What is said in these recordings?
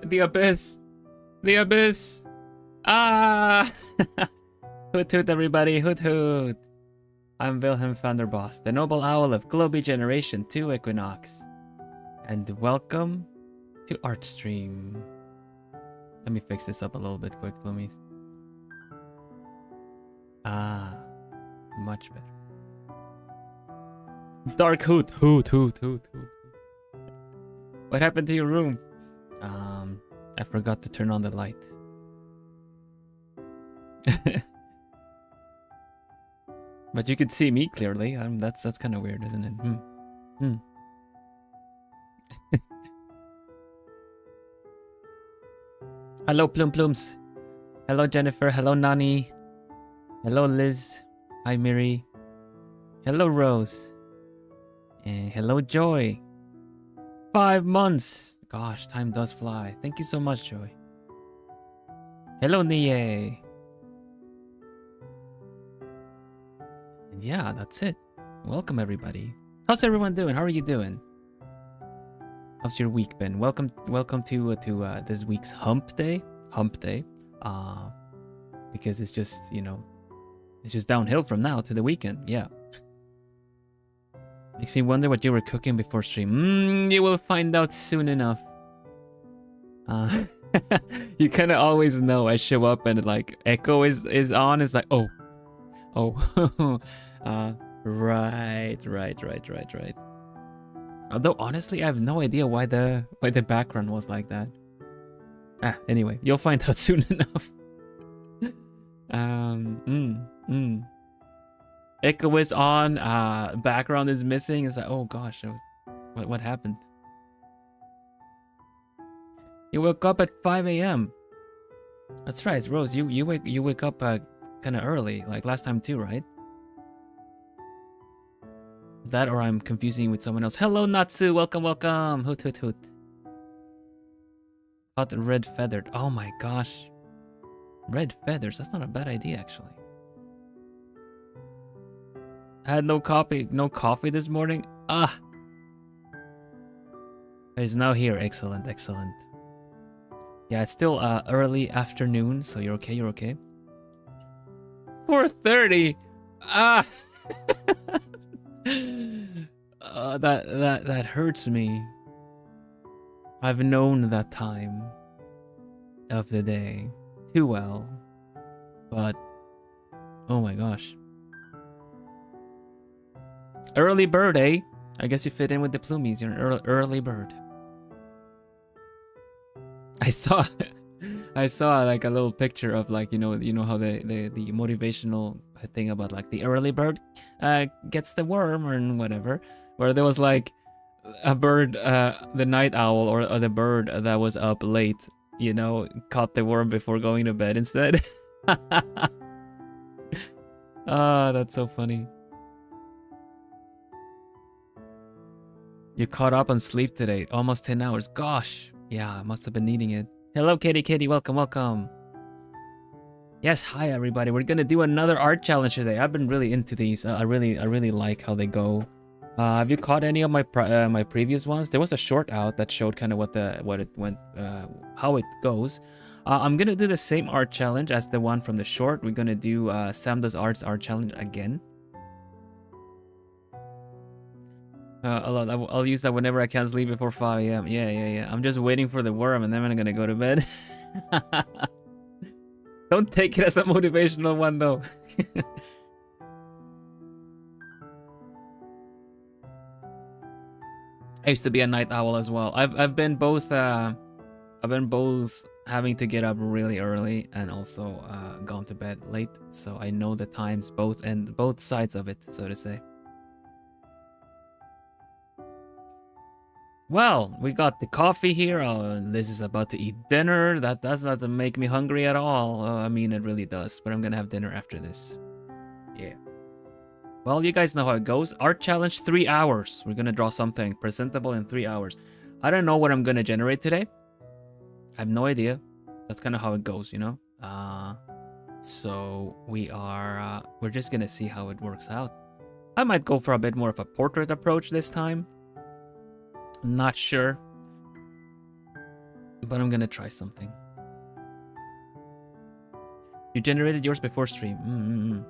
The abyss. The abyss. Ah! Hoot hoot, everybody. Hoot hoot. I'm Vilhelm Vanderbos, the noble owl of globie generation 2 Equinnox. And welcome to Artstream. Let me fix this up a little bit quick, Plumies. Ah, much better. Dark hoot, hoot, hoot, hoot, hoot. What happened to your room? I forgot to turn on the light. But you could see me clearly. That's kind of weird, isn't it? Hello, Plums. Hello, Jennifer. Hello, Nani. Hello, Liz. Hi, Miri. Hello, Rose. And hello, Joy. 5 months. Gosh, time does fly. Thank you so much, Joy. Hello, Nie. And yeah, that's it. Welcome, everybody. How's everyone doing? How are you doing? How's your week been? Welcome to this week's Hump Day. Because it's just, you know, it's just downhill from now to the weekend. Yeah. Makes me wonder what you were cooking before stream. You will find out soon enough. You kind of always know. I show up and like Echo is on. It's like, oh. Right. Although honestly, I have no idea why the background was like that. Anyway, you'll find out soon enough. Echo is on, background is missing. It's like, oh gosh, what happened? You woke up at 5 a.m. That's right, Rose. You wake up kind of early, like last time too, right? That or I'm confusing with someone else. Hello, Natsu. Welcome. Hoot hoot hoot. Caught red feathered. Oh my gosh. Red feathers. That's not a bad idea, actually. I had no coffee this morning. It's now here. Excellent. Yeah, it's still early afternoon, so you're okay. 4:30. That hurts me. I've known that time of the day too well, but oh my gosh. Early bird, eh? I guess you fit in with the Plumies. You're an early bird. I saw like a little picture of like you know how the motivational thing about like the early bird gets the worm or whatever, where there was like a bird, the night owl or the bird that was up late, you know, caught the worm before going to bed instead. That's so funny. You caught up on sleep today, almost 10 hours. Gosh, yeah, I must have been needing it. Hello, Kitty, welcome. Yes, hi everybody. We're gonna do another art challenge today. I've been really into these. I really like how they go. Have you caught any of my my previous ones? There was a short out that showed kind of how it goes. I'm gonna do the same art challenge as the one from the short. We're gonna do Samdoesarts art challenge again. I'll use that whenever I can sleep before 5 a.m. Yeah. I'm just waiting for the worm and then I'm gonna go to bed. Don't take it as a motivational one though. I used to be a night owl as well. I've been both having to get up really early and also gone to bed late, so I know the times both sides of it, so to say. Well, we got the coffee here. Liz is about to eat dinner. That doesn't make me hungry at all. I mean, it really does, but I'm gonna have dinner after this. Yeah. Well, you guys know how it goes. Art challenge, 3 hours. We're gonna draw something presentable in 3 hours. I don't know what I'm gonna generate today. I have no idea. That's kind of how it goes, you know? So we're just gonna see how it works out. I might go for a bit more of a portrait approach this time. Not sure. but I'm gonna try something. You generated yours before stream.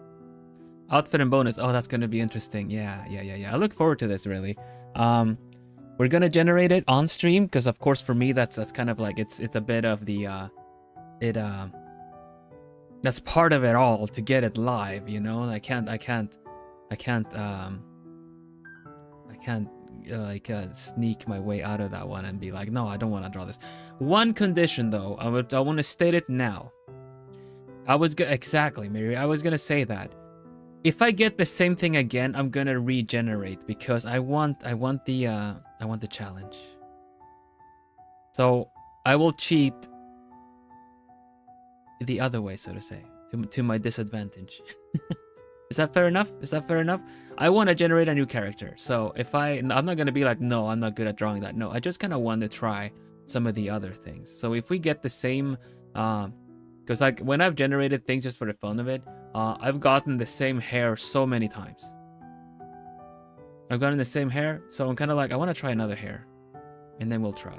Outfit and bonus. Oh, that's gonna be interesting. Yeah. I look forward to this really. We're gonna generate it on stream because, of course, for me that's kind of like it's a bit of the that's part of it all to get it live. You know, I can't sneak my way out of that one and be like, no, I don't want to draw this. One condition though, I want to state it now. Exactly, Mary. I was gonna say that. If I get the same thing again, I'm gonna regenerate because I want the challenge. So I will cheat the other way, so to say, to my disadvantage. Is that fair enough? I want to generate a new character. So I'm not gonna be like, no, I'm not good at drawing that. No, I just kind of want to try some of the other things. So if we get the same, because like when I've generated things just for the fun of it, I've gotten the same hair so many times. I've gotten the same hair, so I'm kind of like, I want to try another hair, and then we'll try.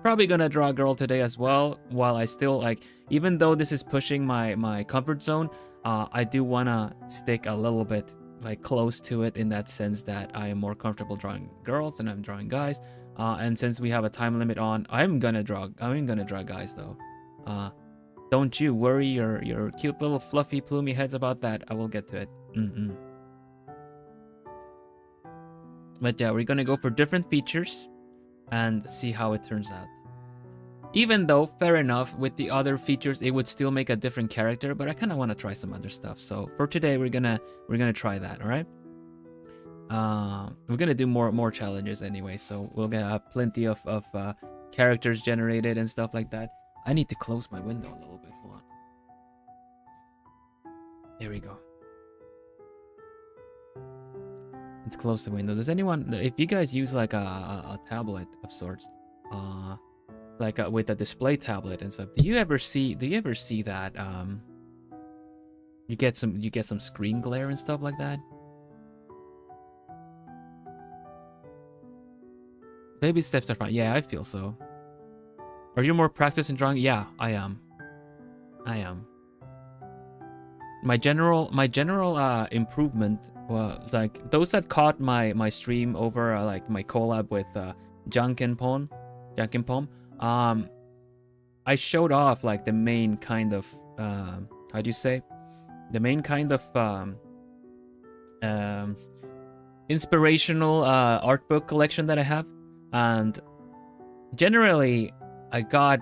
Probably gonna draw a girl today as well, while I still like, even though this is pushing my comfort zone, I do want to stick a little bit like close to it in that sense that I am more comfortable drawing girls than I'm drawing guys. And since we have a time limit on, I'm gonna draw guys though. Don't you worry your cute little fluffy plumey heads about that. I will get to it. But yeah, we're gonna go for different features and see how it turns out. Even though, fair enough, with the other features, it would still make a different character, but I kind of want to try some other stuff. So for today, we're gonna try that. All right. We're gonna do more challenges anyway, so we'll get plenty of characters generated and stuff like that. I need to close my window a little bit. Hold on. There we go. Let's close the window. Does anyone, if you guys use like a tablet of sorts, like with a display tablet and stuff, do you ever see that you get some screen glare and stuff like that? Baby steps are fine. Yeah, I feel so. Are you more practiced in drawing? Yeah, I am. My general improvement was like those that caught my stream over like my collab with Janken Pom. I showed off like the main kind of how do you say, the main kind of inspirational art book collection that I have, and generally I got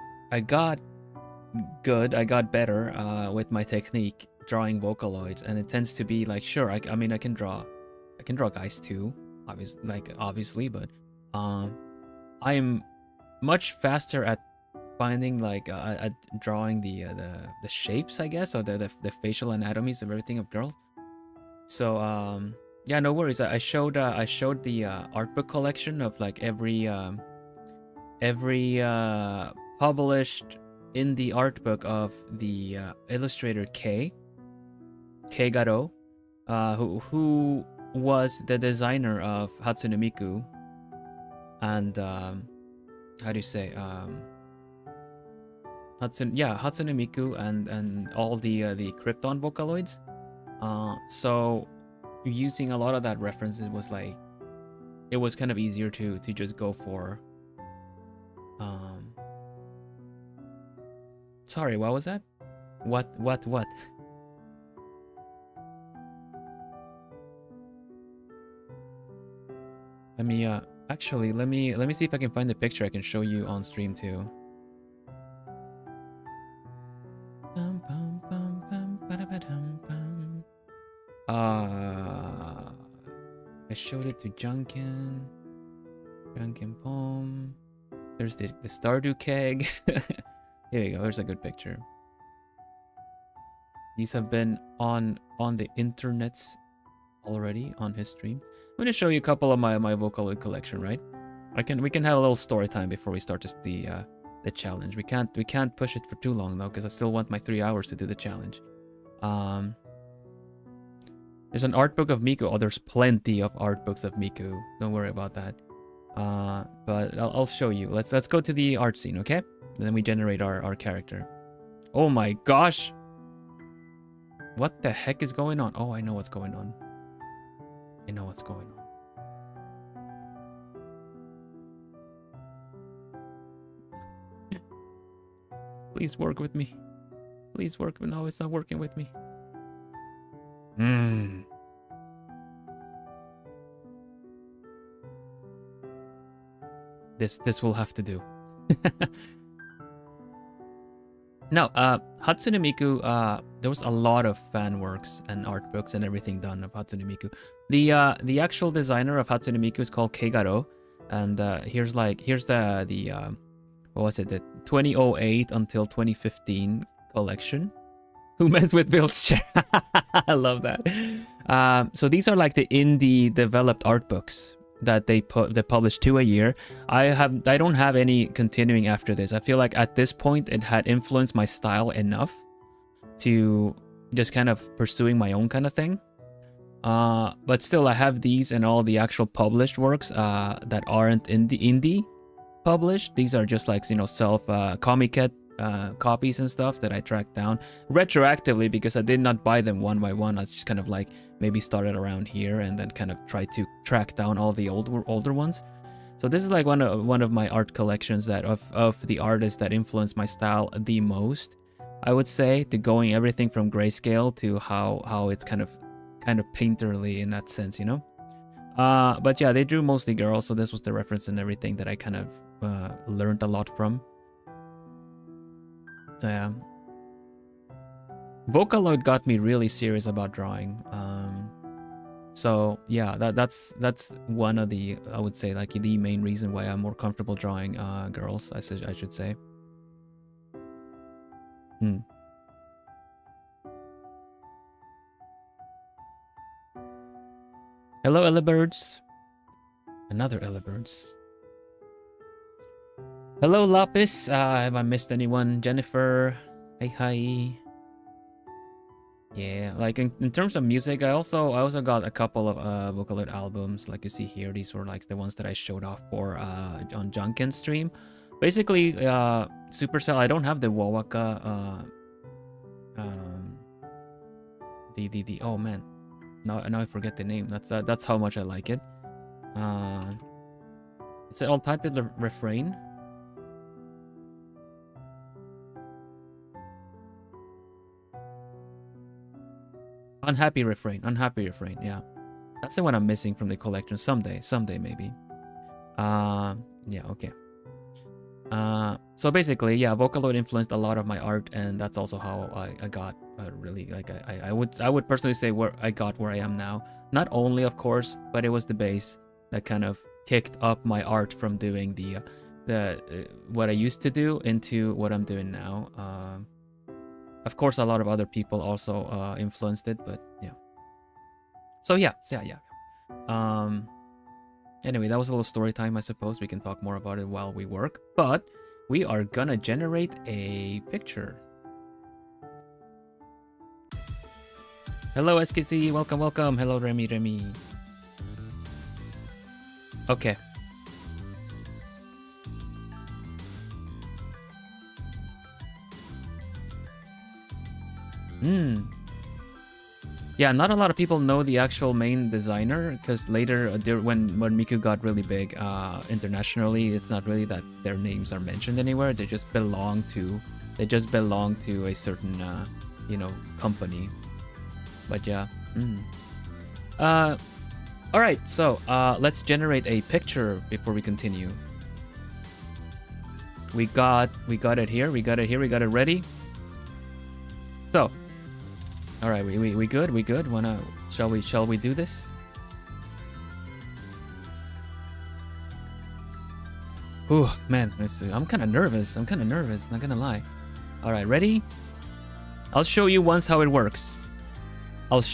better with my technique drawing Vocaloids, and it tends to be like, sure, I mean I can draw guys too, obviously, but I am much faster at finding like at drawing the shapes, I guess, or the facial anatomies of everything of girls. So yeah, no worries. I showed the art book collection of like every published indie art book of the illustrator Kei Garo, who was the designer of Hatsune Miku and how do you say, Hatsune Miku and all the Krypton Vocaloids. So using a lot of that references was like, it was kind of easier to just go for sorry, what was that? What? Let me actually let me see if I can find the picture I can show you on stream too. I showed it to Junkin Pom. There's the Stardew keg. Here we go. Here's a good picture. These have been on the internets already on his stream. I'm gonna show you a couple of my Vocaloid collection, right? We can have a little story time before we start just the challenge. We can't push it for too long though, because I still want my 3 hours to do the challenge. There's an art book of Miku. Oh, there's plenty of art books of Miku. Don't worry about that. But I'll show you. Let's go to the art scene, okay? And then we generate our character. Oh my gosh! What the heck is going on? Oh, I know what's going on. I know what's going on. Please work with me. Please work. No, it's not working with me. This will have to do. No, Hatsune Miku, there was a lot of fan works and art books and everything done of Hatsune Miku. The actual designer of Hatsune Miku is called Keigaro, and here's the what was it, the 2008 until 2015 collection. Who messed with Bill's chair? I love that. So these are like the indie developed art books that they publish 2 a year. I don't have any continuing after this. I feel like at this point it had influenced my style enough to just kind of pursuing my own kind of thing. But still, I have these and all the actual published works that aren't indie published. These are just like, you know, self Comiket copies and stuff that I tracked down retroactively because I did not buy them one by one. I just kind of like maybe started around here and then kind of tried to track down all the older ones. So this is like one of my art collections that of the artists that influenced my style the most, I would say, to going everything from grayscale to how it's kind of painterly in that sense, you know. But yeah, they drew mostly girls, so this was the reference and everything that I kind of learned a lot from. So yeah, Vocaloid got me really serious about drawing. So yeah, that's one of the, I would say, like the main reason why I'm more comfortable drawing girls, I should say. Hello, Ellibirds. Another Ellibirds. Hello, Lapis. Have I missed anyone? Jennifer. Hi. Yeah, like in terms of music, I also got a couple of Vocaloid albums, like you see here. These were like the ones that I showed off for on Junkin's stream. Basically, Supercell. I don't have the Wawaka. The oh man, now I forget the name. That's how much I like it. It's an all-titled refrain. Unhappy refrain, yeah. That's the one I'm missing from the collection. Someday maybe. Yeah, okay. So basically, yeah, Vocaloid influenced a lot of my art, and that's also how I got really, like, I would personally say where I am now. Not only, of course, but it was the base that kind of kicked up my art from doing the what I used to do into what I'm doing now. Of course, a lot of other people also influenced it, but yeah. So yeah. Anyway, that was a little story time, I suppose. We can talk more about it while we work, but we are gonna generate a picture. Hello, SKC. Welcome. Hello, Remy. Okay. Yeah, not a lot of people know the actual main designer, because later when Miku got really big internationally, it's not really that their names are mentioned anywhere. They just belong to a certain you know, company. But yeah. All right, so let's generate a picture before we continue. We got it here. We got it ready. So, all right, we good. Shall we do this? Ooh, man, I'm kind of nervous. Not gonna lie. All right, ready? I'll show you once how it works. And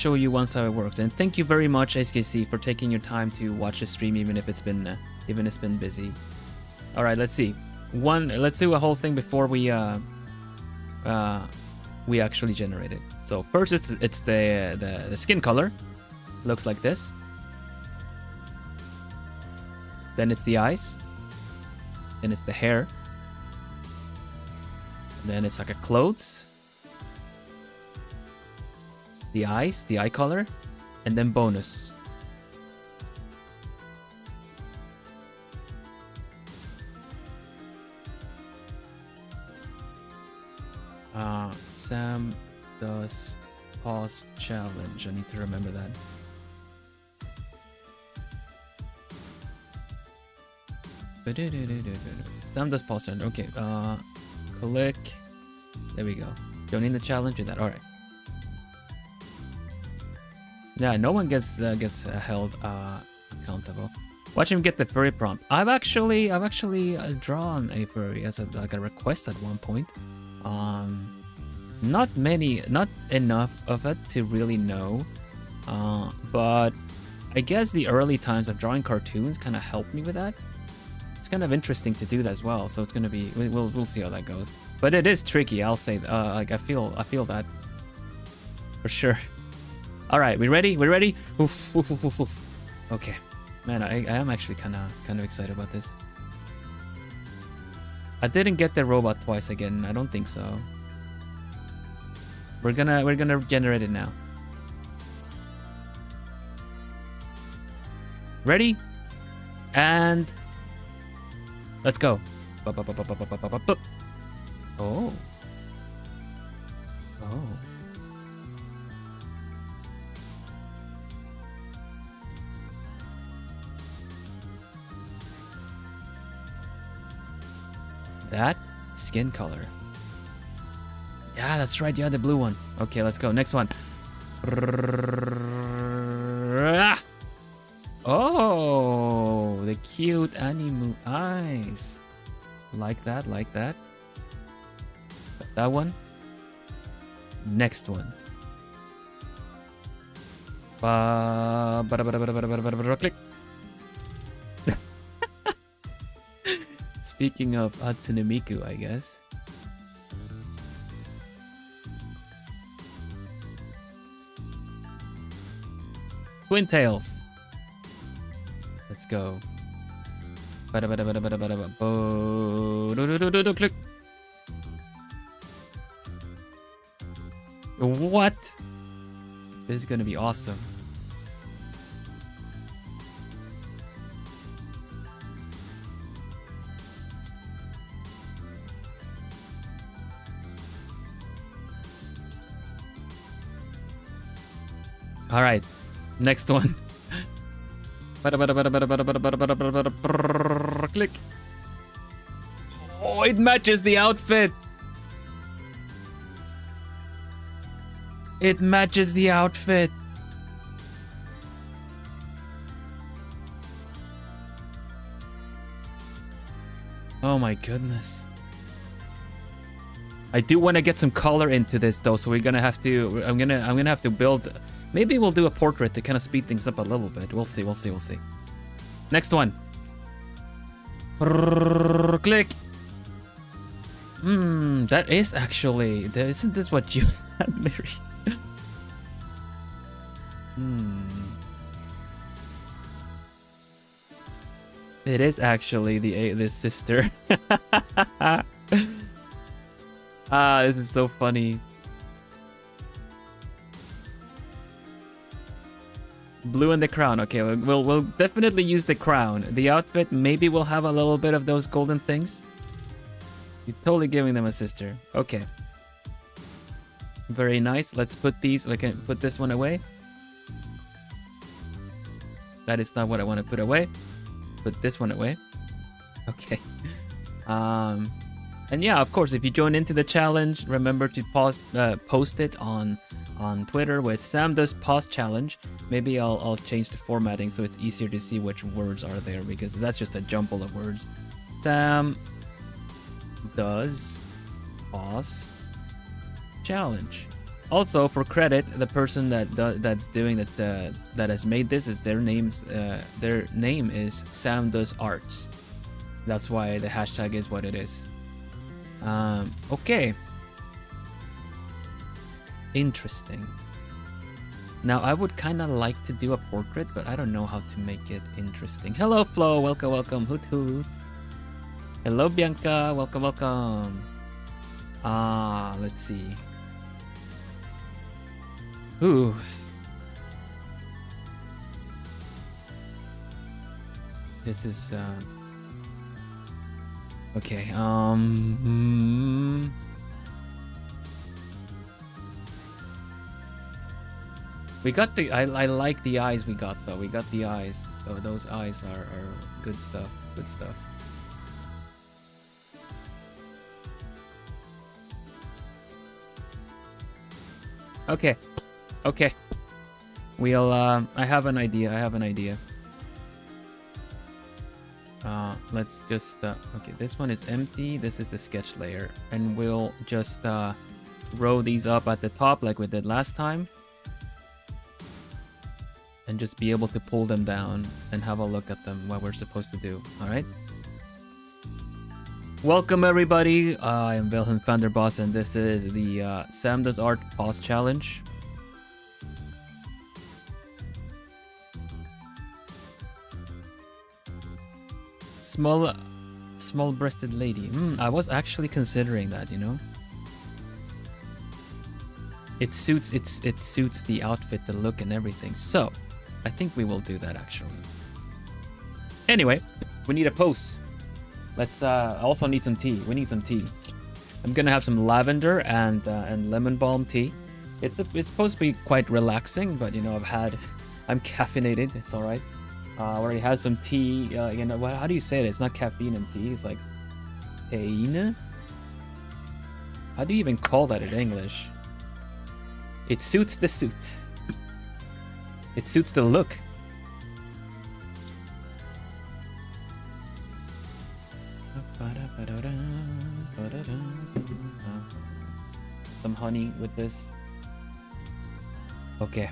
thank you very much, SKC, for taking your time to watch the stream, even if it's been busy. All right, let's see. Let's do a whole thing before we actually generate it. So first, it's the skin color. Looks like this. Then it's the eyes. Then it's the hair. Then it's like a clothes. The eyes, the eye color. And then bonus. Sam does pause challenge. I need to remember that. Sam does pause challenge. Okay. Click. There we go. Joining the challenge. Do that. All right. Yeah, no one gets held accountable. Watch him get the furry prompt. I've actually drawn a furry as a request at one point. Not enough of it to really know. But I guess the early times of drawing cartoons kind of helped me with that. It's kind of interesting to do that as well. So it's gonna be we'll see how that goes. But it is tricky. I'll say like I feel that for sure. All right, we ready? We ready? Oof, oof, oof, oof, oof. Okay, man, I am actually kind of excited about this. I didn't get the robot twice again. I don't think so. We're gonna generate it now. Ready? And let's go. Oh. Oh. That skin color. Yeah, that's right. Yeah, the blue one. Okay, let's go. Next one. Oh, the cute animu eyes. Like that, like that. That one. Next one. Click. Speaking of Hatsune Miku, I guess. Twin tails. Let's go. Click. What? This is gonna be awesome. All right, next one. Click. Oh, it matches the outfit. It matches the outfit. Oh my goodness. I do want to get some color into this though, so we're gonna have to. I'm gonna have to build. Maybe we'll do a portrait to kind of speed things up a little bit. We'll see. We'll see. We'll see. Next one. Click. That is actually. Isn't this what you had, Mary? It is actually the sister. This is so funny. Blue and the crown. Okay, we'll definitely use the crown. The outfit, maybe we'll have a little bit of those golden things. You're totally giving them a sister. Okay. Very nice. Let's put these. We can put this one away. That is not what I want to put away. Put this one away. Okay. And yeah, of course, if you join into the challenge, remember to post it on Twitter with Sam Does Pause Challenge. Maybe I'll change the formatting so it's easier to see which words are there, because that's just a jumble of words. Sam Does Pause Challenge. Also, for credit, the person that's doing that has made this is their name is Samdoesarts. That's why the hashtag is what it is. Okay. Interesting. Now, I would kind of like to do a portrait, but I don't know how to make it interesting. Hello, Flo. Welcome, welcome. Hoot, hoot. Hello, Bianca. Welcome, welcome. Let's see. Ooh. This is, okay, we got the, I like the eyes we got, though. We got the eyes. Oh, those eyes are good stuff. Good stuff. Okay. Okay. We'll, I have an idea. I have an idea. Let's just, okay, this one is empty. This is the sketch layer. And we'll just, row these up at the top like we did last time. And just be able to pull them down and have a look at them, what we're supposed to do. All right. Welcome everybody. I am Vilhelm Vanderbos, and this is the Samdoesarts Pause Challenge. Small-breasted lady. I was actually considering that, you know. It suits the outfit, the look, and everything. So, I think we will do that actually. Anyway, we need a pose. Let's I also need some tea. We need some tea. I'm gonna have some lavender and lemon balm tea. It's supposed to be quite relaxing, but you know I'm caffeinated. It's all right. I already had some tea. You know how do you say it? It's not caffeine in tea. It's like teine. How do you even call that in English? It suits the suit. It suits the look. Some honey with this. Okay.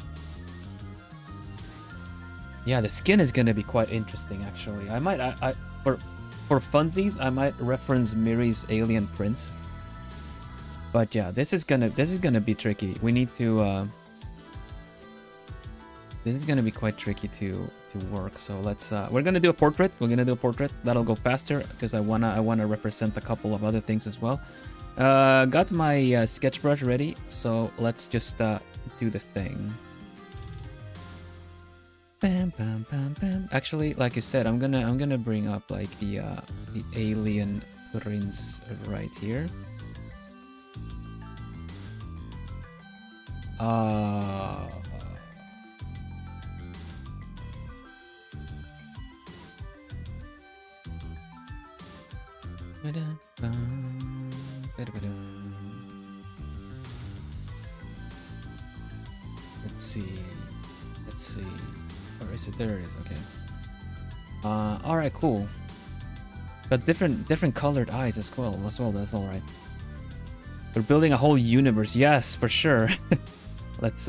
Yeah, the skin is gonna be quite interesting actually. I might for funsies I might reference Miri's Alien Prince. But yeah, this is gonna be tricky. We need to this is gonna be quite tricky to work. So let's we're gonna do a portrait. We're gonna do a portrait. That'll go faster because I wanna represent a couple of other things as well. Got my sketch brush ready, so let's just do the thing. Bam, bam, bam, bam. Actually, like you said, I'm gonna bring up like the alien prince right here. Let's see. Or is it? There it is. Okay. All right, cool. Got different colored eyes as well. That's all right. We're building a whole universe. Yes, for sure. Let's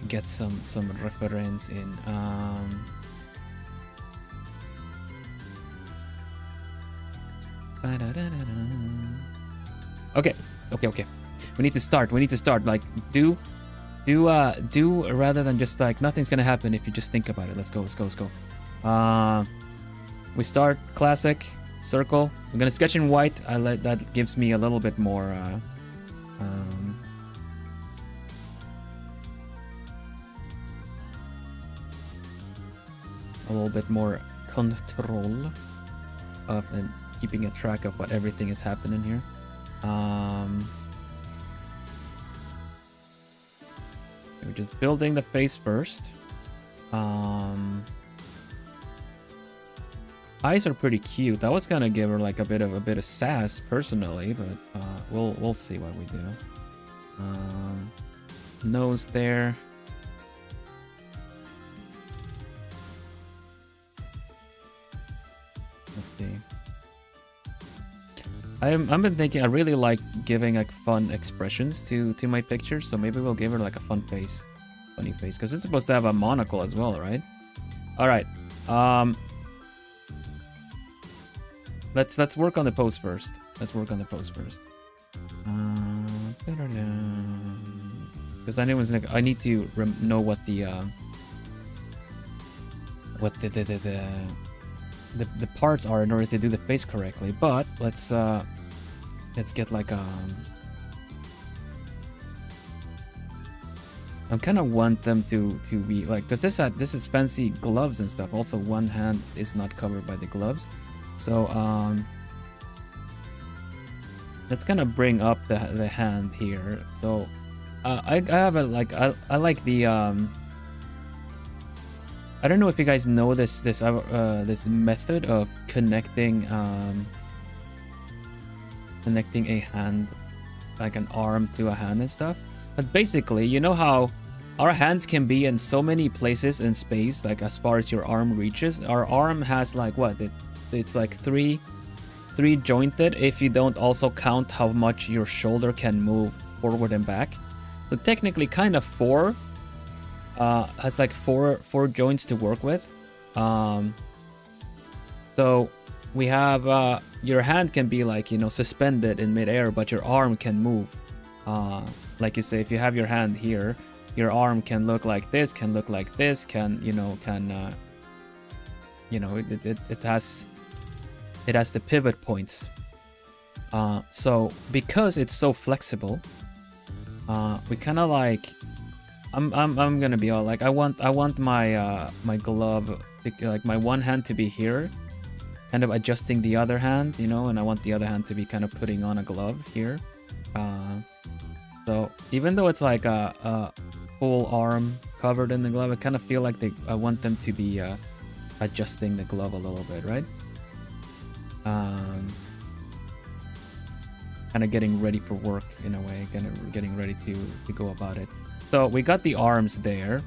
get some reference in. Okay. We need to start. Like do rather than just like nothing's gonna happen if you just think about it. Let's go. We start classic circle. I'm gonna sketch in white. That gives me a little bit more control of and keeping a track of what everything is happening here. We're just building the face first. Eyes are pretty cute. I was gonna give her like a bit of sass personally, but we'll see what we do. Nose there. Let's see. I've been thinking I really like giving like fun expressions to my pictures, so maybe we'll give her like a funny face, because it's supposed to have a monocle as well, right? All right. Let's work on the pose first. because anyone's like, I need to know what the parts are in order to do the face correctly. But let's get like I kind of want them to be like, because this is fancy gloves and stuff. Also, one hand is not covered by the gloves, so let's kind of bring up the hand here. So I have a like I like the I don't know if you guys know this method of connecting a hand, like an arm to a hand and stuff. But basically, you know how our hands can be in so many places in space, like as far as your arm reaches. Our arm has like what? It's like three jointed if you don't also count how much your shoulder can move forward and back. So technically kind of four. Has like four joints to work with. So we have your hand can be like, you know, suspended in midair, but your arm can move. Like you say, if you have your hand here, your arm can look like this, can look like this, it has the pivot points. So because it's so flexible, we kind of like, I'm gonna be all like, I want my my glove, like my one hand to be here, kind of adjusting the other hand, you know, and I want the other hand to be kind of putting on a glove here. So even though it's like a full arm covered in the glove, I kind of feel like I want them to be adjusting the glove a little bit, right? Kind of getting ready for work in a way, kind of getting ready to go about it. So we got the arms there,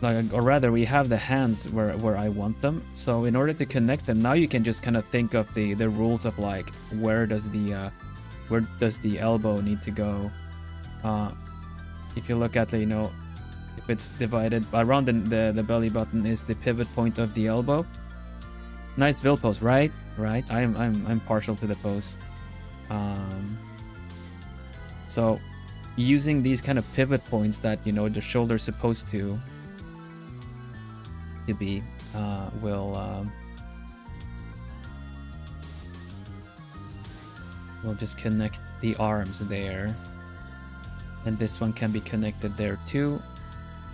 like, or rather we have the hands where I want them. So in order to connect them, now you can just kind of think of the rules of like, where does the elbow need to go? If you look at the, you know, if it's divided around the belly button is the pivot point of the elbow. Nice Vil pose, right? I'm partial to the pose. So using these kind of pivot points that, you know, the shoulder's supposed to be, we'll just connect the arms there, and this one can be connected there too,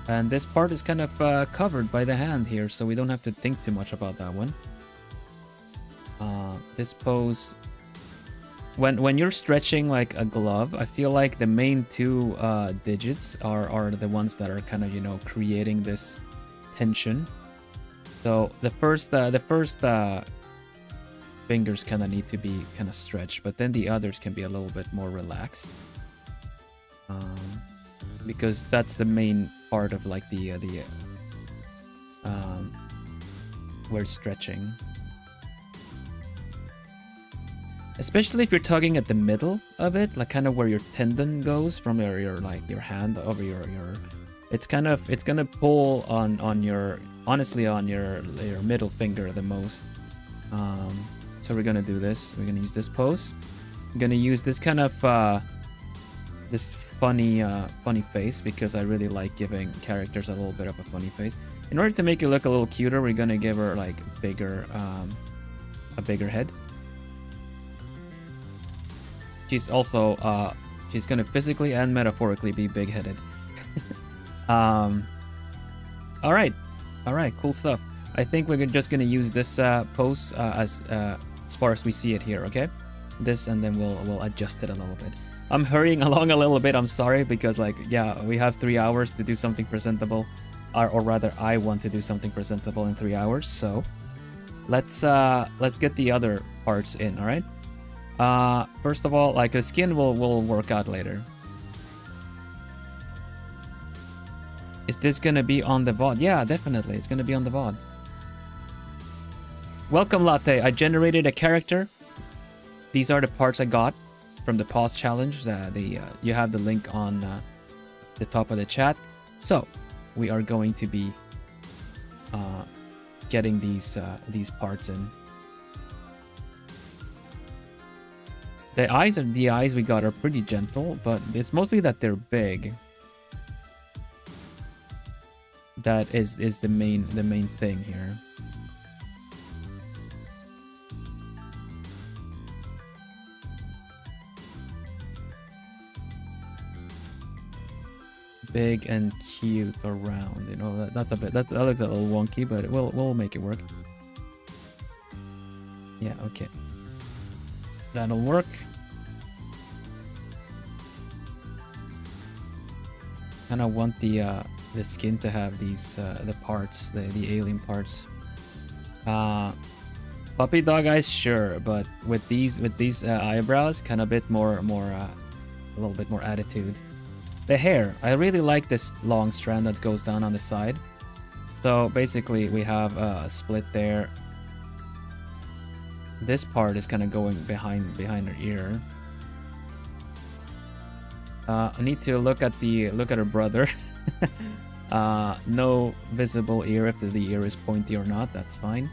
and this part is kind of covered by the hand here, so we don't have to think too much about that one. This pose, when you're stretching like a glove, I feel like the main two digits are the ones that are kind of, you know, creating this tension. So the first fingers kind of need to be kind of stretched, but then the others can be a little bit more relaxed, because that's the main part of like the where it's stretching. Especially if you're tugging at the middle of it, like kind of where your tendon goes from your like your hand over your it's gonna pull on your, honestly, on your middle finger the most. So we're gonna do this. We're gonna use this pose. I'm gonna use this kind of this funny face, because I really like giving characters a little bit of a funny face. In order to make it look a little cuter, we're gonna give her like a bigger head. She's also she's gonna physically and metaphorically be big-headed. All right, cool stuff. I think we're just gonna use this pose as far as we see it here, okay? This, and then we'll adjust it a little bit. I'm hurrying along a little bit. I'm sorry, because like, yeah, we have 3 hours to do something presentable, or rather, I want to do something presentable in 3 hours. So let's get the other parts in. All right. First of all, like the skin will work out later. Is this gonna be on the VOD? Yeah, definitely. It's gonna be on the VOD. Welcome, Latte. I generated a character. These are the parts I got from the pause challenge. You have the link on the top of the chat. So we are going to be getting these parts in. The eyes we got are pretty gentle, but it's mostly that they're big. That is the main thing here. Big and cute or round, you know, that looks a little wonky, but we'll make it work. Yeah, okay. That'll work. Kinda want the skin to have these the parts, the alien parts. Puppy dog eyes, sure, but with these eyebrows, kind of a bit more a little bit more attitude. The hair, I really like this long strand that goes down on the side. So basically we have a split there. This part is kind of going behind her ear. I need to look at her brother. No visible ear if the ear is pointy or not, that's fine.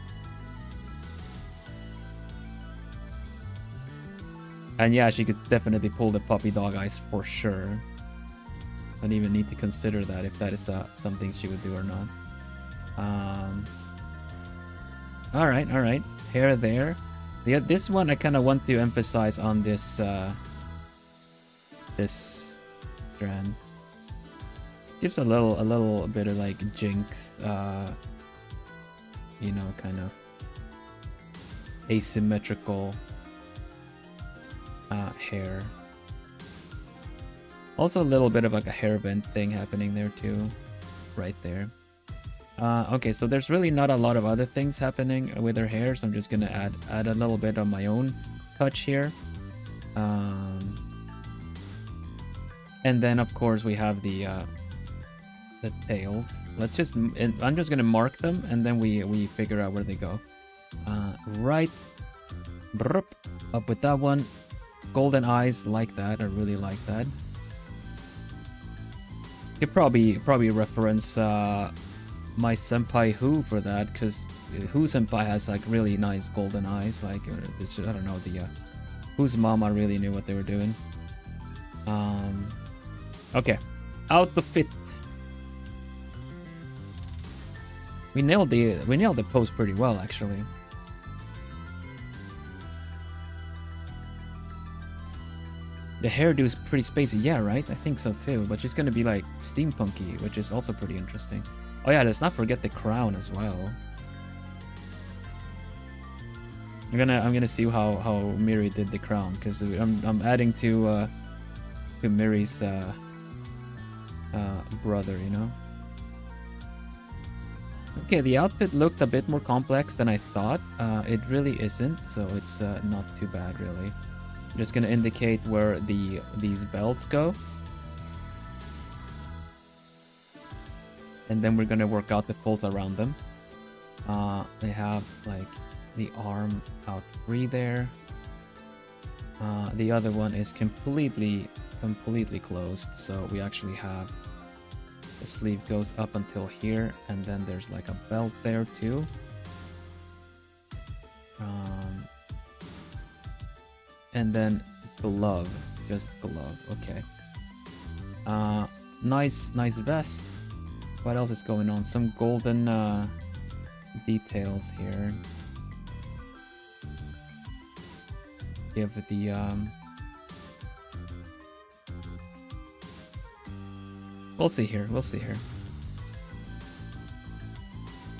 And yeah, she could definitely pull the puppy dog eyes for sure. Don't even need to consider that if that is something she would do or not. All right. Hair there. This one I kind of want to emphasize on this this strand. Gives a little bit of like Jinx, you know, kind of asymmetrical hair. Also a little bit of like a hairband thing happening there too, right there. Okay, so there's really not a lot of other things happening with her hair, so I'm just gonna add a little bit of my own touch here. And then of course we have the tails. I'm just gonna mark them and then we figure out where they go. Right, up with that one. Golden eyes, like that. I really like that. You probably reference my senpai Who for that, because Who senpai has like really nice golden eyes. Like I don't know, the Who's mama really knew what they were doing. Okay, outfit. We nailed the pose pretty well actually. The hairdo is pretty spacey, yeah, right? I think so too, but she's gonna be like steampunky, which is also pretty interesting. Oh yeah, let's not forget the crown as well. I'm gonna see how Miri did the crown, because I'm adding to Miri's brother, you know. Okay, the outfit looked a bit more complex than I thought. It really isn't, so it's not too bad really. I'm just gonna indicate where these belts go. And then we're gonna work out the folds around them. They have like the arm out free there. The other one is completely closed, so we actually have the sleeve goes up until here, and then there's like a belt there too. And then glove, just glove. Okay. Nice vest. What else is going on? Some golden details here. Give the we'll see here.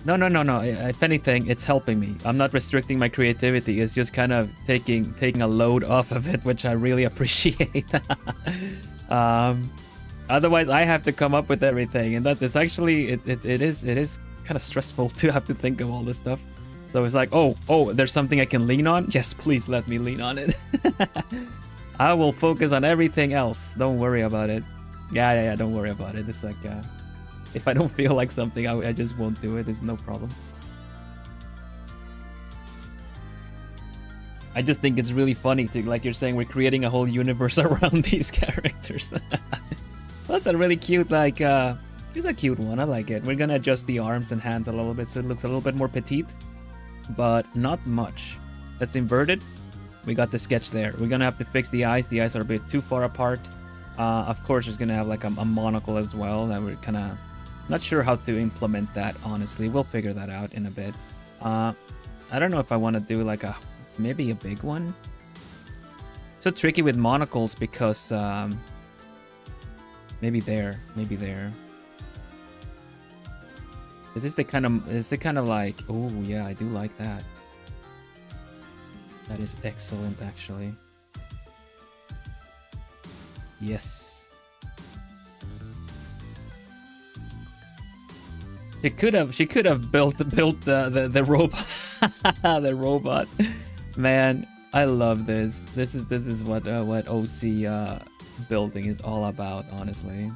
No. If anything, it's helping me. I'm not restricting my creativity. It's just kind of taking a load off of it, which I really appreciate. Otherwise, I have to come up with everything, and that is actually it is kind of stressful to have to think of all this stuff. So it's like, oh, there's something I can lean on. Yes, please let me lean on it. I will focus on everything else. Don't worry about it. Yeah. Don't worry about it. It's like, if I don't feel like something, I just won't do it. It's no problem. I just think it's really funny to, like you're saying, we're creating a whole universe around these characters. That's a really cute, like, it's a cute one. I like it. We're gonna adjust the arms and hands a little bit so it looks a little bit more petite, but not much. Let's invert it. We got the sketch there. We're gonna have to fix the eyes. The eyes are a bit too far apart. Of course, there's gonna have like a monocle as well. That we're kind of not sure how to implement that. Honestly, we'll figure that out in a bit. I don't know if I want to do like maybe a big one. So tricky with monocles because maybe there. Is this the kind of like, oh yeah, I do like that. That is excellent actually. Yes. She could have built the robot. The robot. Man, I love this. This is what OC building is all about, honestly.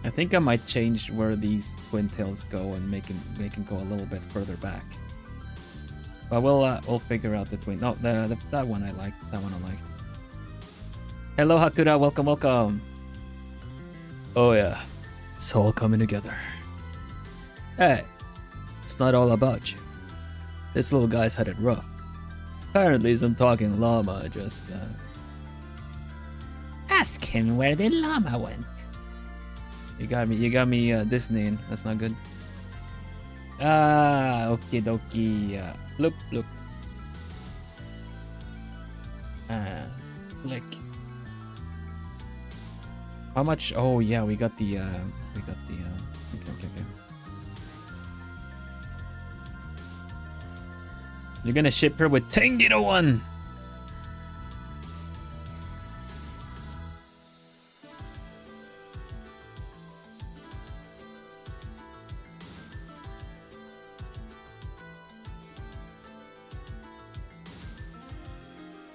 I think I might change where these twin tails go and make him go a little bit further back. But we'll figure out the twin. No, that one I liked. That one I liked. Hello Hakura, welcome. Oh yeah, it's all coming together. Hey, it's not all about you. This little guy's had it rough. Apparently some talking llama just Ask him where the llama went. You got me Disneying. That's not good. Okie dokie. Look. Click. How much? Oh yeah, we got the okay. You're gonna ship her with Tengi to one.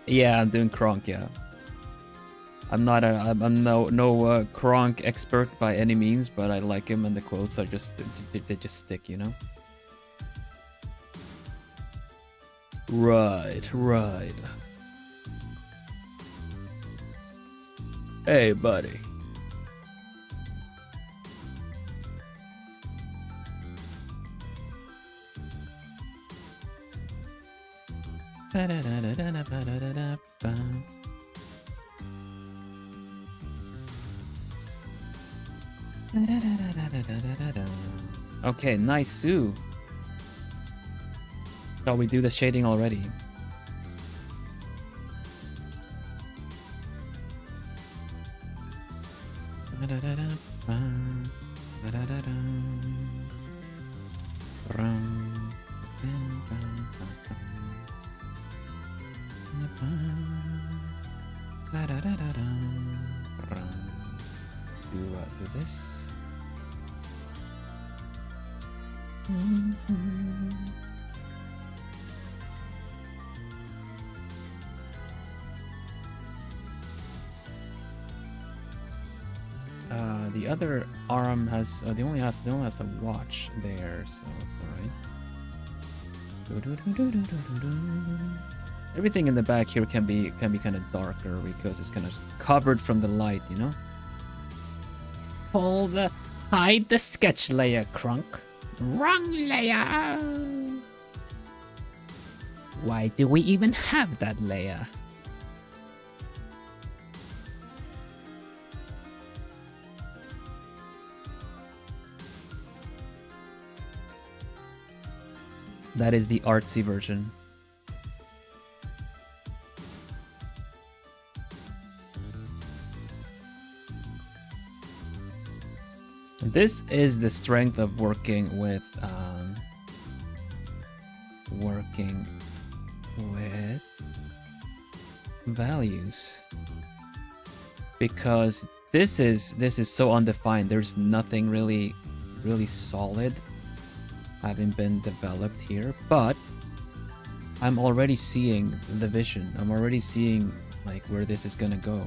Yeah, I'm doing Kronk, yeah. I'm no Kronk expert by any means, but I like him and the quotes are just they just stick, you know. Right. Hey, buddy. Okay, nice Sue. Shall we do the shading already? Do this. The other arm has they only has a watch there, so it's alright. Everything in the back here can be kind of darker because it's kind of covered from the light, you know. Hide the sketch layer, Crunk. Wrong layer. Why do we even have that layer? That is the artsy version. This is the strength of working with values, because this is so undefined. There's nothing really solid having been developed here, but I'm already seeing the vision. I'm already seeing like where this is gonna go.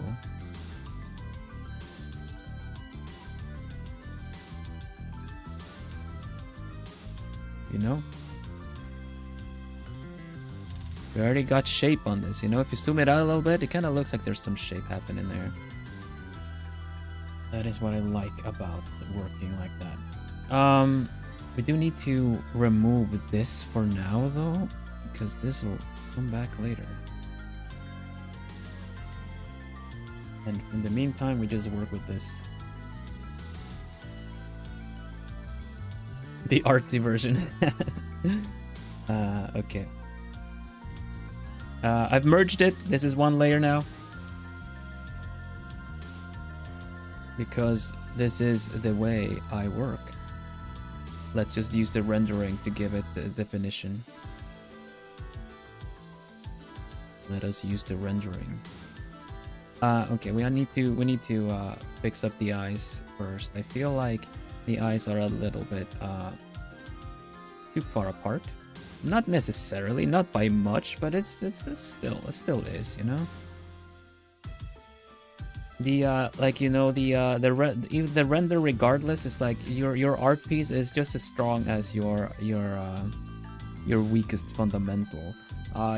You know? We already got shape on this, you know? If you zoom it out a little bit, it kind of looks like there's some shape happening there. That is what I like about working like that. We do need to remove this for now though, because this will come back later. And in the meantime, we just work with this. The artsy version. Okay. I've merged it. This is one layer now. Because this is the way I work. Let's just use the rendering to give it the definition. Let us use the rendering. Okay, we need to fix up the eyes first. I feel like the eyes are a little bit too far apart. Not necessarily, not by much, but it still is, you know. The like, you know, the render regardless is like your art piece is just as strong as your weakest fundamental.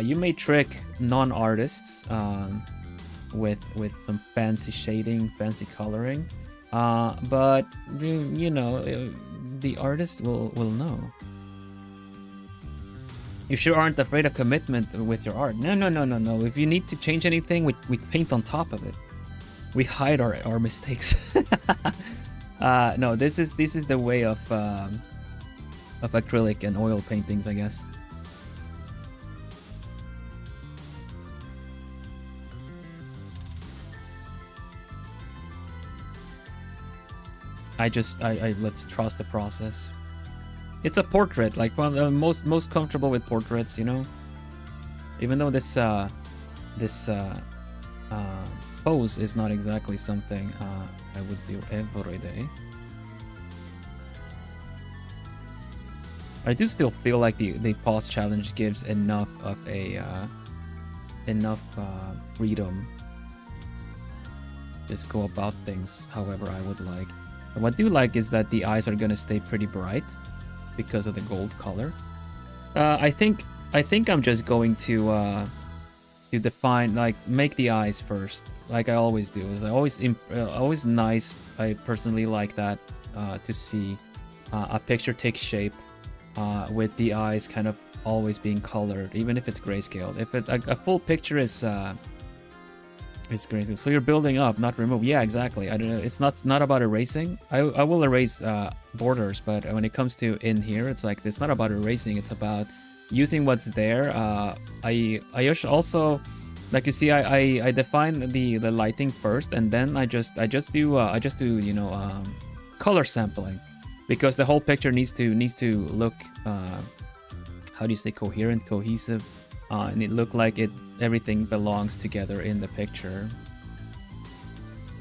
You may trick non-artists with some fancy shading, fancy coloring, but you know, the artist will know. You sure aren't afraid of commitment with your art. No. If you need to change anything, we paint on top of it. We hide our mistakes. No, this is the way of acrylic and oil paintings, I guess. I let's trust the process. It's a portrait, like one of the most comfortable with portraits, you know. Even though this pose is not exactly something I would do every day. I do still feel like the pause challenge gives enough of a freedom. Just go about things however I would like. And what I do like is that the eyes are gonna stay pretty bright because of the gold color. I think I'm just going to define, like, make the eyes first, like I always do. Is always nice. I personally like that to see a picture take shape with the eyes kind of always being colored, even if it's grayscale. If a full picture is grayscale, so you're building up, not remove. Yeah, exactly. I don't know. It's not about erasing. I will erase borders, but when it comes to in here, it's like it's not about erasing. It's about using what's there. I also, like you see, I define the lighting first, and then I just do you know, color sampling, because the whole picture needs to look how do you say, coherent, cohesive, and it look like everything belongs together in the picture.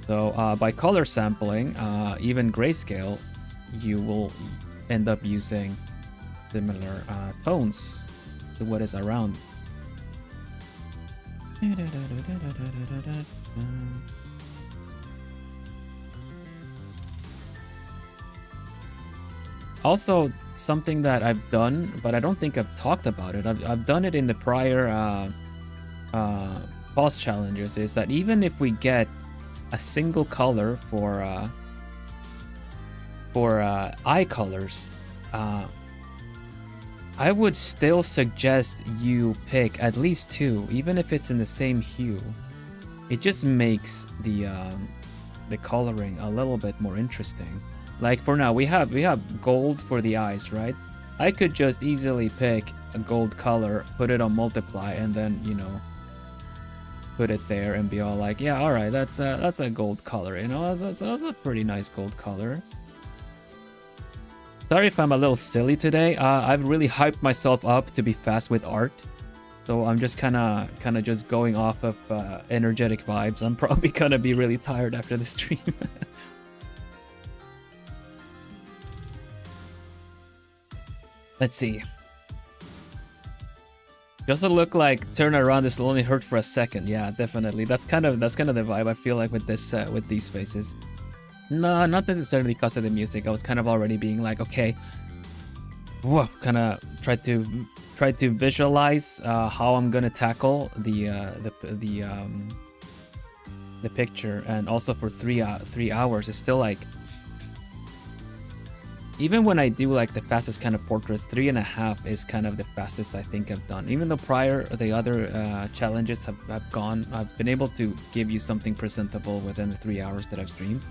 So by color sampling, even grayscale, you will end up using similar tones to what is around. Also, something that I've done, but I don't think I've talked about it. I've done it in the prior pause challenges, is that even if we get a single color for eye colors, I would still suggest you pick at least two, even if it's in the same hue. It just makes the coloring a little bit more interesting. Like for now, we have gold for the eyes, right? I could just easily pick a gold color, put it on multiply, and then, you know, put it there and be all like, yeah, all right, that's a gold color, you know, that's a pretty nice gold color. Sorry if I'm a little silly today. I've really hyped myself up to be fast with art, so I'm just kind of just going off of energetic vibes. I'm probably gonna be really tired after the stream. Let's see. Does it look like turn around? This will only hurt for a second. Yeah, definitely. That's kind of the vibe I feel like with this with these faces. No, not necessarily because of the music. I was kind of already being like, okay, whoa, kind of try to visualize how I'm gonna tackle the the picture, and also for 3 hours, it's still like, even when I do like the fastest kind of portraits, 3.5 is kind of the fastest I think I've done. Even though prior the other challenges have gone, I've been able to give you something presentable within the 3 hours that I've streamed.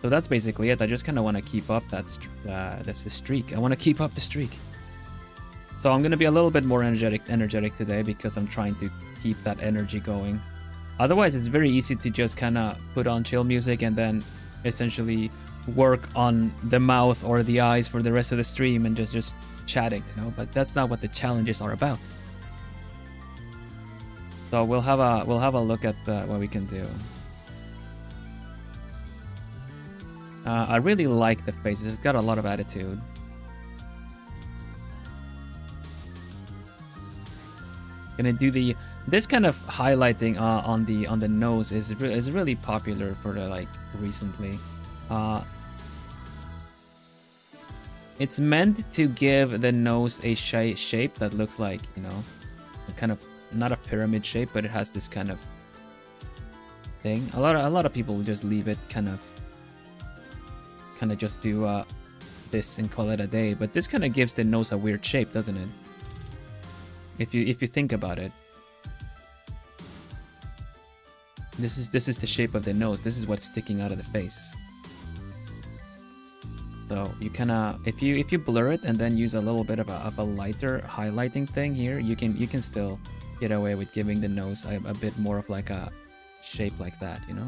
So that's basically it. I just kind of want to keep up that's the streak. I want to keep up the streak. So I'm gonna be a little bit more energetic today because I'm trying to keep that energy going. Otherwise, it's very easy to just kind of put on chill music and then essentially work on the mouth or the eyes for the rest of the stream and just chatting, you know. But that's not what the challenges are about. So we'll have a look at what we can do. I really like the faces. It's got a lot of attitude. Gonna do this kind of highlighting on the nose is really popular for the like recently. It's meant to give the nose a shape that looks like, you know, kind of not a pyramid shape, but it has this kind of thing. A lot of people just leave it kind of just do this and call it a day, but this kind of gives the nose a weird shape, doesn't it? If you think about it, this is the shape of the nose. This is what's sticking out of the face. So you kind of, if you blur it and then use a little bit of a lighter highlighting thing here, you can still get away with giving the nose a bit more of like a shape like that, you know.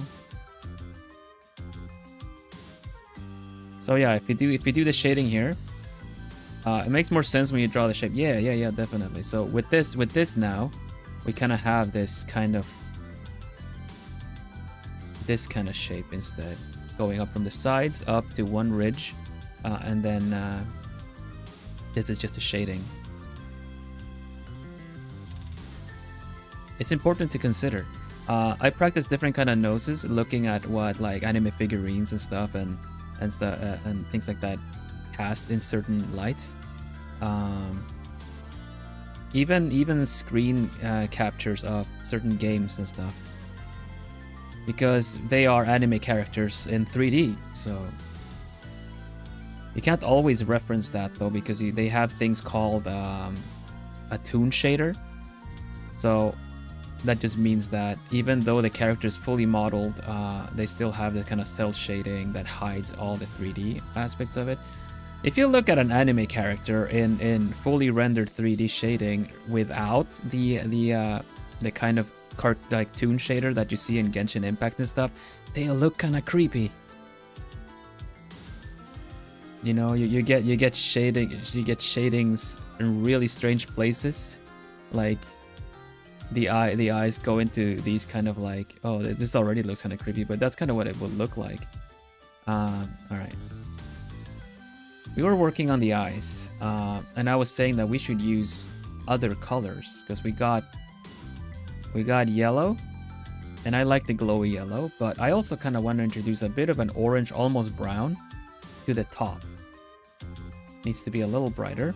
So yeah, if you do the shading here, it makes more sense when you draw the shape. Yeah, definitely. So with this now, we kind of have this kind of shape instead, going up from the sides up to one ridge, and then this is just a shading. It's important to consider. I practice different kind of noses, looking at what like anime figurines and stuff and things like that cast in certain lights. Even screen captures of certain games and stuff, because they are anime characters in 3D, so you can't always reference that though, because they have things called a toon shader. So that just means that even though the character is fully modeled, they still have the kind of cell shading that hides all the 3D aspects of it. If you look at an anime character in fully rendered 3D shading without the kind of like toon shader that you see in Genshin Impact and stuff, they look kind of creepy. You know, you get shadings in really strange places, like the eyes go into these kind of like, oh, this already looks kind of creepy, but that's kind of what it would look like. All right. We were working on the eyes, and I was saying that we should use other colors because we got yellow, and I like the glowy yellow, but I also kind of want to introduce a bit of an orange, almost brown, to the top. Needs to be a little brighter.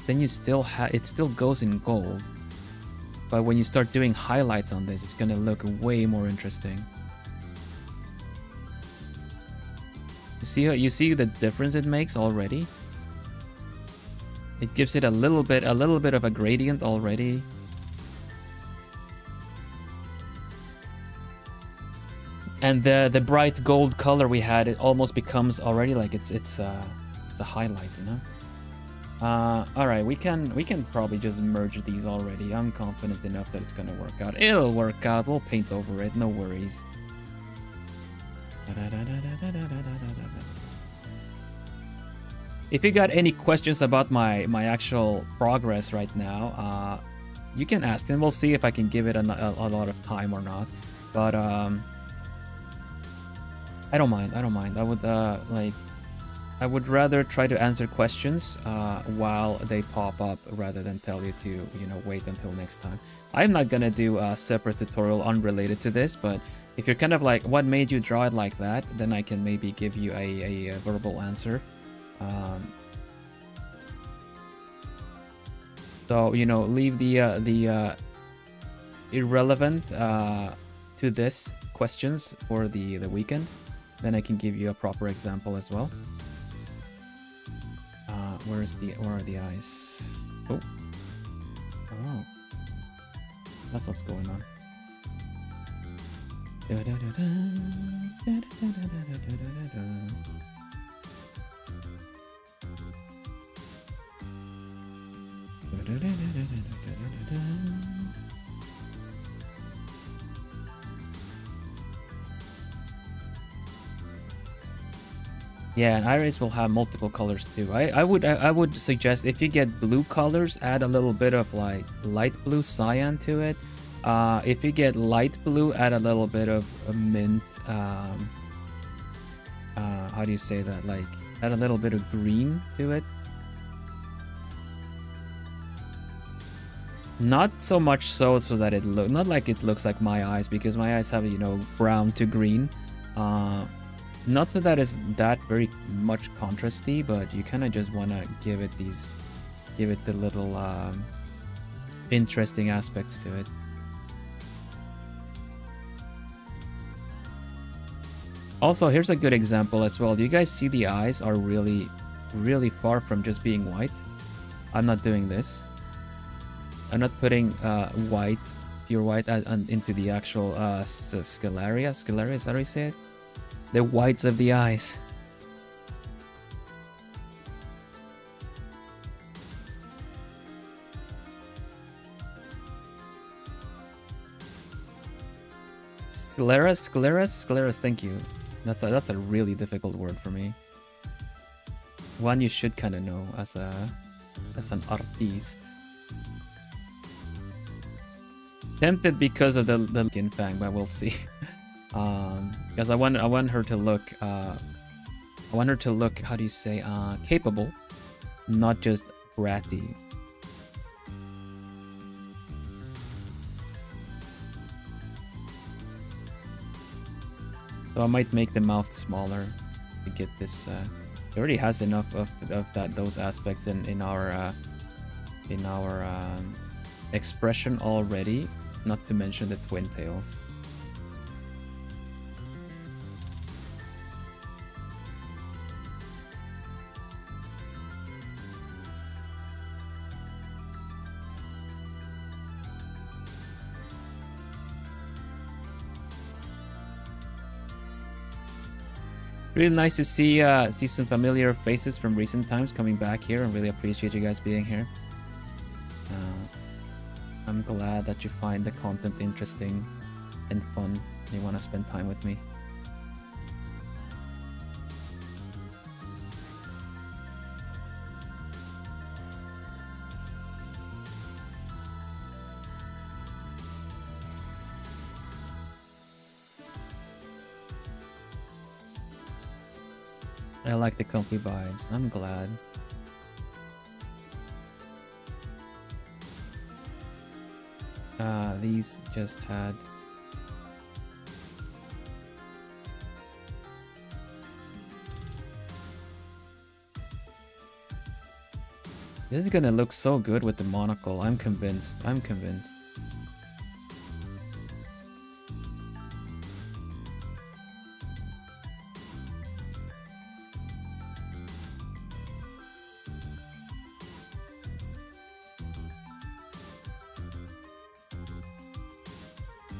Then you still it still goes in gold, but when you start doing highlights on this, it's gonna look way more interesting. You see the difference it makes already? It gives it a little bit of a gradient already. And the bright gold color we had, it almost becomes already like it's a highlight, you know? All right, we can probably just merge these already. I'm confident enough that it's gonna work out. It'll work out. We'll paint over it. No worries. If you got any questions about my actual progress right now, you can ask them. We'll see if I can give it a lot of time or not. But I don't mind. I would rather try to answer questions while they pop up rather than tell you to, you know, wait until next time. I'm not gonna do a separate tutorial unrelated to this, but if you're kind of like, what made you draw it like that, then I can maybe give you a verbal answer. So, you know, leave the irrelevant to this questions for the weekend, then I can give you a proper example as well. Where are the eyes? Oh, that's what's going on. Yeah, and iris will have multiple colors too. I would suggest if you get blue colors, add a little bit of like light blue cyan to it. If you get light blue, add a little bit of a mint. How do you say that? Like add a little bit of green to it. Not so much so that it look not like it looks like my eyes, because my eyes have, you know, brown to green. Not so that it's that very much contrasty, but you kind of just want to give it the little interesting aspects to it. Also, here's a good example as well. Do you guys see the eyes are really, really far from just being white? I'm not doing this. I'm not putting white, pure white into the actual sclera. Sclera, is that how you say it? The whites of the eyes. Scleras, thank you. That's a really difficult word for me. One you should kind of know as an artiste. Tempted because of the skin fang, but we'll see. Because I want her to look how do you say, capable, not just bratty. So I might make the mouth smaller to get this. It already has enough of those aspects in our expression already. Not to mention the twin tails. Really nice to see some familiar faces from recent times coming back here. I really appreciate you guys being here. I'm glad that you find the content interesting and fun. You want to spend time with me. I like the comfy vibes. I'm glad. These just had... This is gonna look so good with the monocle. I'm convinced. I'm convinced.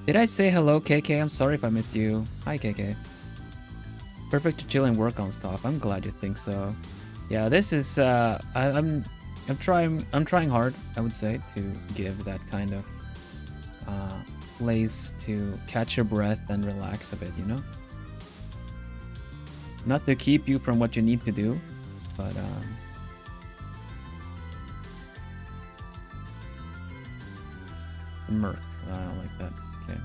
Did I say hello, KK? I'm sorry if I missed you. Hi, KK. Perfect to chill and work on stuff. I'm glad you think so. Yeah, this is I'm trying hard, I would say, to give that kind of place to catch your breath and relax a bit, you know? Not to keep you from what you need to do, but Merc. I don't like that. Okay.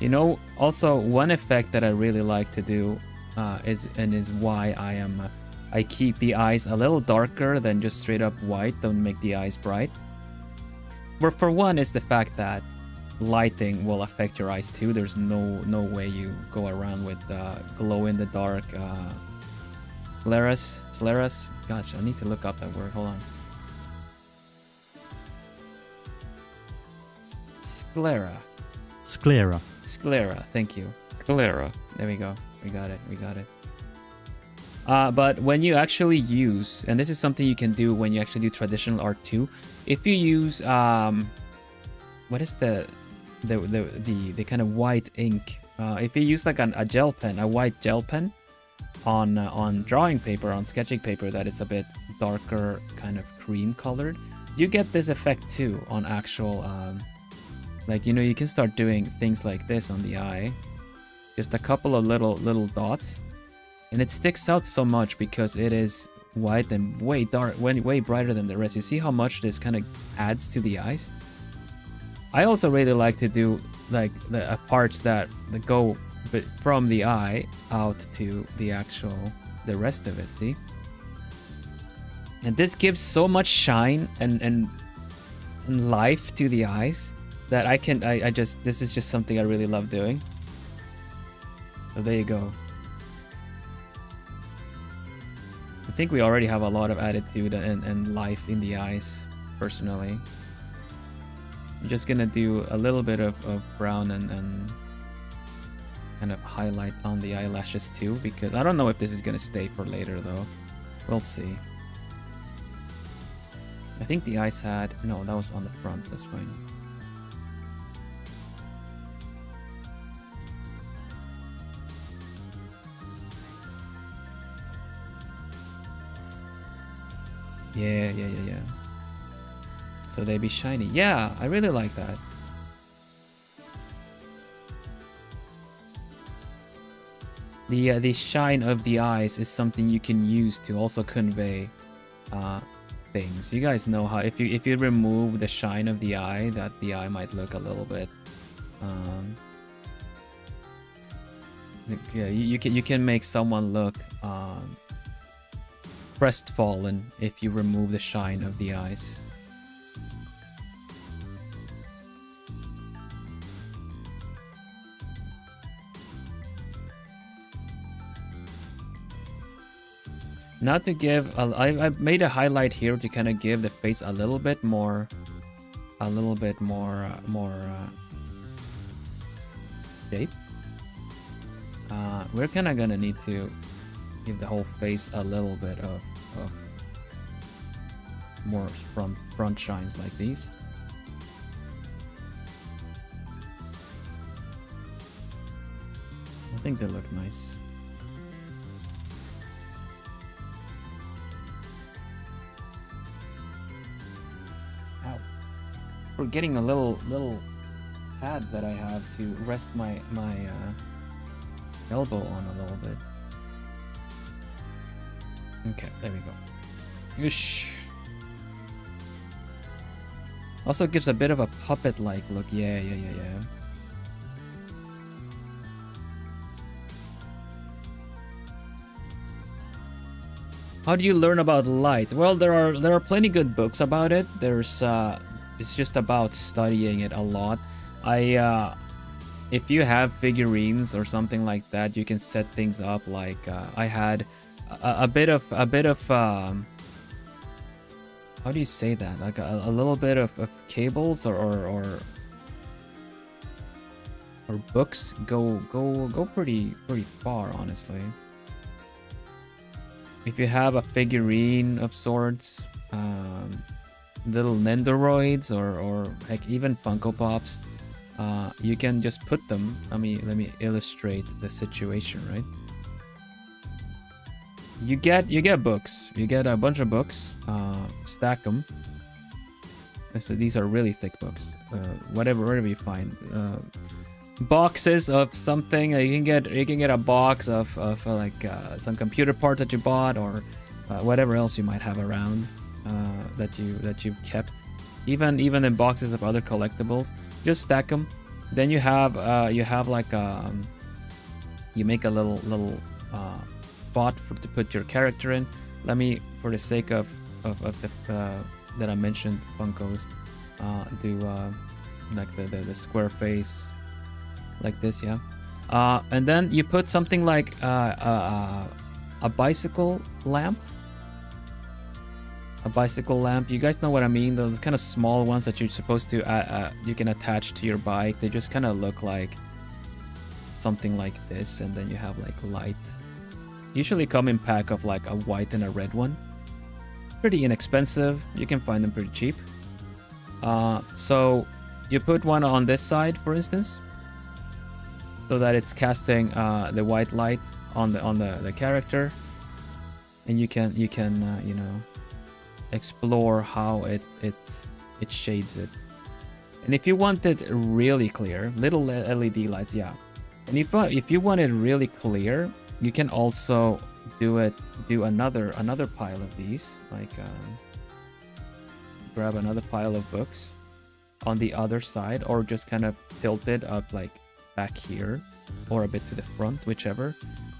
You know, also one effect that I really like to do is why I keep the eyes a little darker than just straight up white. Don't make the eyes bright. But for one is the fact that lighting will affect your eyes too. There's no way you go around with glow in the dark slurs. Gosh, I need to look up that word. Hold on. Sclera. Thank you. Sclera. There we go. We got it. But when you actually use, and this is something you can do when you actually do traditional art too, if you use what is the kind of white ink? If you use like a gel pen, a white gel pen on drawing paper, on sketching paper that is a bit darker, kind of cream colored, you get this effect too on actual like, you know, you can start doing things like this on the eye, just a couple of little dots, and it sticks out so much because it is white and way brighter than the rest. You see how much this kind of adds to the eyes? I also really like to do like the parts that go from the eye out to the rest of it, see? And this gives so much shine and life to the eyes that this is just something I really love doing. So there you go. I think we already have a lot of attitude and life in the eyes, personally. I'm just gonna do a little bit of brown and kind of highlight on the eyelashes too, because I don't know if this is gonna stay for later though. We'll see. I think the eyes had... No, that was on the front. That's fine. Yeah. So they be shiny. Yeah, I really like that. The shine of the eyes is something you can use to also convey things. You guys know how if you remove the shine of the eye, that the eye might look a little bit yeah, you can make someone look crestfallen if you remove the shine of the eyes. Not to give, I made a highlight here to kind of give the face a little bit more shape. We're kind of gonna need to give the whole face a little bit of more front shines like these. I think they look nice. Ow. We're getting a little pad that I have to rest my elbow on a little bit. Okay, there we go. Whoosh. Also gives a bit of a puppet-like look. Yeah. How do you learn about light? Well, there are plenty good books about it. There's it's just about studying it a lot. If you have figurines or something like that, you can set things up like I had a bit of how do you say that? Like a little bit of cables or books go pretty far, honestly. If you have a figurine of sorts, little Nendoroids or heck even Funko Pops, you can just put them. Let me illustrate the situation, right? You get books. You get a bunch of books. Stack them. So these are really thick books. Whatever you find. Boxes of something. You can get a box of like some computer part that you bought or whatever else you might have around that you've kept. Even in boxes of other collectibles. Just stack them. Then you have like you make a little spot to put your character in. Let me, for the sake of the that I mentioned Funkos, do like the square face, like this, yeah. And then you put something like a bicycle lamp. A bicycle lamp. You guys know what I mean? Those kind of small ones that you're supposed to you can attach to your bike. They just kind of look like something like this, and then you have like light. Usually come in pack of like a white and a red one. Pretty inexpensive. You can find them pretty cheap. So you put one on this side, for instance, so that it's casting the white light on the character, and you can you know, explore how it shades it. And if you want it really clear, little LED lights, yeah. And if you want it really clear, you can also do another pile of these, like grab another pile of books on the other side, or just kind of tilt it up like back here or a bit to the front, whichever.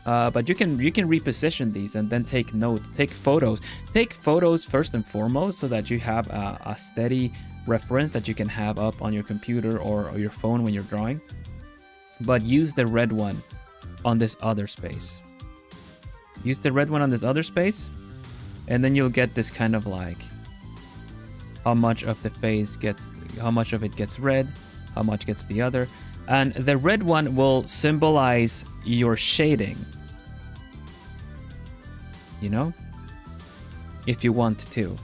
But you can reposition these and then take photos first and foremost, so that you have a steady reference that you can have up on your computer or your phone when you're drawing. But use the red one on this other space. Use the red one on this other space, and then you'll get this kind of like how much of the face gets, how much of it gets red, how much gets the other. And the red one will symbolize your shading, you know, if you want to.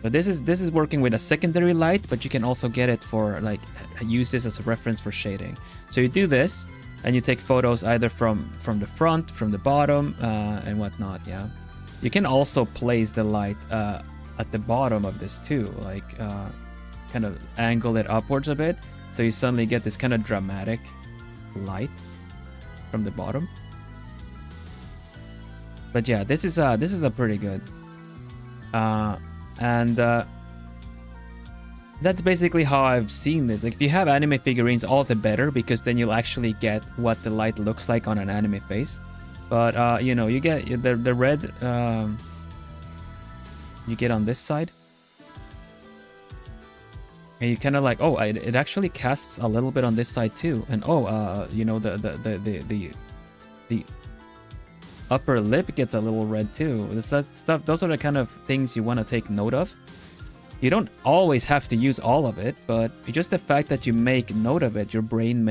But this is working with a secondary light, but you can also get it for like use this as a reference for shading. So you do this, and you take photos either from the front, from the bottom, and whatnot. Yeah, you can also place the light at the bottom of this too, like kind of angle it upwards a bit, so you suddenly get this kind of dramatic light from the bottom. But yeah, this is a pretty good. And that's basically how I've seen this. Like, if you have anime figurines, all the better, because then you'll actually get what the light looks like on an anime face. But you know, you get the red you get on this side, and you kind of like, oh, it actually casts a little bit on this side too. And oh, you know, the upper lip gets a little red too. That stuff, those are the kind of things you want to take note of. You don't always have to use all of it, but just the fact that you make note of it, your brain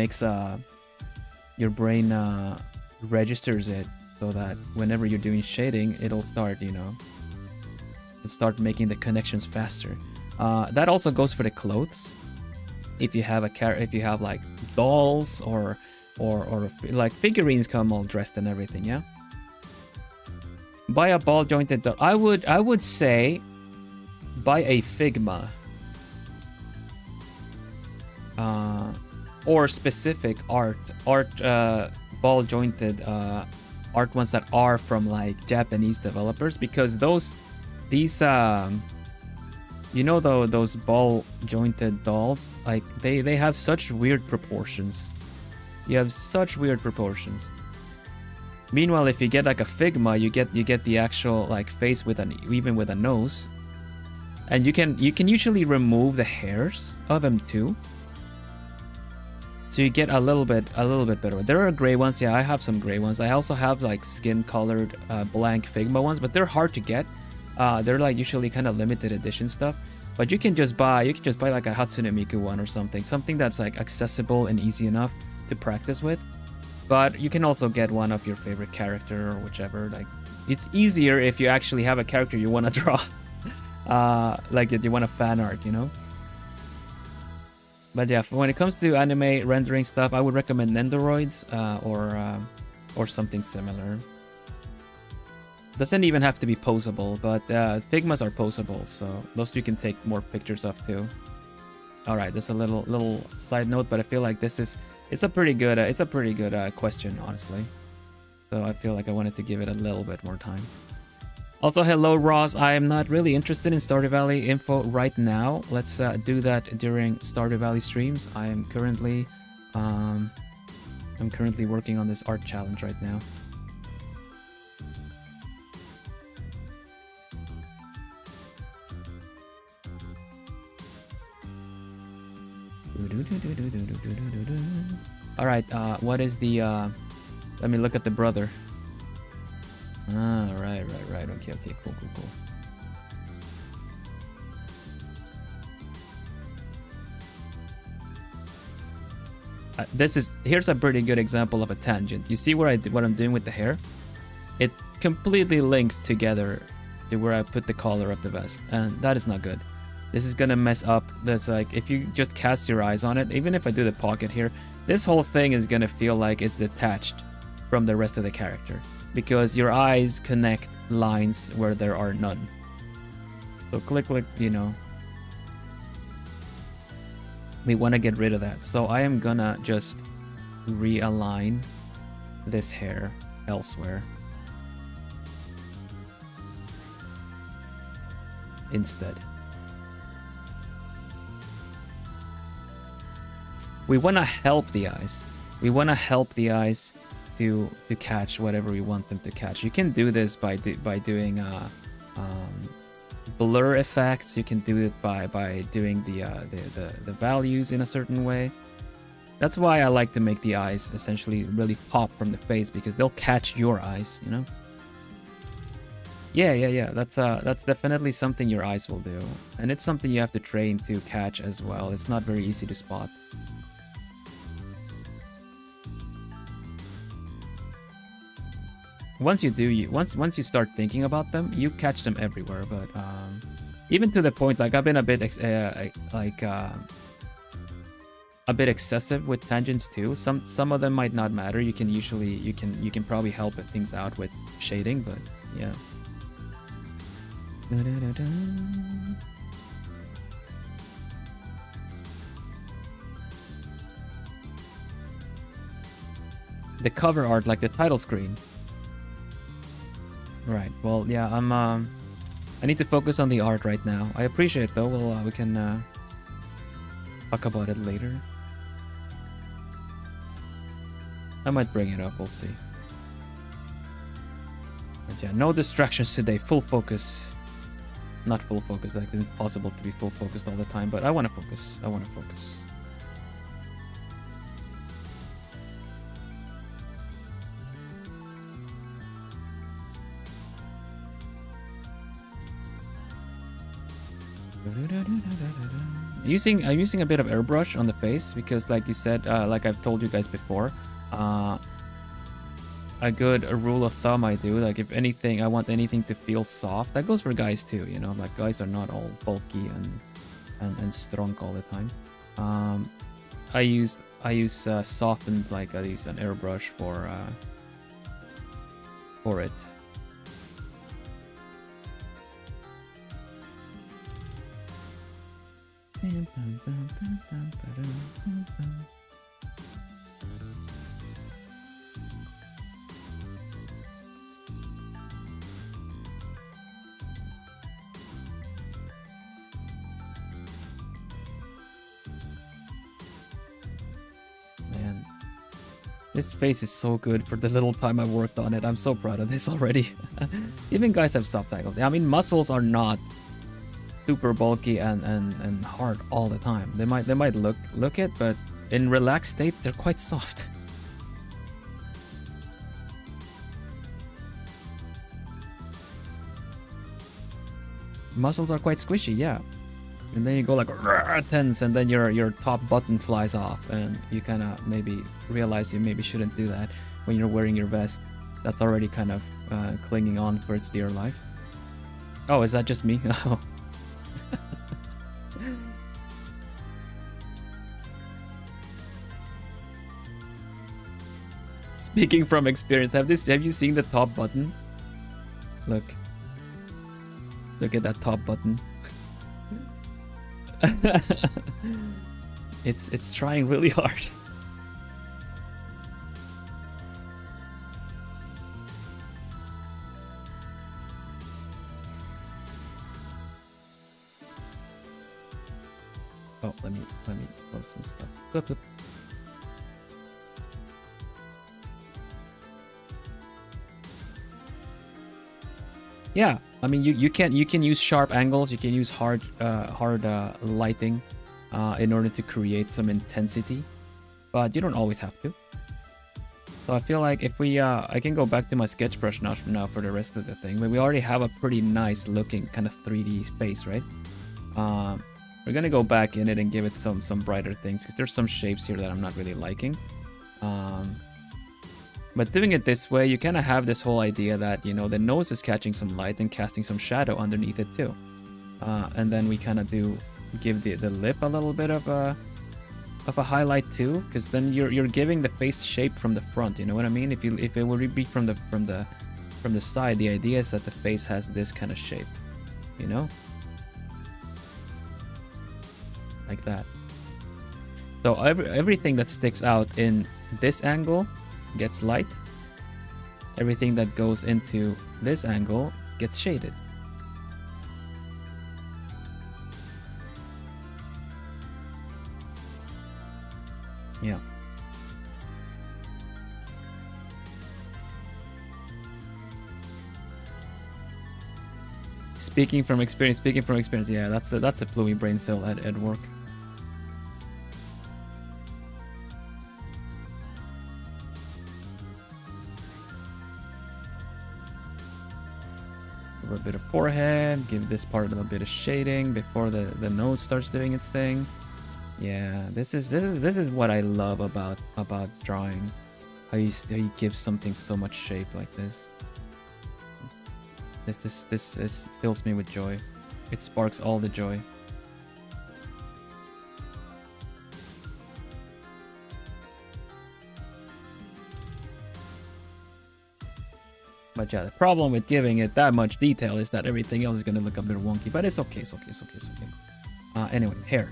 registers it, so that whenever you're doing shading, it'll start, you know, start making the connections faster. That also goes for the clothes. If you have if you have like dolls or like figurines come all dressed and everything, yeah. Buy a ball jointed doll. I would say buy a Figma. Or specific art ball jointed art ones that are from like Japanese developers, because these you know, though, those ball jointed dolls, like they have such weird proportions. You have such weird proportions. Meanwhile, if you get like a Figma, you get the actual like face with even with a nose, and you can usually remove the hairs of them too. So you get a little bit better. There are gray ones. Yeah, I have some gray ones. I also have like skin colored blank Figma ones, but they're hard to get. They're like usually kind of limited edition stuff. But you can just buy like a Hatsune Miku one or something that's like accessible and easy enough to practice with. But you can also get one of your favorite character or whichever. Like, it's easier if you actually have a character you want to draw. Like that you want a fan art, you know? But yeah, when it comes to anime rendering stuff, I would recommend Nendoroids or something similar. Doesn't even have to be posable, but Figmas are posable, so those you can take more pictures of too. All right, just a little side note, but I feel like it's a pretty good question, honestly. So I feel like I wanted to give it a little bit more time. Also, hello Ross. I am not really interested in Stardew Valley info right now. Let's do that during Stardew Valley streams. I'm currently working on this art challenge right now. All right. What is the? Let me look at the brother. Ah, right. Okay. Cool. Here's a pretty good example of a tangent. You see what I'm doing with the hair? It completely links together to where I put the collar of the vest, and that is not good. This is gonna mess up. That's like if you just cast your eyes on it, even if I do the pocket here, this whole thing is gonna feel like it's detached from the rest of the character because your eyes connect lines where there are none. So click, you know. We want to get rid of that. So I am gonna just realign this hair elsewhere instead. We want to help the eyes. We want to help the eyes to catch whatever we want them to catch. You can do this by doing blur effects. You can do it by doing the values in a certain way. That's why I like to make the eyes essentially really pop from the face, because they'll catch your eyes, you know. Yeah. That's definitely something your eyes will do, and it's something you have to train to catch as well. It's not very easy to spot. Once you do, once you start thinking about them, you catch them everywhere. But even to the point, like I've been a bit a bit excessive with tangents too. Some of them might not matter. You can probably help things out with shading, but yeah. The cover art, like the title screen. Right. Well, yeah. I need to focus on the art right now. I appreciate it though. We can talk about it later. I might bring it up. We'll see. But yeah, no distractions today. Full focus. Not full focus. Like it's impossible to be full focused all the time. But I want to focus. I want to focus. I'm using a bit of airbrush on the face because, like you said, like I've told you guys before, a good rule of thumb I do, like if anything, I want anything to feel soft. That goes for guys too, you know, like guys are not all bulky and strong all the time. I use softened, like I use an airbrush for it. Man, this face is so good for the little time I worked on it. I'm so proud of this already. Even guys have soft ankles. I mean, muscles are not super bulky and hard all the time. They might look it, but in relaxed state they're quite soft. Muscles are quite squishy, yeah. And then you go like tense, and then your top button flies off, and you kind of maybe realize you maybe shouldn't do that when you're wearing your vest. That's already kind of clinging on for its dear life. Oh, is that just me? Oh. Speaking from experience, have you seen the top button? Look at that top button. It's trying really hard. Oh, let me close some stuff. Boop, boop. Yeah, I mean you can use sharp angles, you can use hard lighting, in order to create some intensity, but you don't always have to. So I feel like if we, I can go back to my sketch brush now for the rest of the thing, but we already have a pretty nice looking kind of 3D space, right? We're gonna go back in it and give it some brighter things, because there's some shapes here that I'm not really liking. But doing it this way, you kind of have this whole idea that, you know, the nose is catching some light and casting some shadow underneath it too. And then we kind of give the lip a little bit of a highlight too, because then you're giving the face shape from the front. You know what I mean? If it would be from the side, the idea is that the face has this kind of shape, you know, like that. So everything that sticks out in this angle gets light. Everything that goes into this angle gets shaded. Yeah. Speaking from experience. Yeah, that's a fluid brain cell at work. A bit of forehead, give this part a little bit of shading before the nose starts doing its thing. Yeah, this is what I love about drawing. How you give something so much shape like this. This fills me with joy. It sparks all the joy. But yeah, the problem with giving it that much detail is that everything else is gonna look a bit wonky. But it's okay. It's okay. Anyway, hair.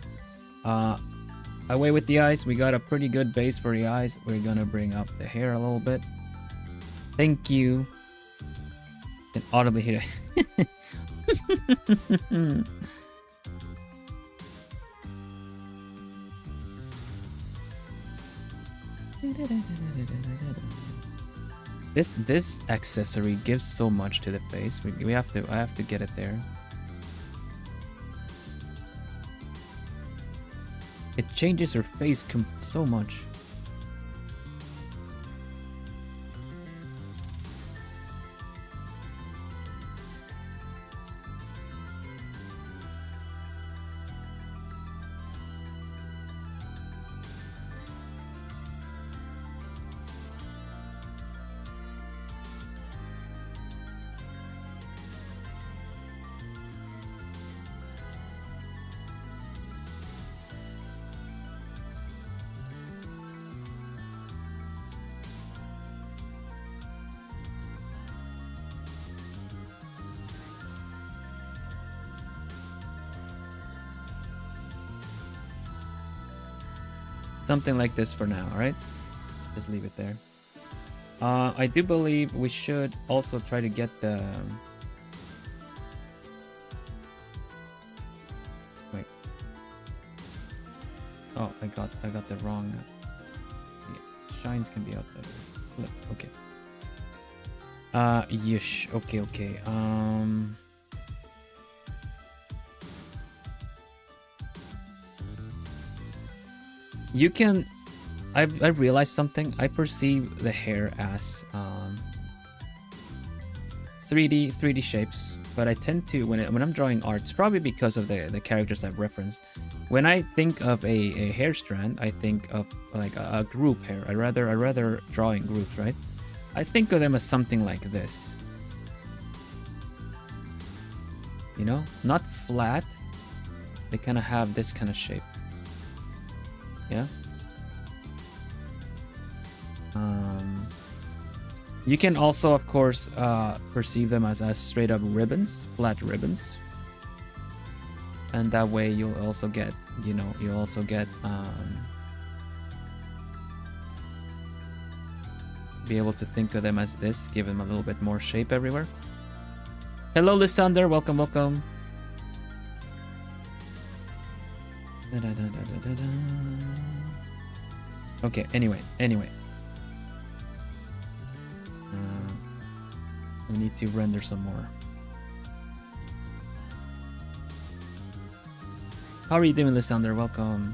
Away with the eyes. We got a pretty good base for the eyes. We're gonna bring up the hair a little bit. Thank you. Can audibly hear it. This accessory gives so much to the face. I have to get it there. It changes her face so much. Something like this for now, alright? Just leave it there. I do believe we should also try to get the... Wait. Oh, I got the wrong... Yeah, shines can be outside of this. Look, okay. Yeesh. Okay. You can... I realized something. I perceive the hair as 3D shapes, but I tend to, when I'm drawing art, it's probably because of the characters I've referenced. When I think of a hair strand, I think of like a group hair. I rather draw in groups, right? I think of them as something like this. You know, not flat. They kind of have this kind of shape. Yeah. You can also, of course, perceive them as straight up ribbons, flat ribbons. And that way you'll also get, you know, be able to think of them as this, give them a little bit more shape everywhere. Hello, Lysander, welcome. Okay, anyway. We need to render some more. How are you doing, Lysander? Welcome.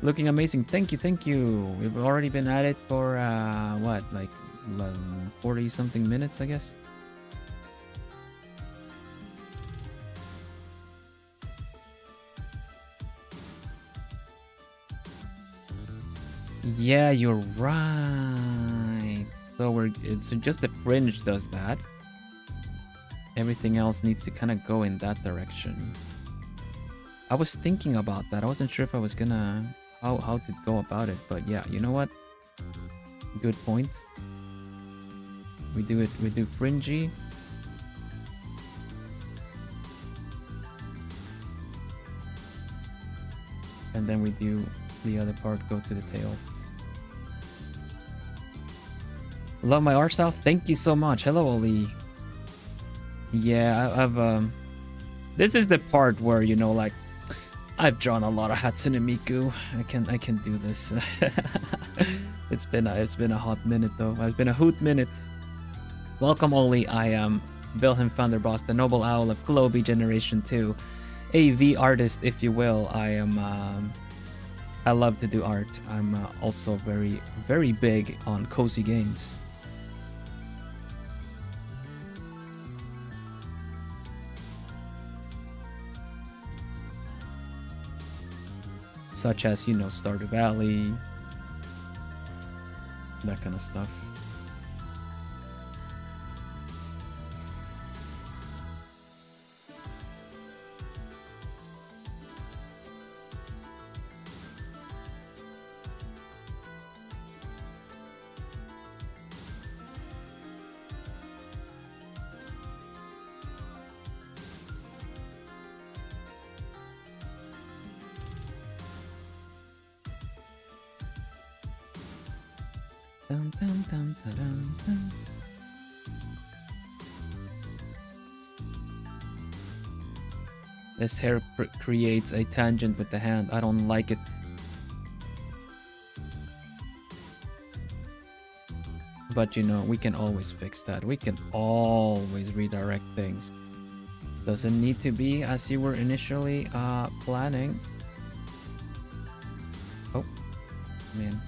Looking amazing. Thank you, thank you. We've already been at it for what, like 40 something minutes, I guess. Yeah, you're right. So it's just the fringe does that. Everything else needs to kind of go in that direction. I was thinking about that. I wasn't sure if I was gonna how to go about it, but yeah, you know what? Good point. We do fringy. And then we do the other part, go to the tails. Love my art style. Thank you so much. Hello, Oli. Yeah, I've this is the part where, you know, like, I've drawn a lot of Hatsune Miku. I can do this. It's been a hot minute though. It's been a hoot minute. Welcome, Oli. I am Vilhelm Vanderbos, the noble owl of Globie Generation 2, AV artist, if you will. I love to do art. I'm also very, very big on cozy games. Such as, you know, Stardew Valley, that kind of stuff. Dum, dum, dum, dum, dum. This hair creates a tangent with the hand. I don't like it. But, you know, we can always fix that. We can always redirect things. Doesn't need to be as you were initially planning. Oh, man.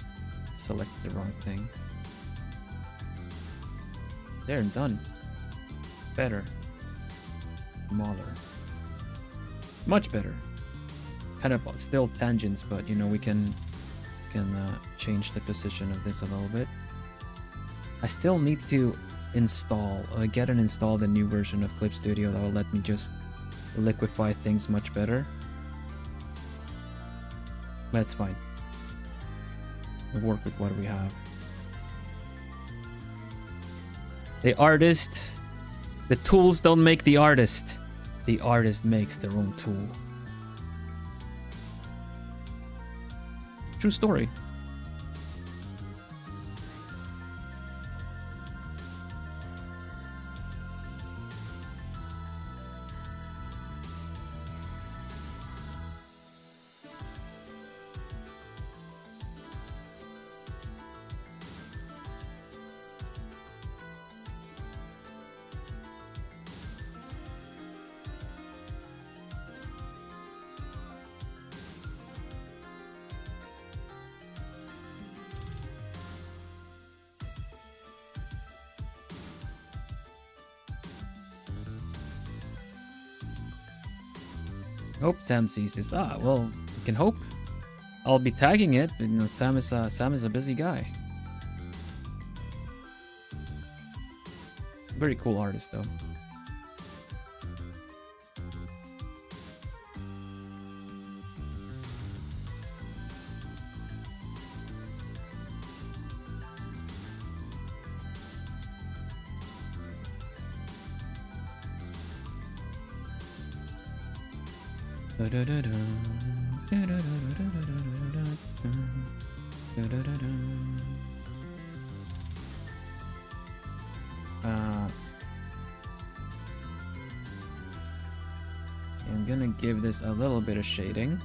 Selected the wrong thing. There, done. Better. Smaller. Much better. Kind of still tangents, but, you know, we can change the position of this a little bit. I still need to get and install the new version of Clip Studio that will let me just liquefy things much better. That's fine. We'll work with what we have. The tools don't make the artist. The artist makes their own tool. True story. Hope Sam sees this. Ah, well, we can hope. I'll be tagging it. But, you know, Sam is a busy guy. Very cool artist, though. I'm gonna give this a little bit of shading.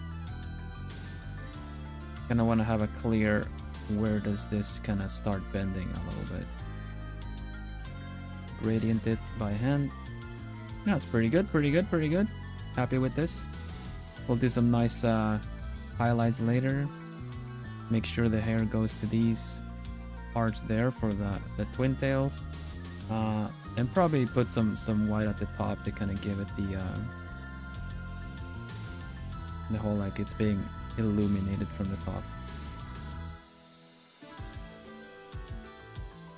Gonna want to have a clear where does this kind of start bending a little bit. Gradient it by hand. Yeah, it's pretty good, pretty good, pretty good. Happy with this. We'll do some nice highlights later. Make sure the hair goes to these parts there for the twin tails. And probably put some white at the top to kind of give it the whole, like it's being illuminated from the top.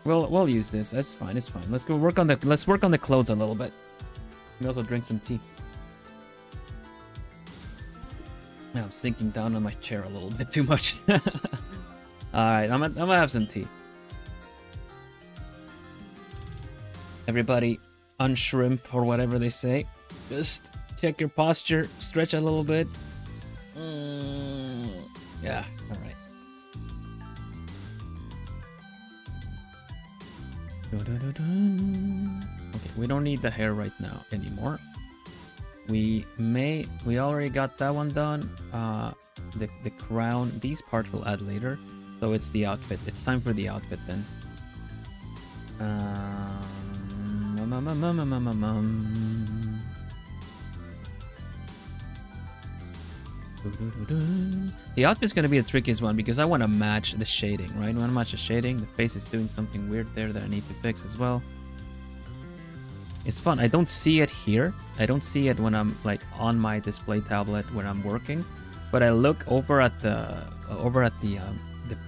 We'll use this. That's fine. It's fine. Let's work on the clothes a little bit. We also drink some tea. Now I'm sinking down on my chair a little bit too much. All right, I'm gonna have some tea. Everybody, unshrimp or whatever they say. Just check your posture, stretch a little bit. Yeah, all right. Okay, we don't need the hair right now anymore. We already got that one done. The crown, these parts we'll add later. So it's the outfit. It's time for the outfit then. The outfit's gonna be the trickiest one because I want to match the shading, right? I want to match the shading. The face is doing something weird there that I need to fix as well. It's fun. I don't see it here. I don't see it when I'm like on my display tablet when I'm working, but I look over at the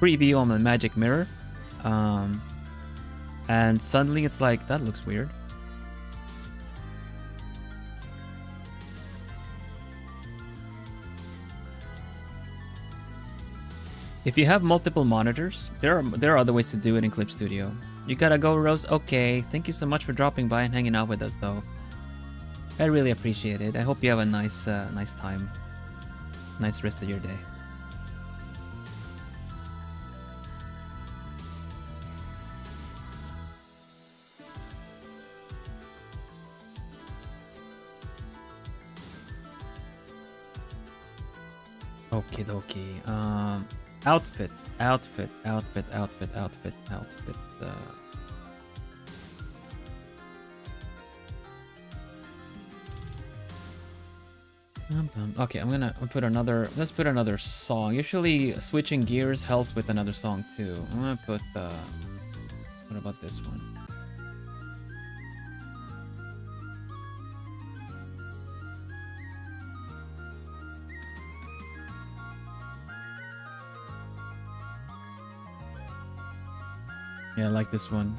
preview on the magic mirror, and suddenly it's like that looks weird. If you have multiple monitors, there are other ways to do it in Clip Studio. You gotta go, Rose? Okay, thank you so much for dropping by and hanging out with us, though. I really appreciate it. I hope you have a nice time. Nice rest of your day. Okie dokie. Outfit. Okay, let's put another song. Usually switching gears helps with another song too. I'm gonna put what about this one? Yeah, I like this one.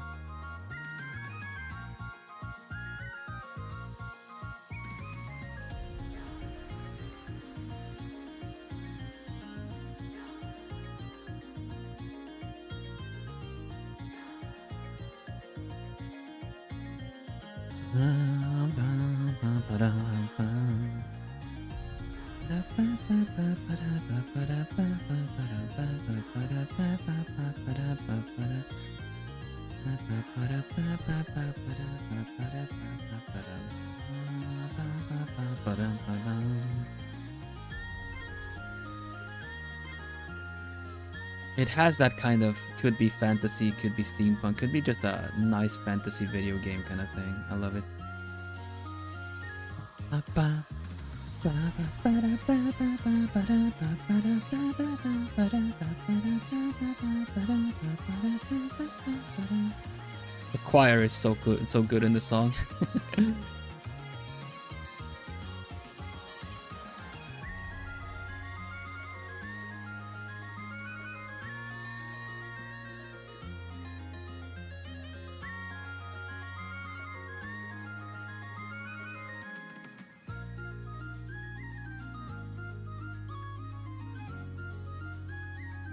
It has that kind of, could be fantasy, could be steampunk, could be just a nice fantasy video game kind of thing. I love it. The choir is so good. It's so good in the song.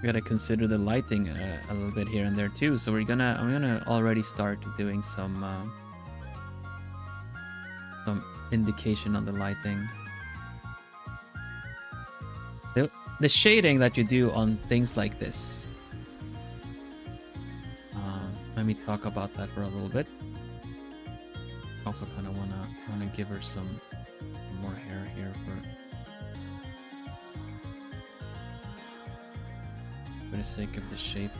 We gotta consider the lighting a little bit here and there too. So I'm gonna already start doing some indication on the lighting. The shading that you do on things like this. Let me talk about that for a little bit. Also, kind of wanna give her some more hair here for the sake of the shape.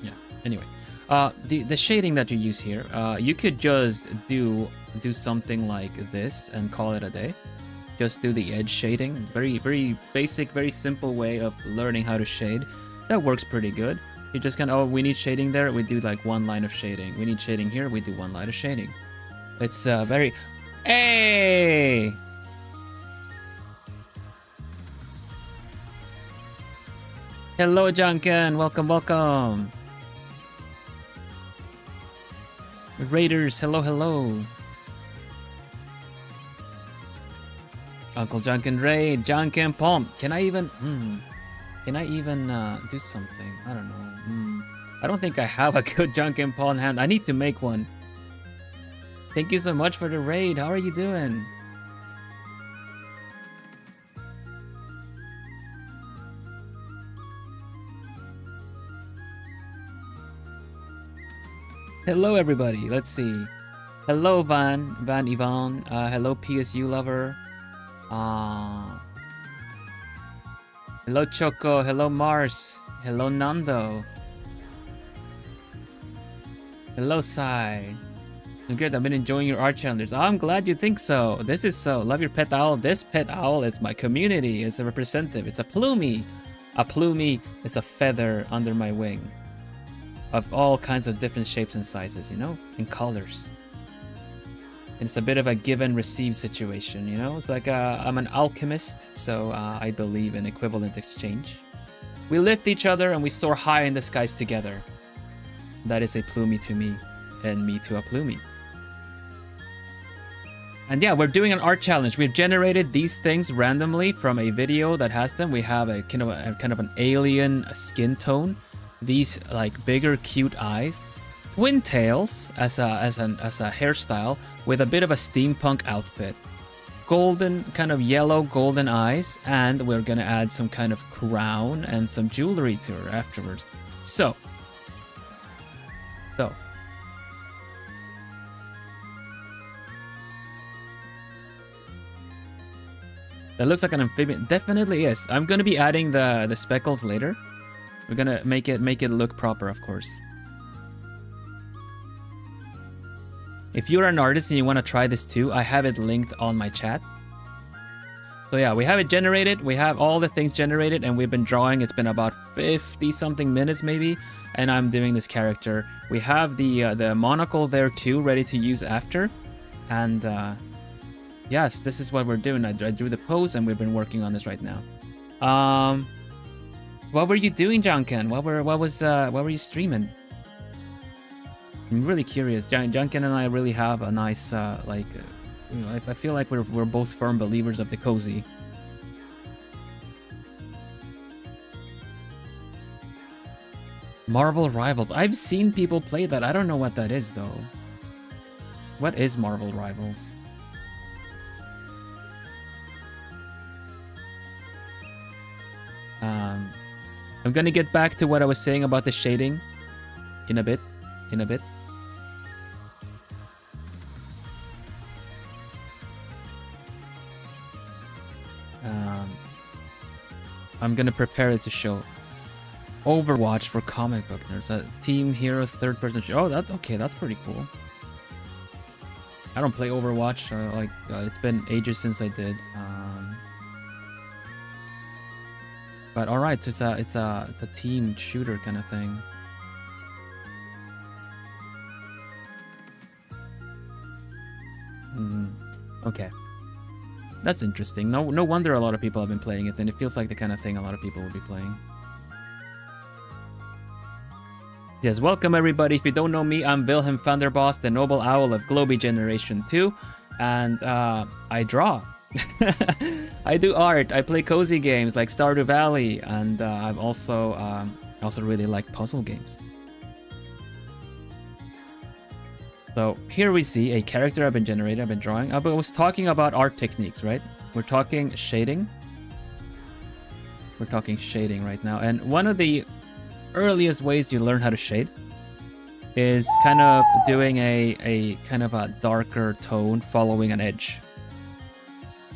Yeah. Anyway, the shading that you use here, you could just do something like this and call it a day. Just do the edge shading. Very basic, very simple way of learning how to shade. That works pretty good. You just kind of, oh, we need shading there, we do like one line of shading. We need shading here, we do one line of shading. It's very... Hey! Hello, Junkin. Welcome. Raiders, hello. Uncle Junkin Raid, Junkin Pomp. Can I even do something? I don't know. I don't think I have a good Junkin Pawn hand. I need to make one. Thank you so much for the raid. How are you doing? Hello, everybody. Let's see. Hello, Van Ivan. Hello, PSU lover. Hello, Choco. Hello, Mars. Hello, Nando. Hello, Sai. I'm good. I've been enjoying your art challenges. Oh, I'm glad you think so. This is so. Love your pet owl. This pet owl is my community. It's a representative. It's a plumie. A plumie is a feather under my wing. Of all kinds of different shapes and sizes, you know? And colors. It's a bit of a give and receive situation, you know? It's like I'm an alchemist, so I believe in equivalent exchange. We lift each other and we soar high in the skies together. That is a plumie to me, and me to a plumie. And yeah, we're doing an art challenge. We've generated these things randomly from a video that has them. We have a kind of an alien skin tone. These like bigger, cute eyes. Twin tails as a hairstyle with a bit of a steampunk outfit. Golden, kind of yellow golden eyes, and we're gonna add some kind of crown and some jewelry to her afterwards. So. That looks like an amphibian. Definitely is. I'm gonna be adding the speckles later. We're gonna make it look proper, of course. If you're an artist and you want to try this too, I have it linked on my chat. So yeah, we have it generated. We have all the things generated, and we've been drawing. It's been about 50-something minutes maybe, and I'm doing this character. We have the monocle there too, ready to use after. And yes, this is what we're doing. I drew the pose, and we've been working on this right now. What were you doing, Junkin? What were you streaming? I'm really curious. Junkin and I really have a nice you know, I feel like we're both firm believers of the cozy. Marvel Rivals. I've seen people play that. I don't know what that is though. What is Marvel Rivals? I'm gonna get back to what I was saying about the shading in a bit. I'm gonna prepare it to show. Overwatch for comic book nerds. Team Heroes third-person show. Oh, that's okay. That's pretty cool. I don't play Overwatch. It's been ages since I did. But all right, so it's a team shooter kind of thing. Okay. That's interesting. No wonder a lot of people have been playing it, and it feels like the kind of thing a lot of people will be playing. Yes, welcome everybody. If you don't know me, I'm Vilhelm Vanderbos, the Noble Owl of Globie Generation 2, and I draw. I do art. I play cozy games like Stardew Valley, and I've also really like puzzle games. So here we see a character I've been generating, I've been drawing. But I was talking about art techniques, right? We're talking shading. We're talking shading right now. And one of the earliest ways you learn how to shade is kind of doing a kind of a darker tone following an edge.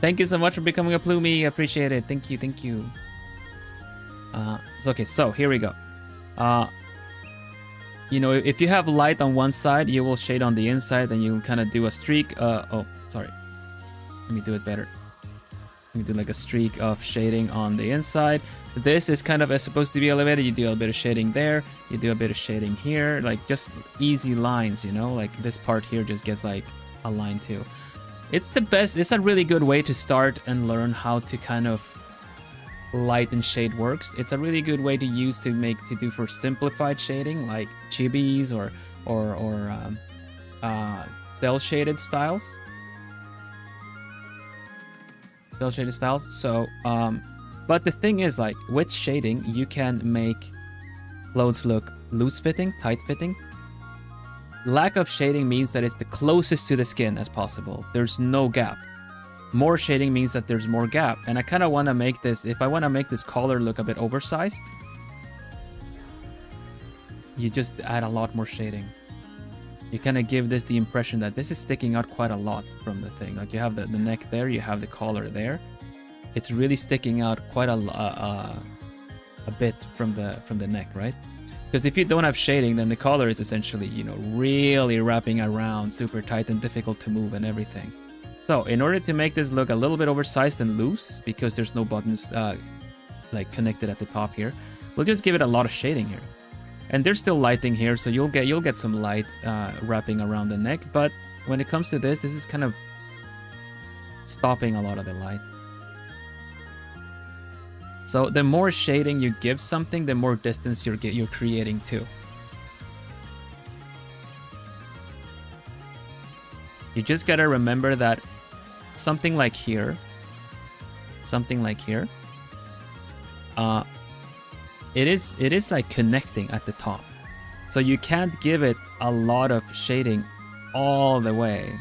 Thank you so much for becoming a Plumie. I appreciate it. Thank you, thank you. Okay, so here we go. You know, if you have light on one side, you will shade on the inside, and you kind of do a streak. Oh, sorry. Let me do it better. You do like a streak of shading on the inside. This is kind of supposed to be elevated. You do a bit of shading there. You do a bit of shading here. Like just easy lines, you know? Like this part here just gets like a line too. It's the best. It's a really good way to start and learn how to kind of light and shade works. It's a really good way to use to do for simplified shading like chibis or cell shaded styles. Shaded styles. So but the thing is, like with shading you can make clothes look loose fitting, tight fitting. Lack of shading means that it's the closest to the skin as possible. There's no gap. More shading means that there's more gap, and I kind of want to make this, if I want to make this collar look a bit oversized, you just add a lot more shading. You kind of give this the impression that this is sticking out quite a lot from the thing. Like you have the neck there, you have the collar there. It's really sticking out quite a bit from the neck, right? Because if you don't have shading, then the collar is essentially, you know, really wrapping around, super tight and difficult to move and everything. So in order to make this look a little bit oversized and loose, because there's no buttons like connected at the top here, we'll just give it a lot of shading here. And there's still lighting here, so you'll get some light wrapping around the neck. But when it comes to this is kind of stopping a lot of the light. So the more shading you give something, the more distance you're creating too. You just gotta remember that something like here, it is like connecting at the top, so you can't give it a lot of shading all the way,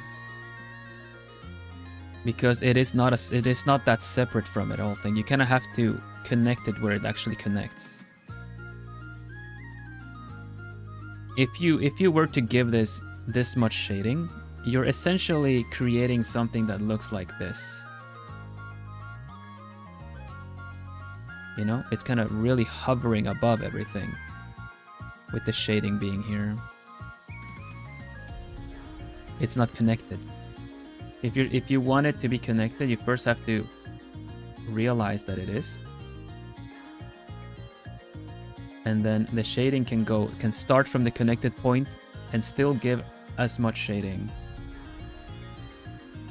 because it is not that separate from it all thing. You kind of have to connect it where it actually connects. If you were to give this much shading, you're essentially creating something that looks like this. You know, it's kind of really hovering above everything with the shading being here. It's not connected. If you want it to be connected, you first have to realize that it is. And then the shading can start from the connected point and still give as much shading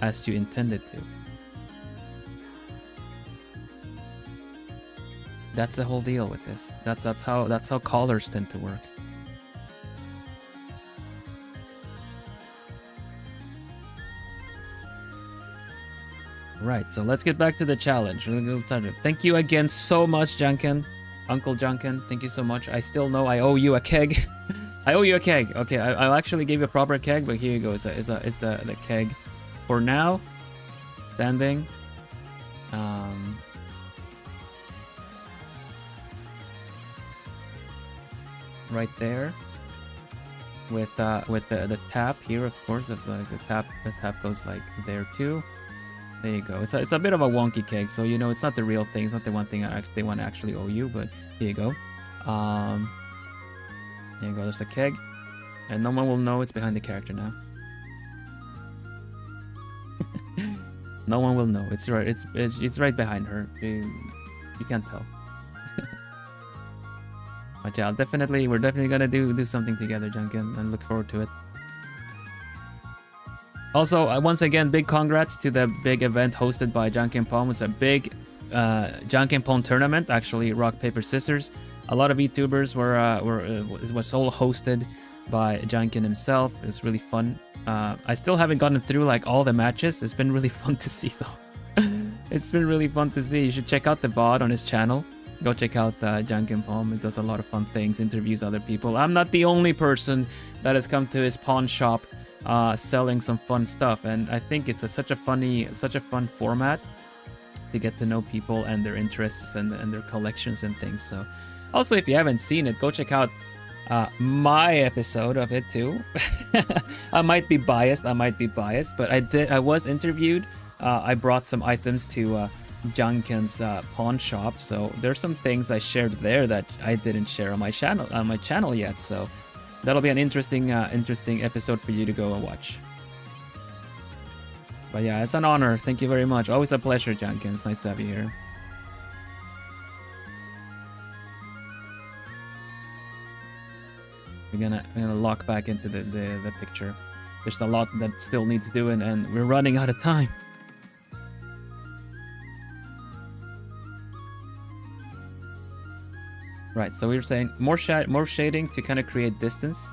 as you intended to. That's the whole deal with this. That's how collars tend to work. Right, so let's get back to the challenge. Thank you again so much, Junkin. Uncle Junkin, thank you so much. I still know I owe you a keg. I owe you a keg. Okay, I'll actually give you a proper keg, but here you go. It's the keg. For now, standing. Right there. With the tap here, of course. If the tap goes like there too. There you go. It's a bit of a wonky keg, so you know it's not the real thing. It's not the one thing they want to actually owe you, but here you go. There you go. There's a keg, and no one will know it's behind the character now. No one will know. It's right. It's right behind her. You can't tell. But yeah, we're definitely gonna do something together, Junkin, and look forward to it. Also, once again, big congrats to the big event hosted by Junkin Pong. It's a big Junkin Pong tournament, actually, rock paper scissors. A lot of VTubers it was all hosted by Junkin himself. It was really fun. I still haven't gotten through like all the matches. It's been really fun to see though. It's been really fun to see. You should check out the VOD on his channel. Go check out Junkin Pong. It does a lot of fun things, interviews other people. I'm not the only person that has come to his pawn shop selling some fun stuff, and I think it's such a fun format to get to know people and their interests and their collections and things. So also, if you haven't seen it, go check out my episode of it too. I might be biased, but I was interviewed. I brought some items to Janken's pawn shop, so there's some things I shared there that I didn't share on my channel yet. So that'll be an interesting episode for you to go and watch. But yeah, it's an honor. Thank you very much. Always a pleasure, Janken. It's nice to have you here. We're gonna lock back into the picture. There's a lot that still needs doing, and we're running out of time. Right, so we were saying more shading to kind of create distance.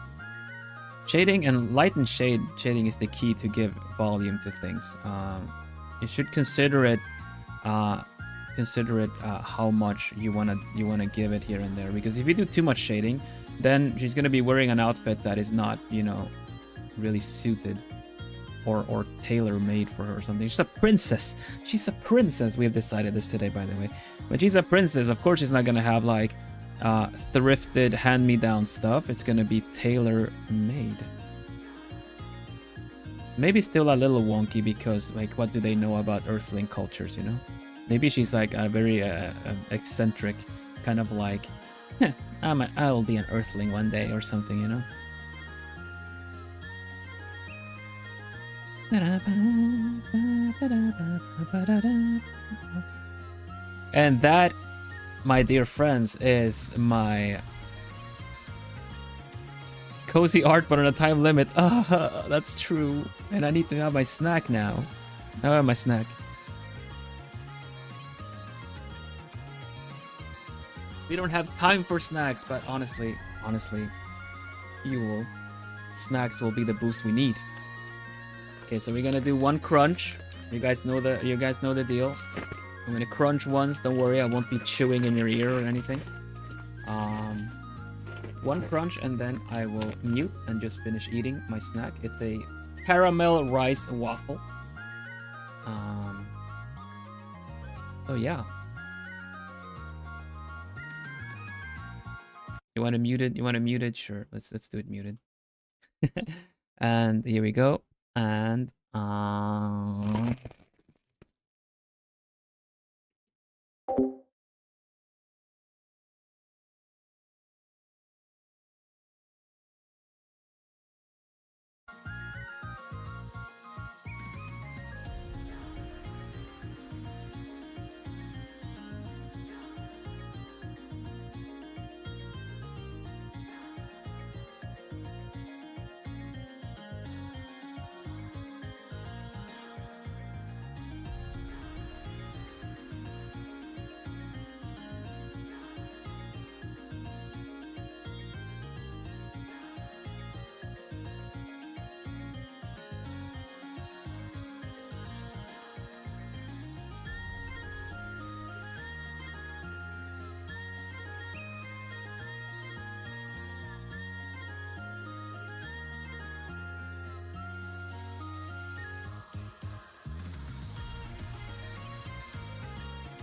Shading and light and shading is the key to give volume to things. You should consider it how much you wanna give it here and there, because if you do too much shading, then she's gonna be wearing an outfit that is not, you know, really suited or tailor-made for her or something. She's a princess. She's a princess. We have decided this today, by the way. When she's a princess, of course she's not gonna have like thrifted hand-me-down stuff. It's gonna be tailor-made. Maybe still a little wonky, because like, what do they know about Earthling cultures, you know? Maybe she's like a very eccentric, kind of like, I'll be an Earthling one day or something, you know? And that, my dear friends, is my cozy art, but on a time limit. That's true. And I need to have my snack now. I have my snack. We don't have time for snacks, but honestly, snacks will be the boost we need. Okay, so we're gonna do one crunch. You guys know the deal. I'm gonna crunch once. Don't worry, I won't be chewing in your ear or anything. One crunch, and then I will mute and just finish eating my snack. It's a caramel rice waffle. Oh yeah. You want to mute it? You want to mute it? Sure. Let's do it muted. And here we go. And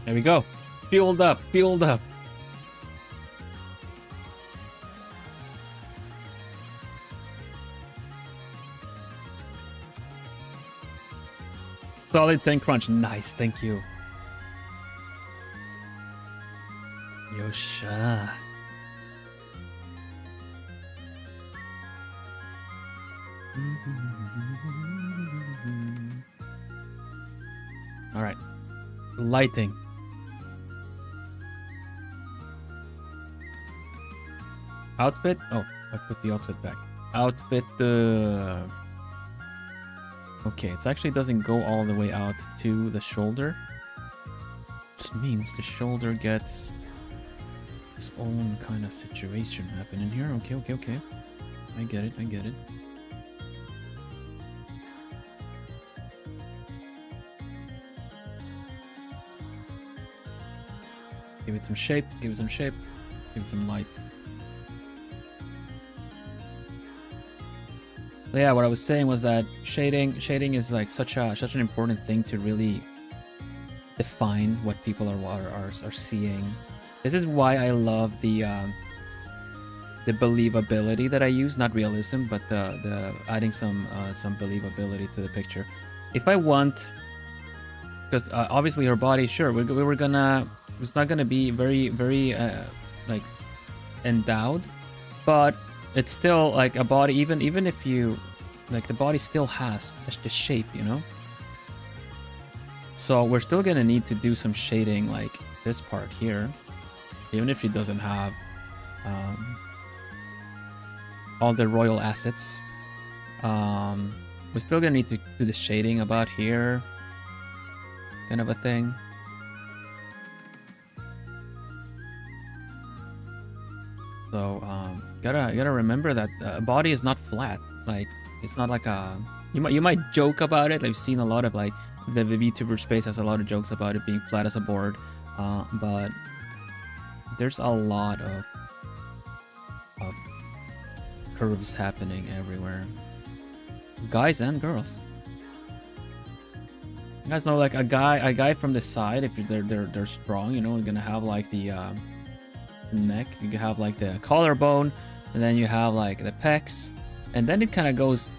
there we go. Fueled up, fueled up. Solid 10 crunch. Nice, thank you. Yosha. All right. Lighting. Outfit. Oh, I put the outfit back. Outfit. Okay, it actually doesn't go all the way out to the shoulder, which means the shoulder gets its own kind of situation happening here. Okay. I get it. Give it some shape, give it some light. So yeah, what I was saying was that shading is like such an important thing to really define what people are seeing. This is why I love the believability that I use, not realism, but the adding some believability to the picture. If I want, because obviously her body, sure, we were gonna, it's not gonna be very like endowed, but it's still like a body. Even if you like, the body still has the shape, you know. So we're still gonna need to do some shading, like this part here, even if she doesn't have all the royal assets. We're still gonna need to do the shading about here, kind of a thing. So gotta remember that body is not flat. Like, it's not like a, you might joke about it. I've seen a lot of, like, the VTuber space has a lot of jokes about it being flat as a board, but there's a lot of curves happening everywhere, guys and girls. You guys know, like, a guy from the side, if they're strong, you know, you're gonna have like the neck, you can have like the collarbone, and then you have like the pecs, and then it kind of goes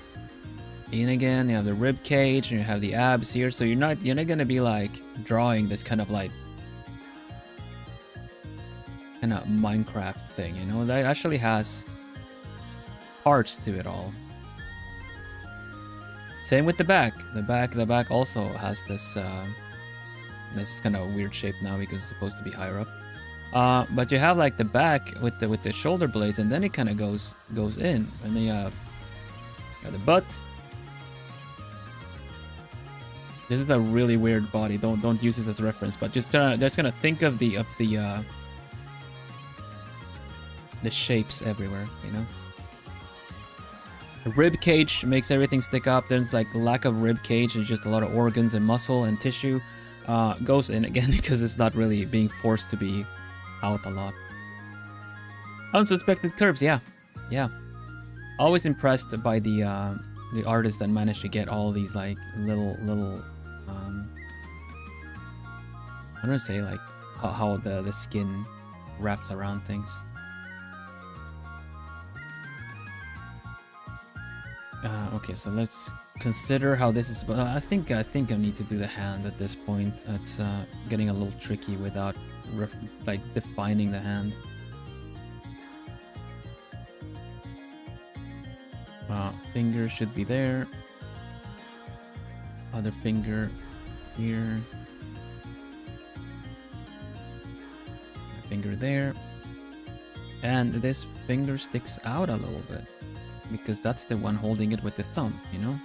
in again. You have the rib cage, and you have the abs here. So you're not gonna be like drawing this kind of like kind of Minecraft thing, you know. That actually has parts to it all. Same with the back. The back also has this this is kind of a weird shape now because it's supposed to be higher up. But you have like the back with the shoulder blades, and then it kind of goes in, and then you have the butt. This is a really weird body. Don't use this as a reference, but just gonna think of the shapes everywhere, you know. The rib cage makes everything stick up. There's like lack of rib cage. There's just a lot of organs and muscle and tissue goes in again because it's not really being forced to be out a lot. Unsuspected curves, yeah. Always impressed by the artists that managed to get all these like little I don't say like how the skin wraps around things. Okay, so let's consider how this is. I think I need to do the hand at this point. It's getting a little tricky without like defining the hand. Finger should be there. Other finger here. Finger there. And this finger sticks out a little bit, because that's the one holding it with the thumb, you know?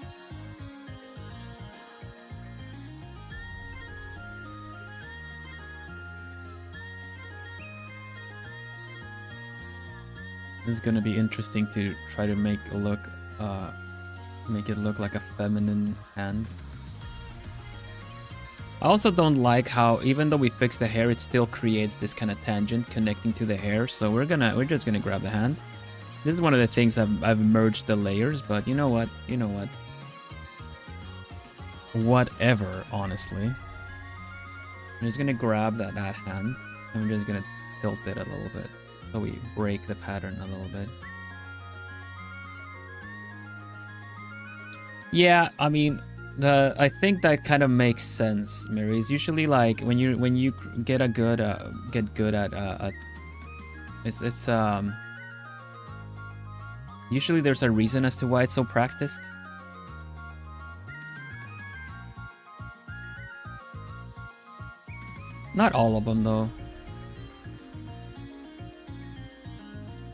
This is gonna be interesting to try to make it look like a feminine hand. I also don't like how, even though we fix the hair, it still creates this kind of tangent connecting to the hair. So we're just gonna grab the hand. This is one of the things I've merged the layers, but you know what? Whatever, honestly. I'm just gonna grab that hand, and we're just gonna tilt it a little bit, so we break the pattern a little bit. Yeah, I mean, I think that kind of makes sense, Mary. It's usually like when you get good at it's usually there's a reason as to why it's so practiced. Not all of them though.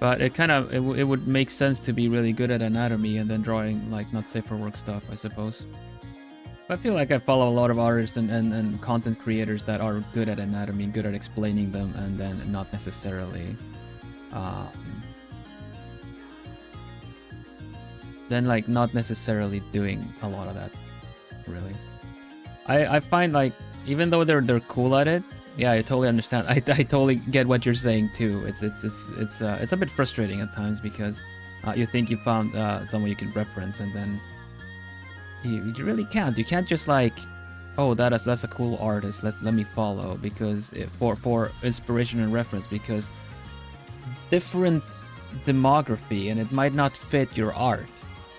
But it would make sense to be really good at anatomy and then drawing like not safe for work stuff, I suppose. I feel like I follow a lot of artists and content creators that are good at anatomy, good at explaining them, and then not necessarily not necessarily doing a lot of that, really. I find like, even though they're cool at it, yeah, I totally understand. I totally get what you're saying too. It's a bit frustrating at times because you think you found someone you can reference, and then you really can't. You can't just like, oh, that's a cool artist. Let me follow, because for inspiration and reference, because different demography and it might not fit your art.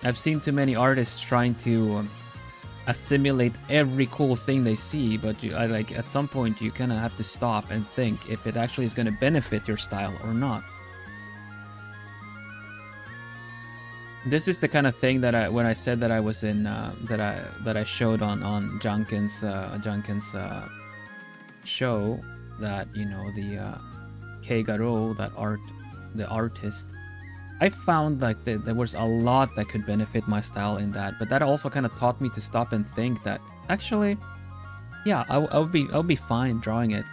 I've seen too many artists trying to assimilate every cool thing they see, but like at some point you kind of have to stop and think if it actually is going to benefit your style or not. This is the kind of thing that when I said that I was in that I showed on Junkin's show, that the Keigaro, the artist, I found like there was a lot that could benefit my style in that, but that also kind of taught me to stop and think that actually, yeah, I'll be fine drawing it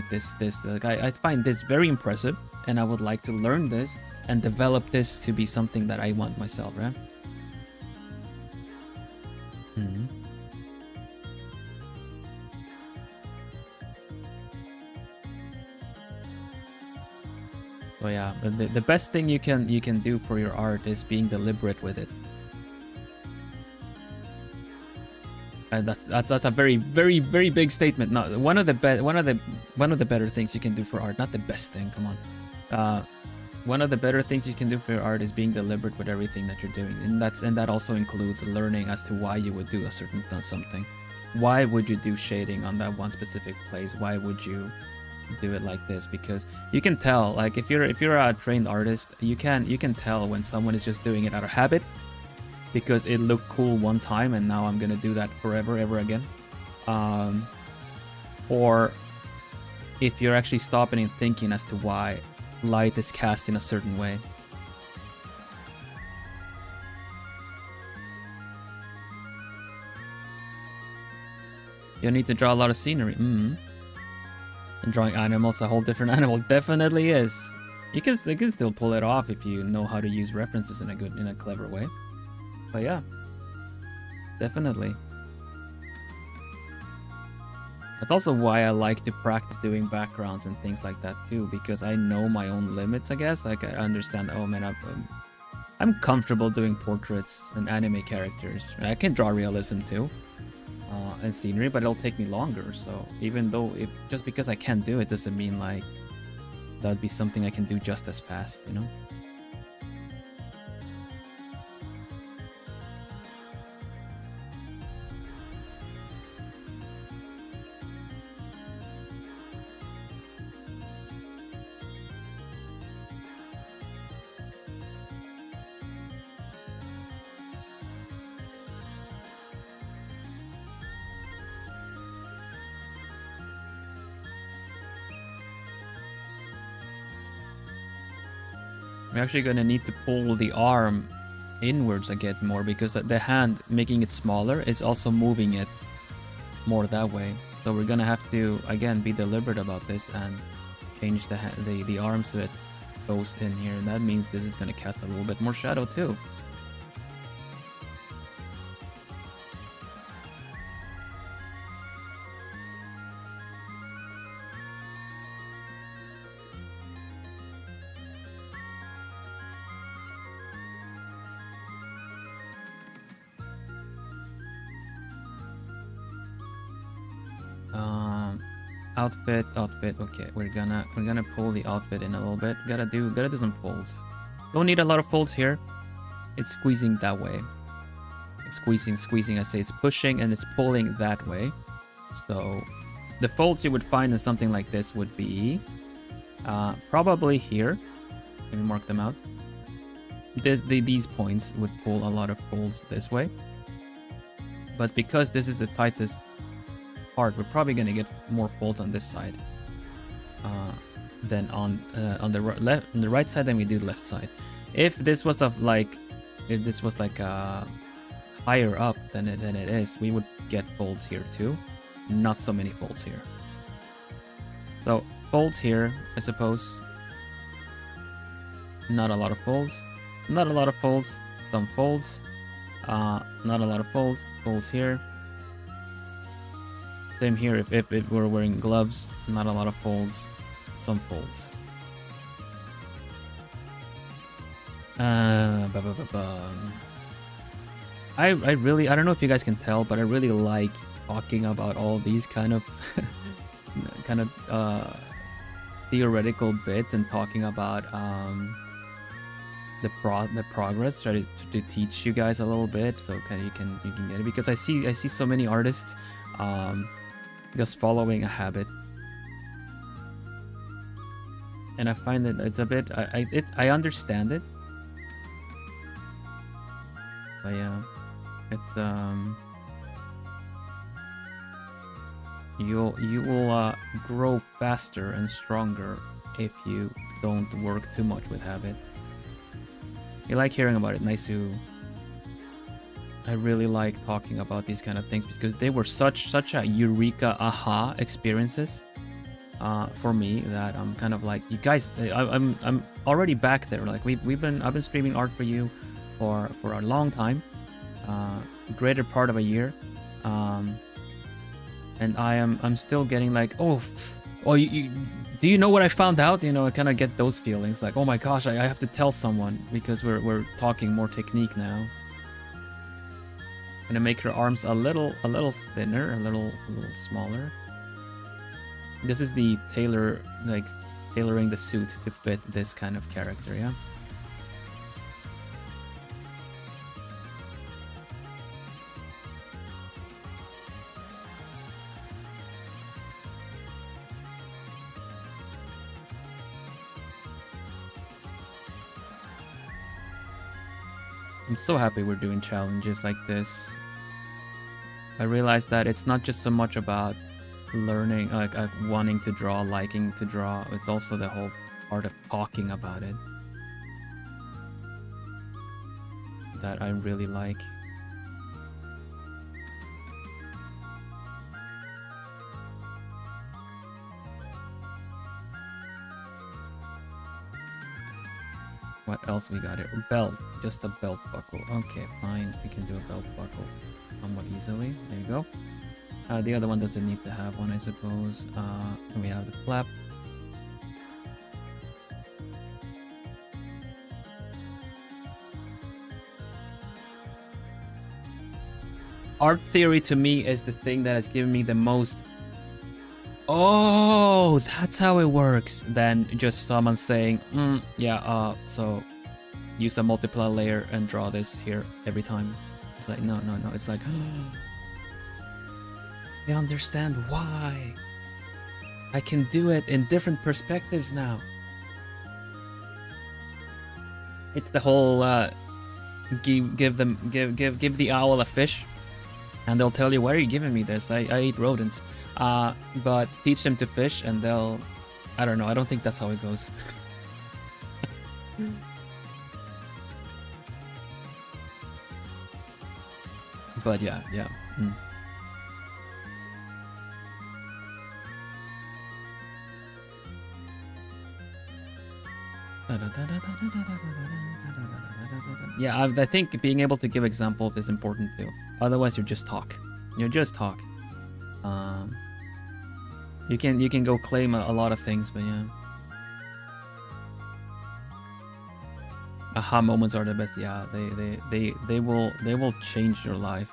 this like I find this very impressive, and I would like to learn this and develop this to be something that I want myself, right? Mm-hmm. So yeah, the best thing you can do for your art is being deliberate with it. And that's a very big statement. No, one of the better things you can do for art, not the best thing. Come on, one of the better things you can do for your art is being deliberate with everything that you're doing, and that also includes learning as to why you would do a certain something. Why would you do shading on that one specific place? Why would you do it like this? Because you can tell, like if you're a trained artist, you can tell when someone is just doing it out of habit because it looked cool one time and now I'm gonna do that forever ever again, or if you're actually stopping and thinking as to why light is cast in a certain way. You need to draw a lot of scenery. And drawing animals, a whole different animal, definitely is. You can still pull it off if you know how to use references in a clever way. But yeah, definitely. That's also why I like to practice doing backgrounds and things like that too, because I know my own limits, I guess. Like I understand, oh man, I'm comfortable doing portraits and anime characters. I can draw realism too. And scenery, but it'll take me longer. So even though just because I can't do it doesn't mean like that'd be something I can do just as fast, you know? We're actually going to need to pull the arm inwards again more, because the hand, making it smaller, is also moving it more that way. So we're going to have to, again, be deliberate about this and change the arm so it goes in here. And that means this is going to cast a little bit more shadow too. Outfit. Okay, we're gonna pull the outfit in a little bit. Gotta do some folds. Don't need a lot of folds here. It's squeezing that way. It's squeezing. I say it's pushing and it's pulling that way. So the folds you would find in something like this would be probably here. Let me mark them out. These points would pull a lot of folds this way. But because this is the tightest part, we're probably gonna get more folds on this side than on the right side than we do the left side. If this was like higher up than it is, we would get folds here too. Not so many folds here. So folds here, I suppose. Not a lot of folds. Not a lot of folds. Some folds. Not a lot of folds. Folds here. Same here if it were wearing gloves. Not a lot of folds. Some folds. I don't know if you guys can tell, but I really like talking about all these kind of theoretical bits and talking about the progress, try to teach you guys a little bit, so you can get it, because I see so many artists just following a habit, and I find that it's a bit I understand it, but yeah, it's you will grow faster and stronger if you don't work too much with habit. You like hearing about it, nice to. I really like talking about these kind of things because they were such a eureka aha experiences for me, that I'm kind of like, you guys, I'm already back there. Like I've been streaming art for you for a long time, greater part of a year, and I'm still getting like, oh, do you know what I found out? You know, I kind of get those feelings like, oh my gosh, I have to tell someone, because we're talking more technique now. Gonna make your arms a little thinner, a little smaller. This is the tailoring the suit to fit this kind of character, yeah. I'm so happy we're doing challenges like this. I realized that it's not just so much about learning, like wanting to draw, liking to draw. It's also the whole part of talking about it that I really like. What else we got here? Belt. Just a belt buckle. Okay, fine. We can do a belt buckle somewhat easily. There you go. The other one doesn't need to have one, I suppose. And we have the flap. Art theory to me is the thing that has given me the most. Oh, that's how it works. Then just someone saying, yeah, so use a multiply layer and draw this here every time. It's like, no. It's like, I understand why. I can do it in different perspectives now. It's the whole give the owl a fish, and they'll tell you, why are you giving me this? I eat rodents. But teach them to fish and they'll, I don't know, I don't think that's how it goes. But yeah. Yeah, I think being able to give examples is important too. Otherwise, you just talk. You can go claim a lot of things, but yeah. Aha moments are the best. Yeah, they will change your life.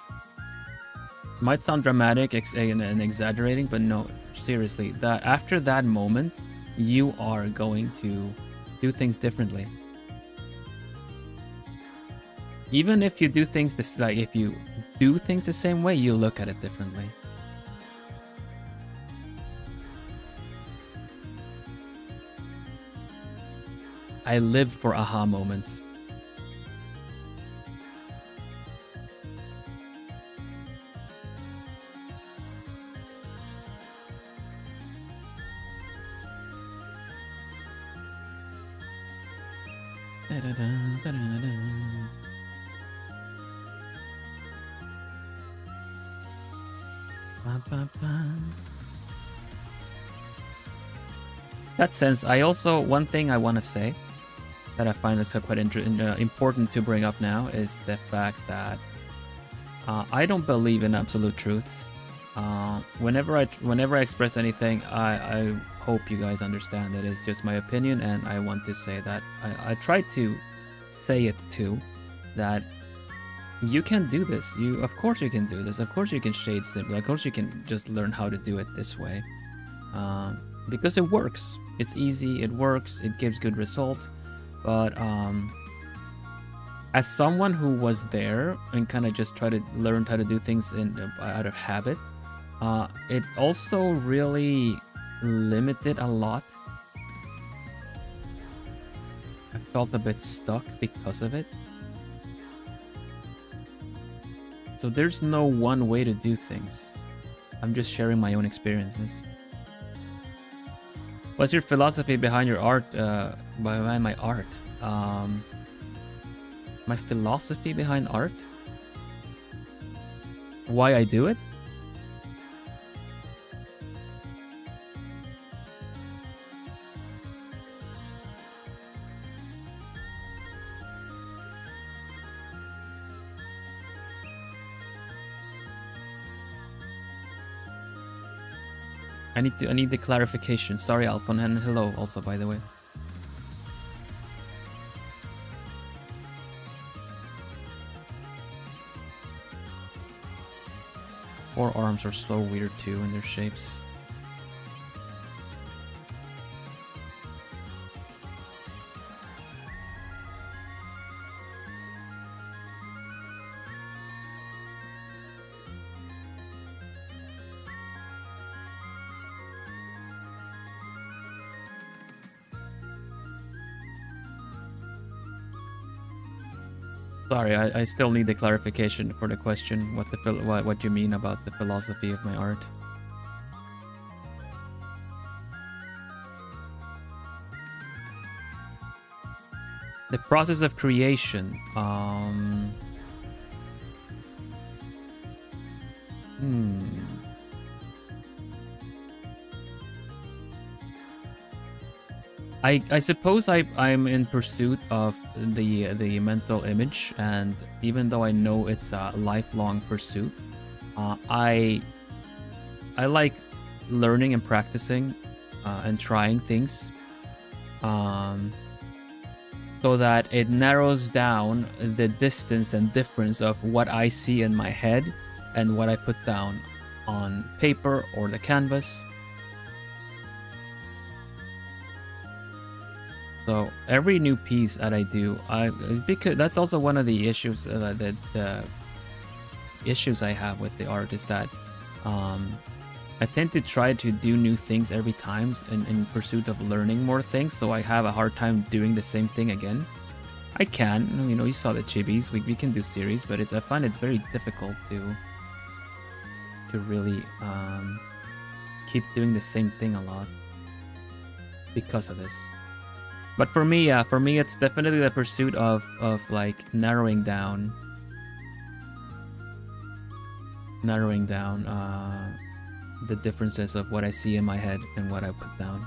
Might sound dramatic and exaggerating, but no, seriously, that after that moment, you are going to do things differently. Even if you do things if you do things the same way, you look at it differently. I live for aha moments. That sense, I also, one thing I want to say that I find is quite important to bring up now is the fact that I don't believe in absolute truths. Whenever I express anything, I hope you guys understand that it's just my opinion, and I want to say that I try to say it too, that you can do this. Of course you can do this. Of course you can shade simply. Of course you can just learn how to do it this way, because it works. It's easy. It works. It gives good results. But as someone who was there and kind of just try to learn how to do things out of habit, it also really limited a lot. I felt a bit stuck because of it. So there's no one way to do things. I'm just sharing my own experiences. What's your philosophy behind your art? Behind my art? My philosophy behind art? Why I do it? I need the clarification. Sorry, Alphon, and hello also, by the way. Forearms are so weird too in their shapes. Sorry, I still need the clarification for the question. What you mean about the philosophy of my art? The process of creation. I suppose I'm in pursuit of the mental image, and even though I know it's a lifelong pursuit, I like learning and practicing and trying things, so that it narrows down the distance and difference of what I see in my head and what I put down on paper or the canvas. So every new piece that I do, because that's also one of the issues the issues I have with the art is that I tend to try to do new things every time in pursuit of learning more things. So I have a hard time doing the same thing again. I can, you know, you saw the chibis. We can do series, but I find it very difficult to really keep doing the same thing a lot because of this. But for me, it's definitely the pursuit of like narrowing down the differences of what I see in my head and what I put down.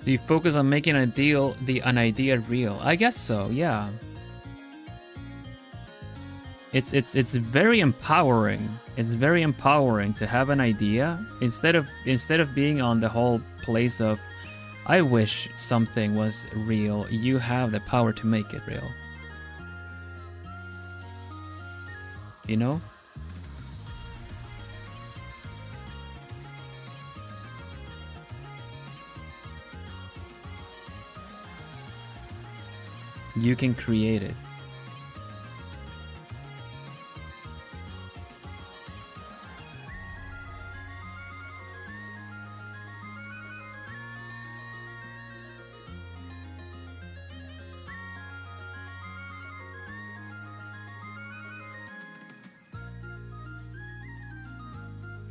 So you focus on making an idea real. I guess so, yeah. It's very empowering. It's very empowering to have an idea instead of being on the whole place of I wish something was real. You have the power to make it real. You know? You can create it.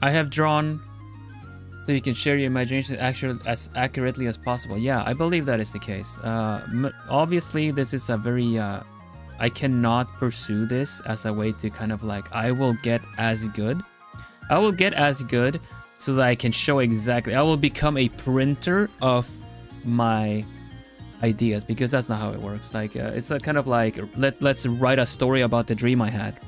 I have drawn so you can share your imagination as accurately as possible. Yeah, I believe that is the case. Obviously, this is a very... I cannot pursue this as a way to kind of like, I will get as good. I will get as good so that I can show exactly... I will become a printer of my ideas, because that's not how it works. Like it's a kind of like let's write a story about the dream I had.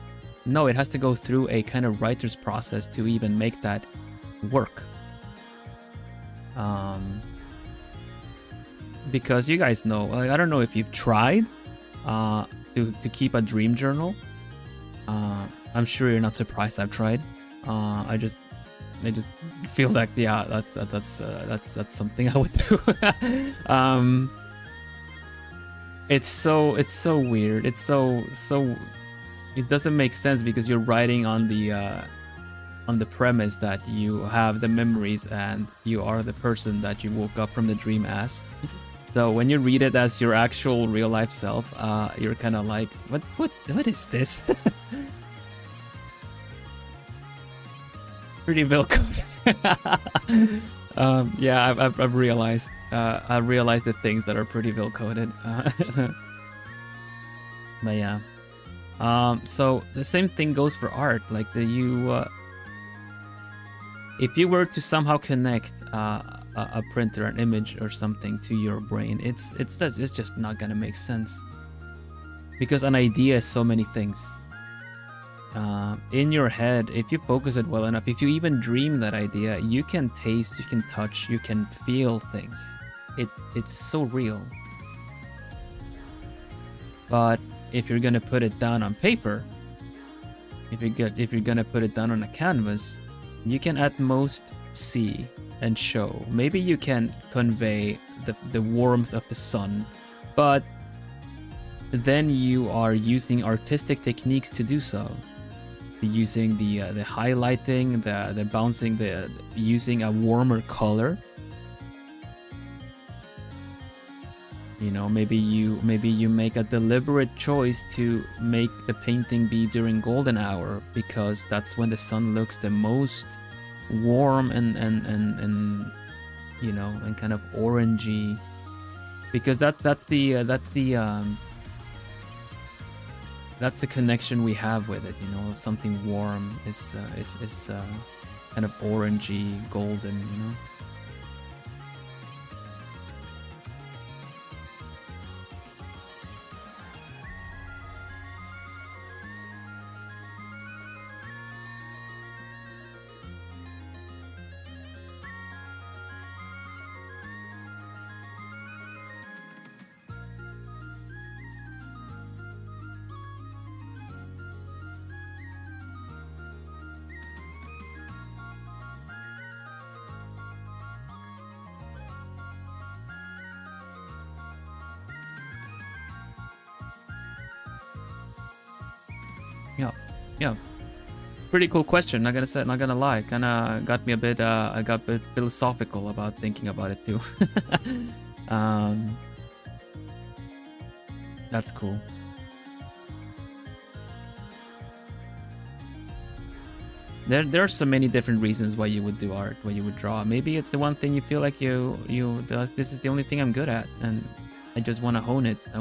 No, it has to go through a kind of writer's process to even make that work. Because you guys know, like, I don't know if you've tried to keep a dream journal. I'm sure you're not surprised I've tried. I just feel like, yeah, that's something I would do. It's so weird. It's so it doesn't make sense, because you're writing on the premise that you have the memories and you are the person that you woke up from the dream as. So when you read it as your actual real life self, you're kind of like, what is this? Pretty well coded. Yeah, I've realized the things that are pretty well coded. But yeah. So the same thing goes for art. Like if you were to somehow connect a printer, an image or something to your brain, it's just not gonna make sense, because an idea is so many things. In your head, if you focus it well enough, if you even dream that idea, you can taste, you can touch, you can feel things. It's so real. But if you're gonna put it down on paper, if you're gonna put it down on a canvas, you can at most see and show. Maybe you can convey the warmth of the sun, but then you are using artistic techniques to do so. Using the highlighting, the bouncing, using a warmer color. You know, maybe you make a deliberate choice to make the painting be during golden hour, because that's when the sun looks the most warm and you know, and kind of orangey, because that's the connection we have with it. You know, if something warm is kind of orangey, golden, you know. Yeah, pretty cool question. Not gonna lie, kind of got me a bit. I got a bit philosophical about thinking about it too. That's cool. There are so many different reasons why you would do art, why you would draw. Maybe it's the one thing you feel like this is the only thing I'm good at, and I just want to hone it. I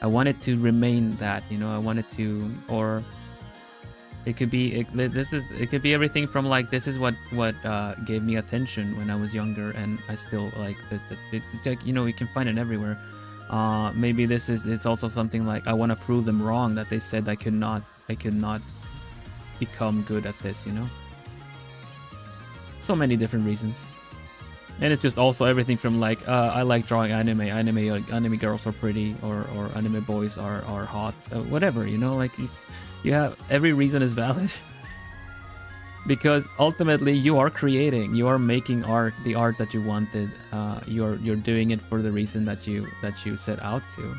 want it to remain that, you know. I want it to, or it could be it could be everything from like, this is what gave me attention when I was younger, and I still like like, you know, you can find it everywhere. Maybe it's also something like, I want to prove them wrong, that they said I could not become good at this, you know. So many different reasons. And it's just also everything from like, I like drawing anime girls are pretty, or anime boys are hot, whatever, you know. Like, you have, every reason is valid. Because ultimately you are creating, you are making art, the art that you wanted. You're doing it for the reason that you set out to.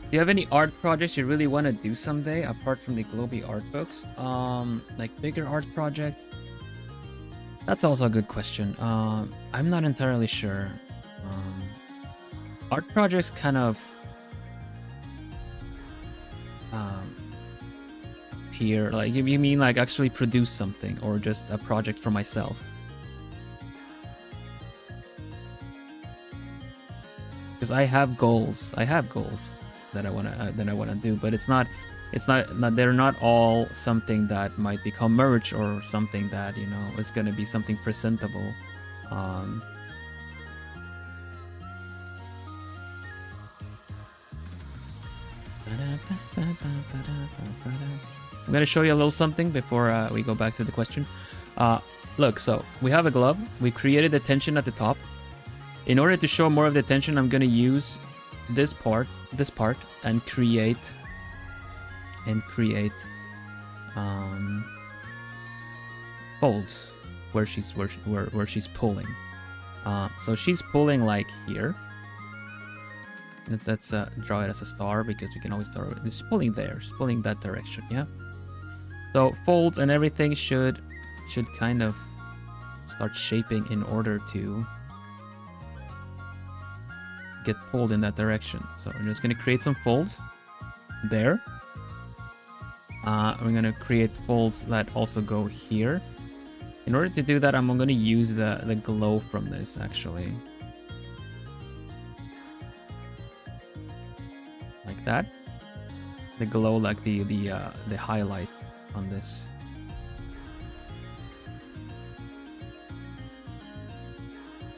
Do you have any art projects you really want to do someday, apart from the globie art books? Like bigger art projects? That's also a good question. I'm not entirely sure. Art projects kind of here? Like you mean like actually produce something or just a project for myself? Because I have goals. I have goals that I wanna do, but it's not they're not all something that might become merch or something that, you know, is gonna be something presentable. I'm gonna show you a little something before we go back to the question. Look, so we have a glove. We created the tension at the top. In order to show more of the tension, I'm gonna use this part, and create folds where she's pulling. So she's pulling like here. Let's draw it as a star because we can always start. She's pulling there. She's pulling that direction. Yeah. So folds and everything should kind of start shaping in order to get pulled in that direction. So I'm just gonna create some folds there. We're gonna create folds that also go here. In order to do that, I'm gonna use the glow from this actually, like that. The glow, like the highlight on this.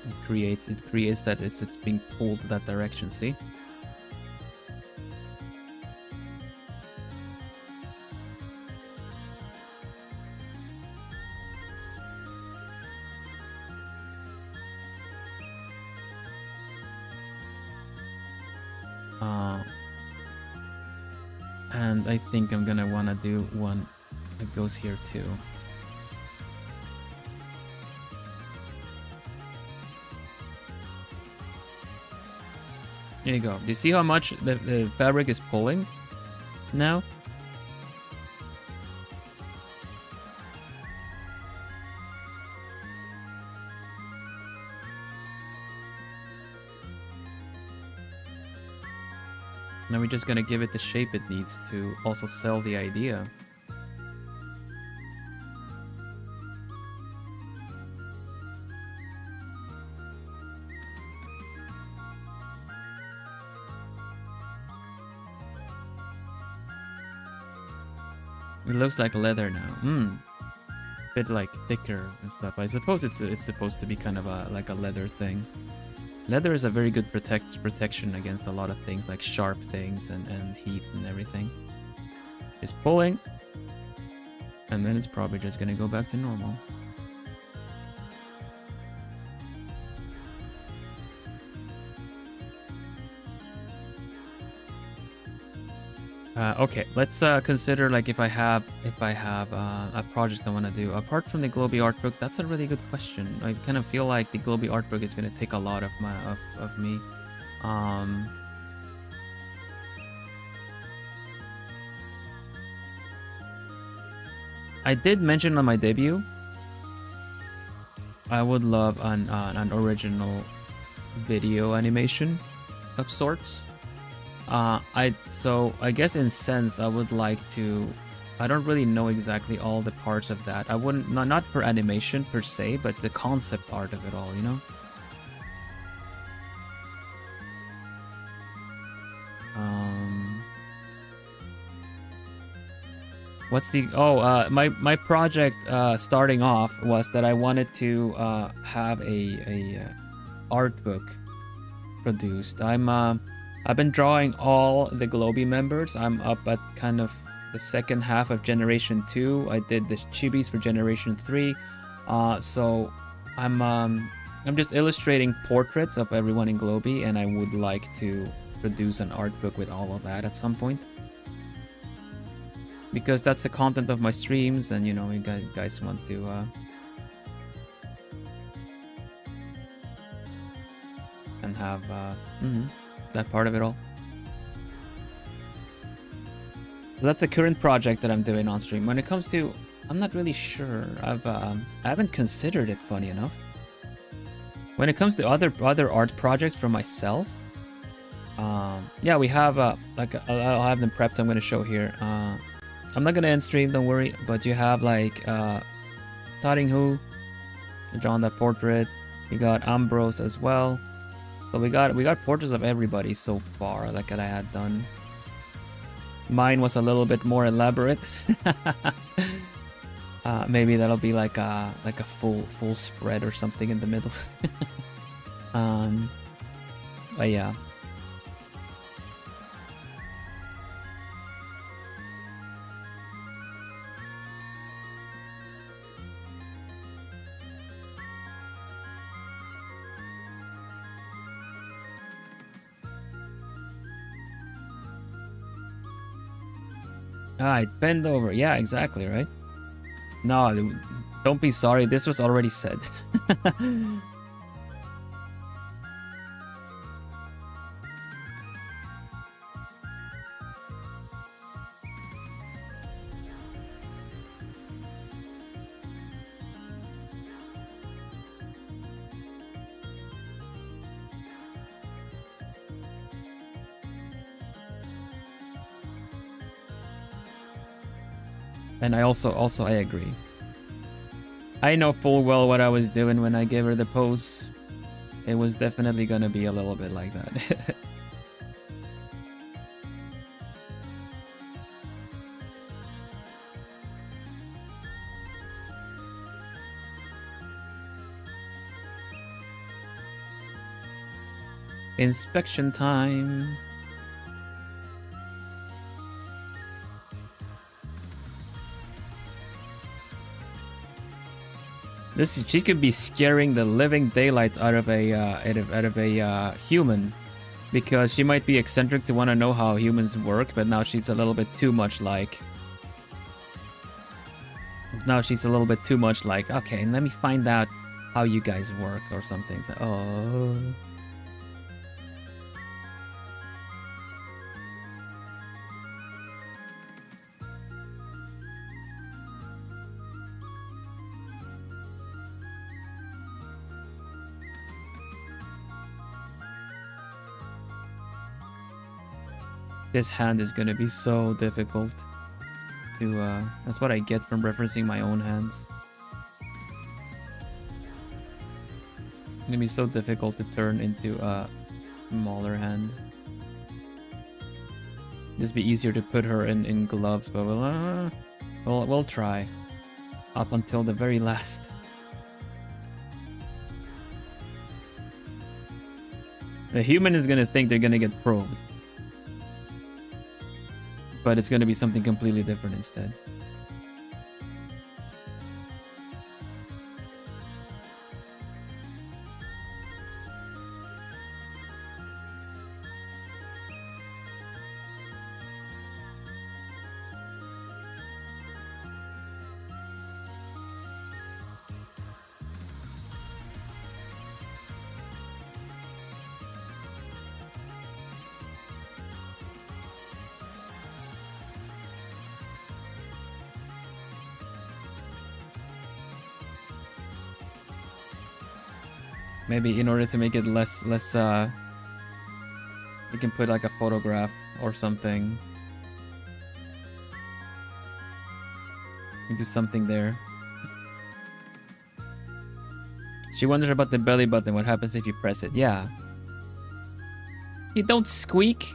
It creates that it's being pulled that direction. See? And I think I'm gonna wanna do one that goes here too. There you go. Do you see how much the fabric is pulling now? Now we're just gonna give it the shape it needs to also sell the idea. It looks like leather now. Bit like thicker and stuff. I suppose it's supposed to be kind of like a leather thing. Leather is a very good protection against a lot of things like sharp things and heat and everything. It's pulling, and then it's probably just gonna go back to normal. Okay, let's consider like if I have a project I want to do apart from the globie art book. That's a really good question. I kind of feel like the globie art book is going to take a lot of me. I did mention on my debut I would love an original video animation of sorts. So I guess in sense I would like to. I don't really know exactly all the parts of that. I wouldn't not for animation per se, but the concept art of it all, you know. What's the my project starting off was that I wanted to have a art book produced. I've been drawing all the globie members. I'm up at kind of the second half of Generation 2. I did the chibis for Generation 3. So I'm just illustrating portraits of everyone in globie, and I would like to produce an art book with all of that at some point. Because that's the content of my streams, and you know, you guys want to and have that part of it all. So that's the current project that I'm doing on stream. When it comes to, I'm not really sure. I haven't considered it, funny enough. When it comes to other art projects for myself, yeah, we have like I'll have them prepped. I'm going to show here. I'm not gonna end stream, don't worry. But you have like Taring Hu, drawn that portrait. You got Ambrose as well. So we got portraits of everybody so far that I had done. Mine was a little bit more elaborate. Maybe that'll be like a full spread or something in the middle. But yeah. Alright, bend over. Yeah, exactly, right? No, don't be sorry. This was already said. And I also I agree. I know full well what I was doing when I gave her the pose. It was definitely gonna be a little bit like that. Inspection time. She could be scaring the living daylights out of a human, because she might be eccentric to want to know how humans work, but now she's a little bit too much like. Okay, let me find out how you guys work or something. So, oh. This hand is gonna be so difficult to, that's what I get from referencing my own hands. It's gonna be so difficult to turn into a smaller hand. Just be easier to put her in gloves, but we'll try. Up until the very last. The human is gonna think they're gonna get probed. But it's gonna be something completely different instead. Maybe in order to make it less you can put like a photograph or something. You do something there. She wonders about the belly button. What happens if you press it? Yeah. You don't squeak.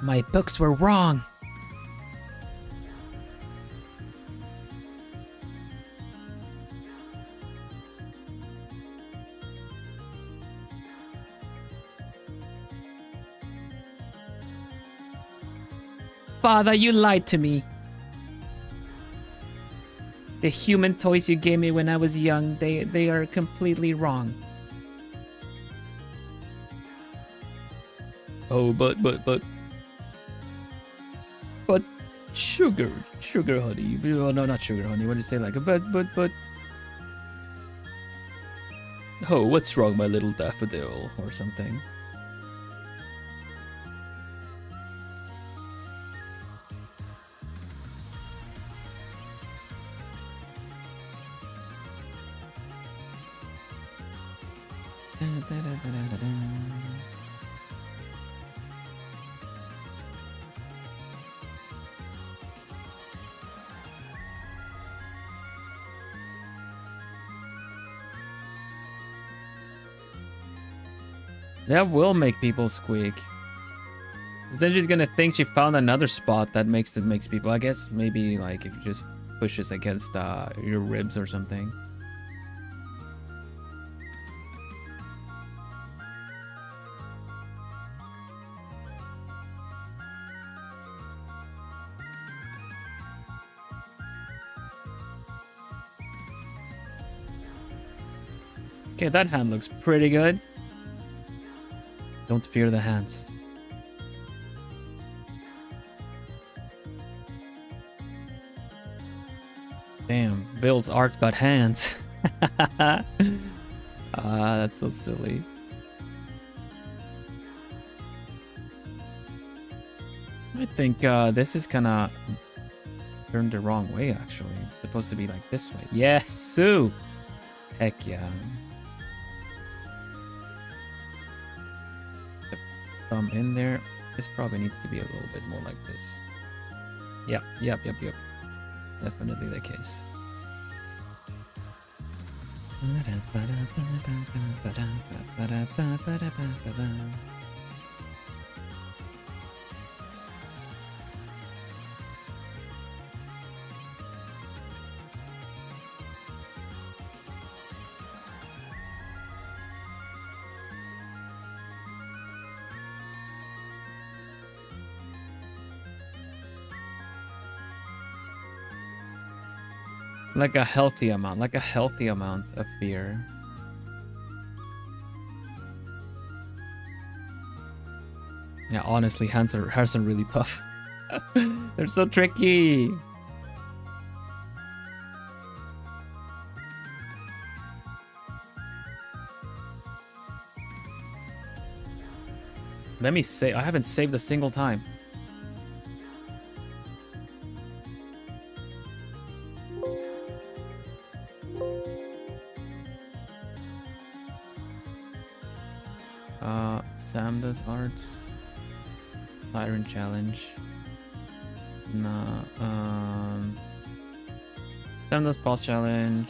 My books were wrong. Father, you lied to me. The human toys you gave me when I was young, they are completely wrong. Oh, but sugar honey. Oh, no, not sugar honey. What do you say? Like, but. Oh, what's wrong, my little daffodil, or something? That will make people squeak. Then she's gonna think she found another spot that makes people. I guess maybe like if you just pushes against your ribs or something. Okay, that hand looks pretty good. Don't fear the hands. Damn, Bill's art got hands. That's so silly. I think this is kind of turned the wrong way, actually. It's supposed to be like this way. Yes, Sue! Heck yeah. The thumb in there. This probably needs to be a little bit more like this. Yep. Definitely the case. Like a healthy amount of fear. Yeah, honestly, hands are really tough. They're so tricky. Let me say, I haven't saved a single time. Samdoesarts. Siren challenge. Nah. Samdoes boss challenge.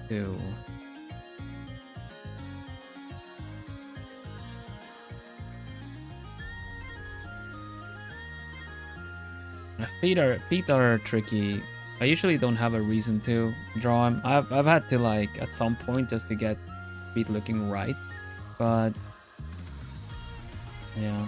2. Feet are tricky. I usually don't have a reason to draw them. I've had to like at some point just to get feet looking right, but yeah.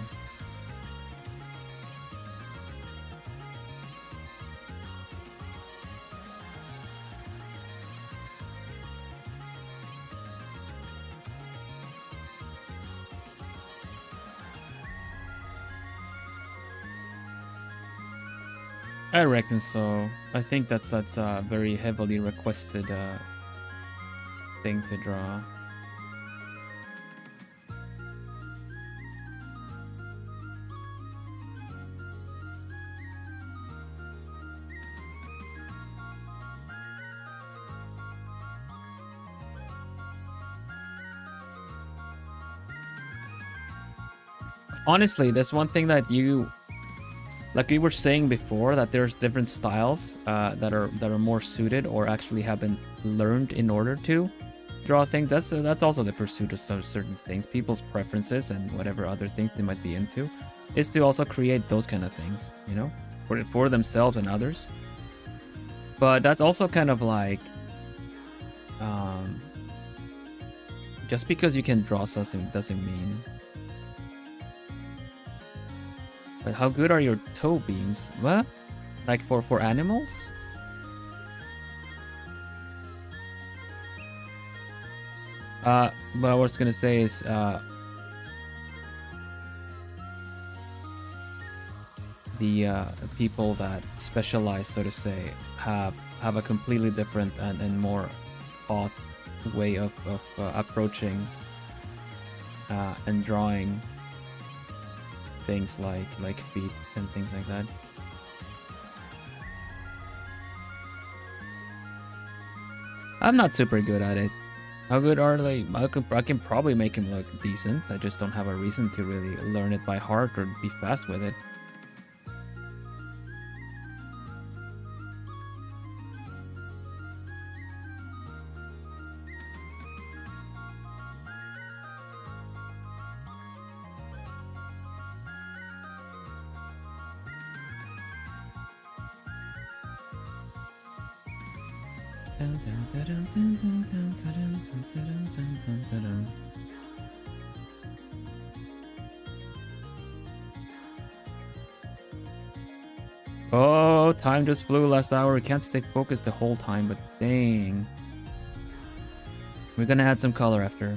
I reckon so. I think that's a very heavily requested thing to draw. Honestly, there's one thing that you, like we were saying before, that there's different styles that are more suited or actually have been learned in order to draw things. That's also the pursuit of some certain things. People's preferences and whatever other things they might be into is to also create those kind of things, you know, for themselves and others. But that's also kind of like just because you can draw something doesn't mean. But how good are your toe beans? What? Like for animals? What I was gonna say is the people that specialize, so to say, have a completely different and more thought way of approaching and drawing things like feet and things like that. I'm not super good at it. How good are they? I can probably make him look decent. I just don't have a reason to really learn it by heart or be fast with it. Oh, time just flew last hour. We can't stay focused the whole time, but dang. We're gonna add some color after.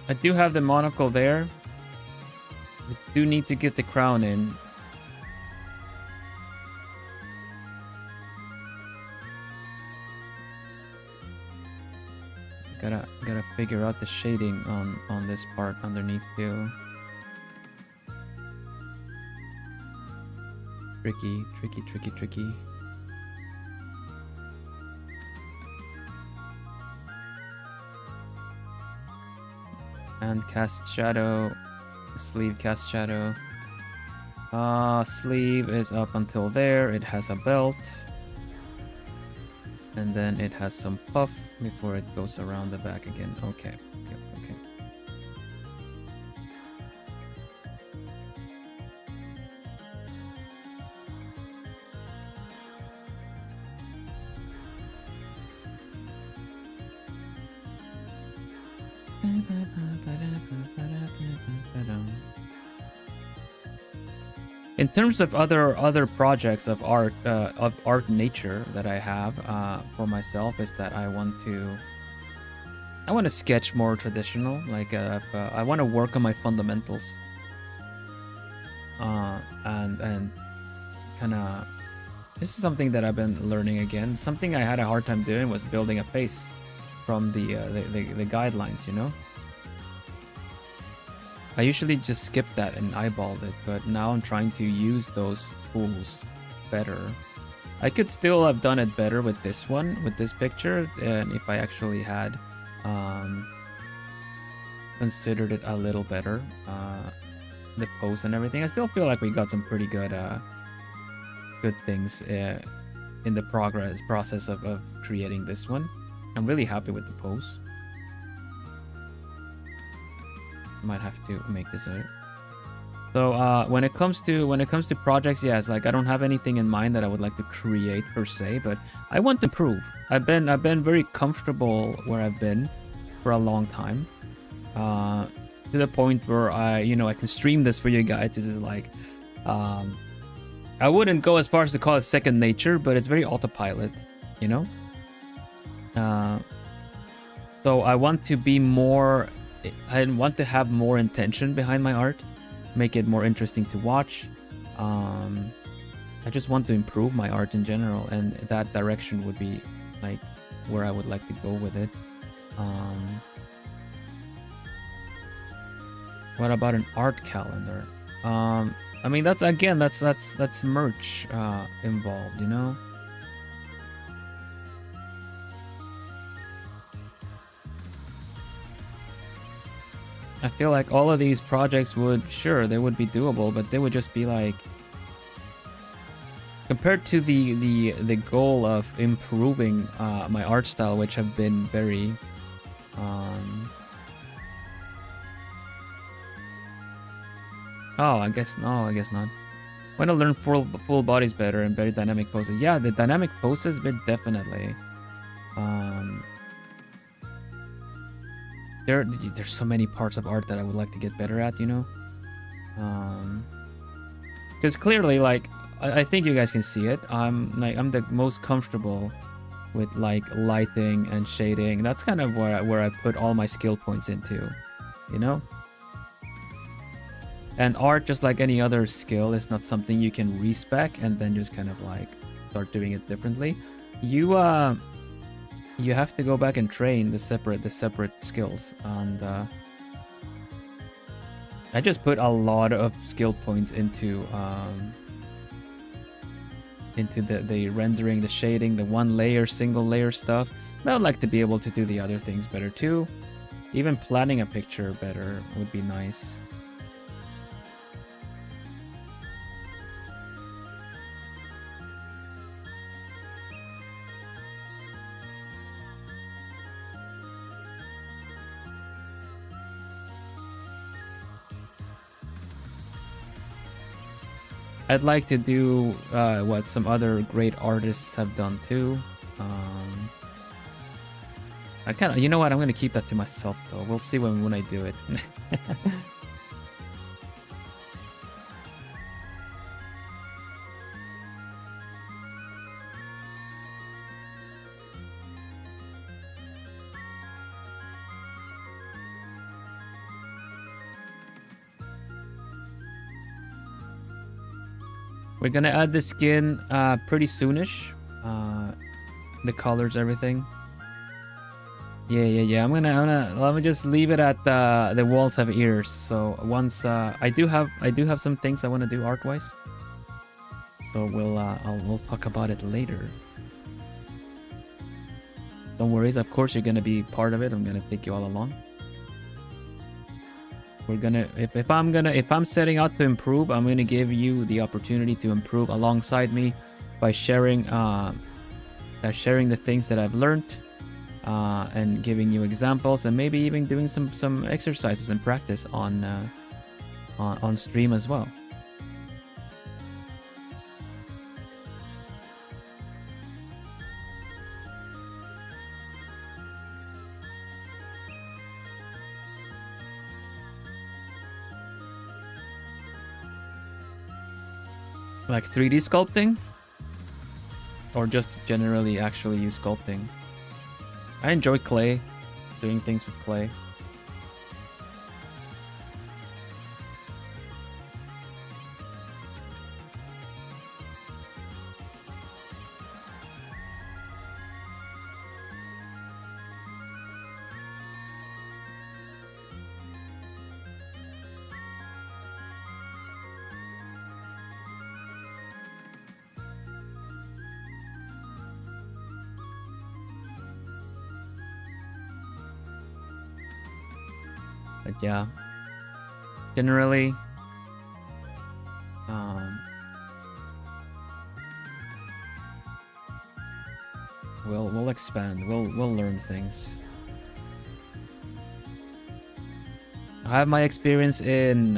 I do have the monocle there. I do need to get the crown in. Gotta figure out the shading on this part underneath too. Tricky. And cast shadow. Sleeve cast shadow. Sleeve is up until there. It has a belt. And then it has some puff before it goes around the back again. Okay. In terms of other projects of art nature that I have for myself is that I want to sketch more traditional. Like I want to work on my fundamentals and kind of, this is something that I've been learning again. Something I had a hard time doing was building a face from the guidelines, you know. I usually just skip that and eyeballed it, but now I'm trying to use those tools better. I could still have done it better with this one, with this picture, and if I actually had considered it a little better, the pose and everything. I still feel like we got some pretty good things in the process of creating this one. I'm really happy with the pose. Might have to make this out. So when it comes to projects, yes, like I don't have anything in mind that I would like to create per se, but I want to improve. I've been very comfortable where I've been for a long time, to the point where I can stream this for you guys. This is like I wouldn't go as far as to call it second nature, but it's very autopilot, you know. So I want to be more. I want to have more intention behind my art, make it more interesting to watch. I just want to improve my art in general, and that direction would be like where I would like to go with it. What about an art calendar? I mean, that's merch involved, you know. I feel like all of these projects they would be doable, but they would just be like, compared to the goal of improving my art style, which have been very I guess not. Want to learn full bodies better and better dynamic poses. Yeah, the dynamic poses bit definitely. There's so many parts of art that I would like to get better at, you know. Because clearly, like, I think you guys can see it. I'm the most comfortable with like lighting and shading. That's kind of where I put all my skill points into, you know? And art, just like any other skill, is not something you can respec and then just kind of like start doing it differently. You have to go back and train the separate skills, and I just put a lot of skill points into the rendering, the shading, the one layer, single layer stuff. But I would like to be able to do the other things better too. Even planning a picture better would be nice. I'd like to do what some other great artists have done too. I kind of, you know what? I'm gonna keep that to myself though. We'll see when I do it. We're gonna add the skin pretty soonish. The colors, everything. Yeah. I'm gonna let me just leave it at the walls have ears. So once I do have some things I want to do art wise. So we'll talk about it later. Don't worry, of course you're gonna be part of it. I'm gonna take you all along. We're gonna if I'm setting out to improve, I'm gonna give you the opportunity to improve alongside me by sharing the things that I've learned, and giving you examples, and maybe even doing some exercises and practice on stream as well. Like 3D sculpting? Or just generally actually use sculpting? I enjoy clay, doing things with clay. But yeah, generally, we'll expand. We'll learn things. I have my experience in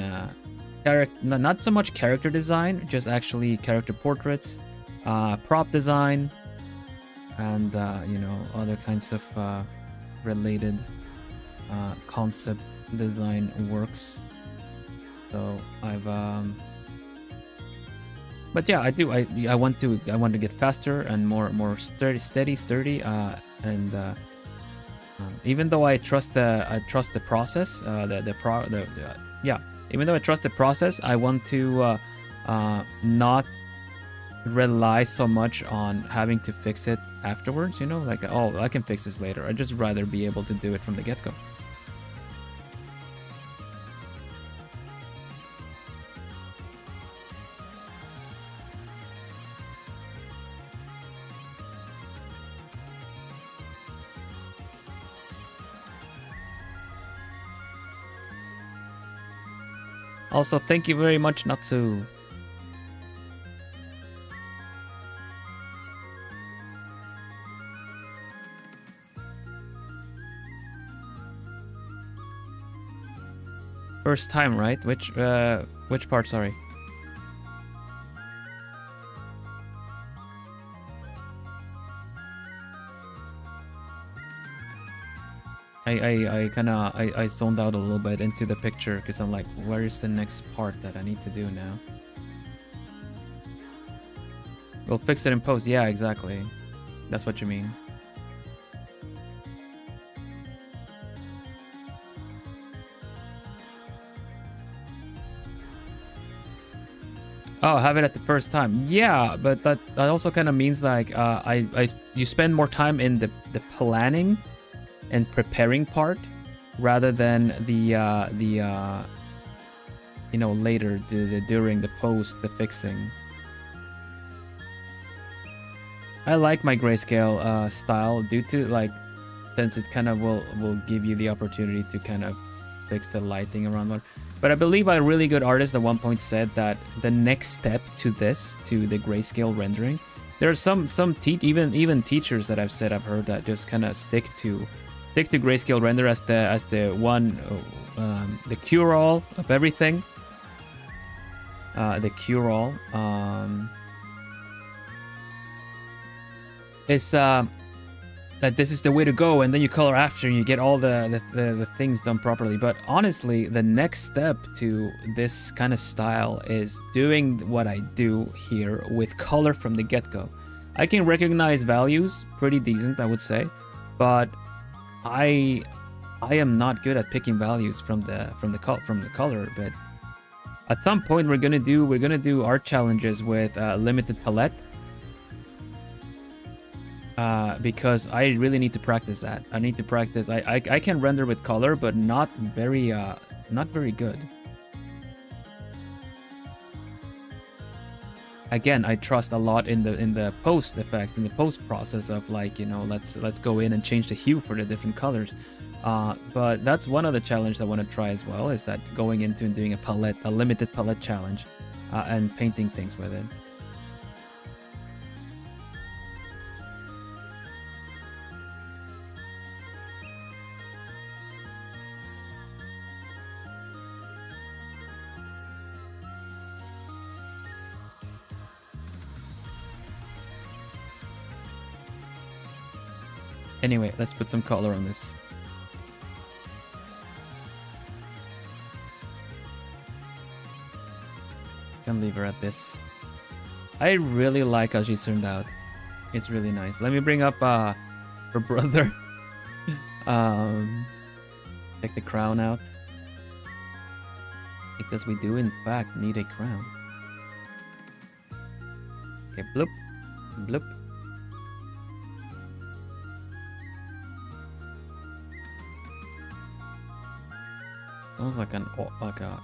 not so much character design, just actually character portraits, prop design, and you know, other kinds of related concept design works. So I've but yeah, I want to get faster and more sturdy, and even though I trust the process, even though I trust the process, I want to not rely so much on having to fix it afterwards, you know, like, oh, I can fix this later. I'd just rather be able to do it from the get-go. Also, thank you very much, Natsu. First time, right? Which part, sorry? I zoned out a little bit into the picture because I'm like, where is the next part that I need to do now? We'll fix it in post. Yeah, exactly. That's what you mean. Oh, have it at the first time. Yeah, but that also kind of means like you spend more time in the planning and preparing part rather than the you know, later the during the post, the fixing. I like my grayscale style due to like, since it kind of will give you the opportunity to kind of fix the lighting around one. But I believe a really good artist at one point said that the next step to this, to the grayscale rendering, there are some even teachers that I've heard that just kind of stick to grayscale render as the one the cure-all of everything. The cure-all is that this is the way to go, and then you color after and you get all the things done properly. But honestly, the next step to this kind of style is doing what I do here with color from the get-go. I can recognize values pretty decent, I would say, but I am not good at picking values from the color. But at some point we're gonna do art challenges with limited palette. Because I really need to practice that. I need to practice. I can render with color, but not very good. Again, I trust a lot in the post effect, in the post process of like, you know, let's go in and change the hue for the different colors. But that's one of the challenges I want to try as well, is that going into and doing a limited palette challenge, and painting things with it. Anyway, let's put some color on this. Can leave her at this. I really like how she's turned out. It's really nice. Let me bring up her brother. Take the crown out. Because we do in fact need a crown. Okay, bloop. Bloop. Almost like a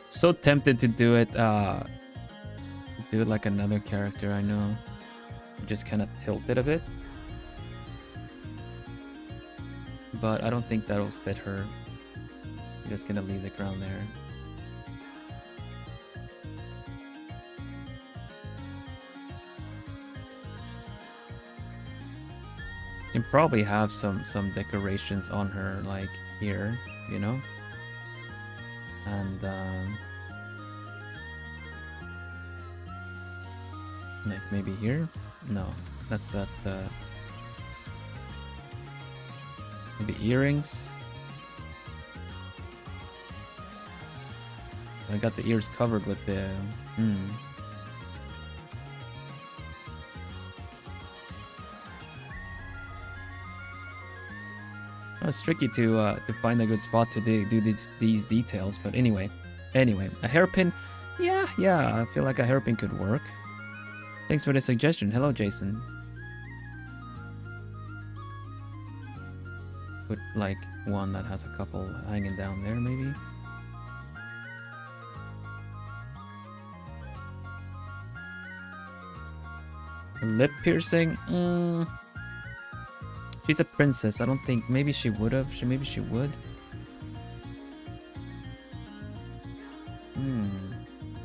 so tempted to do it like another character I know. Just kind of tilt it a bit. But I don't think that'll fit her. I'm just gonna leave the crown there. You can probably have some decorations on her, like here, you know, and like maybe here. No, that's maybe earrings. I got the ears covered with the It's tricky to find a good spot to do these details, but anyway, a hairpin. Yeah, I feel like a hairpin could work. Thanks for the suggestion. Hello, Jason. Put like one that has a couple hanging down there, maybe. Lip piercing. She's a princess. I don't think. Maybe she would have. Maybe she would.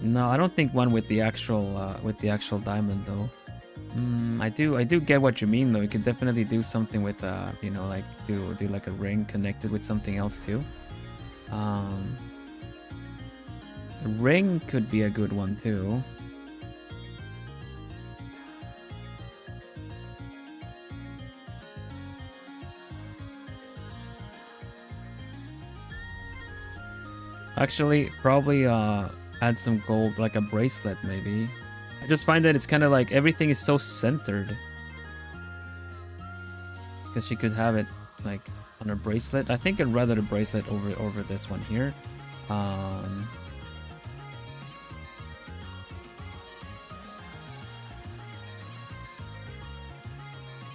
No, I don't think one with the actual diamond though. I do get what you mean though. You can definitely do something with you know, like do like a ring connected with something else too. The ring could be a good one too. Actually, probably add some gold, like a bracelet maybe. I just find that it's kind of like everything is so centered. Because she could have it like on her bracelet. I think I'd rather the bracelet over this one here.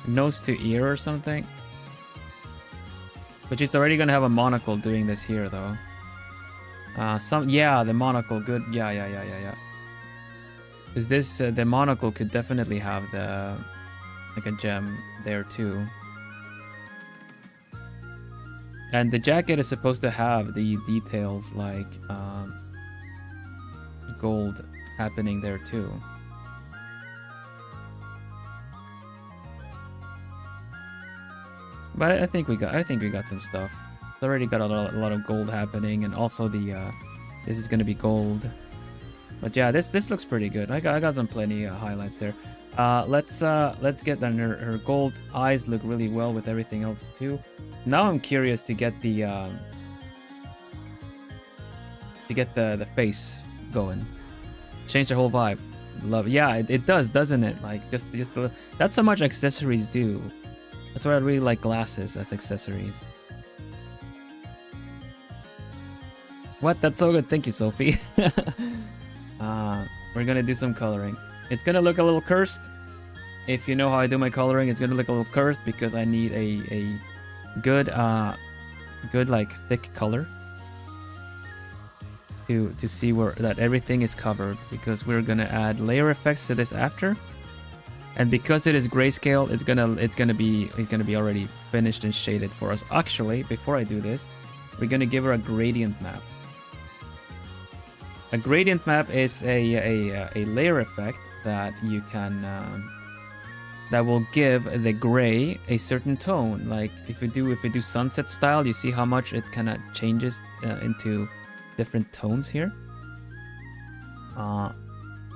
Nose to ear or something. But she's already gonna have a monocle doing this here though. Yeah, the monocle, good. Yeah. Because this the monocle could definitely have the like a gem there too. And the jacket is supposed to have the details like gold happening there too. But I think we got some stuff. It's already got a lot of gold happening, and also the this is gonna be gold. But yeah, this looks pretty good. I got some plenty highlights there. Let's get then her gold eyes look really well with everything else too. Now I'm curious to get the face going. Change the whole vibe. Love it. Yeah, it does, doesn't it? Like just that's how much accessories do. That's why I really like glasses as accessories. What? That's so good. Thank you, Sophie. We're gonna do some coloring. It's gonna look a little cursed. If you know how I do my coloring, it's gonna look a little cursed because I need a good like thick color to see where that everything is covered, because we're gonna add layer effects to this after. And because it is grayscale, it's gonna be already finished and shaded for us. Actually, before I do this, we're gonna give her a gradient map. A gradient map is a layer effect that you can that will give the gray a certain tone. Like if we do sunset style, you see how much it kind of changes into different tones here. So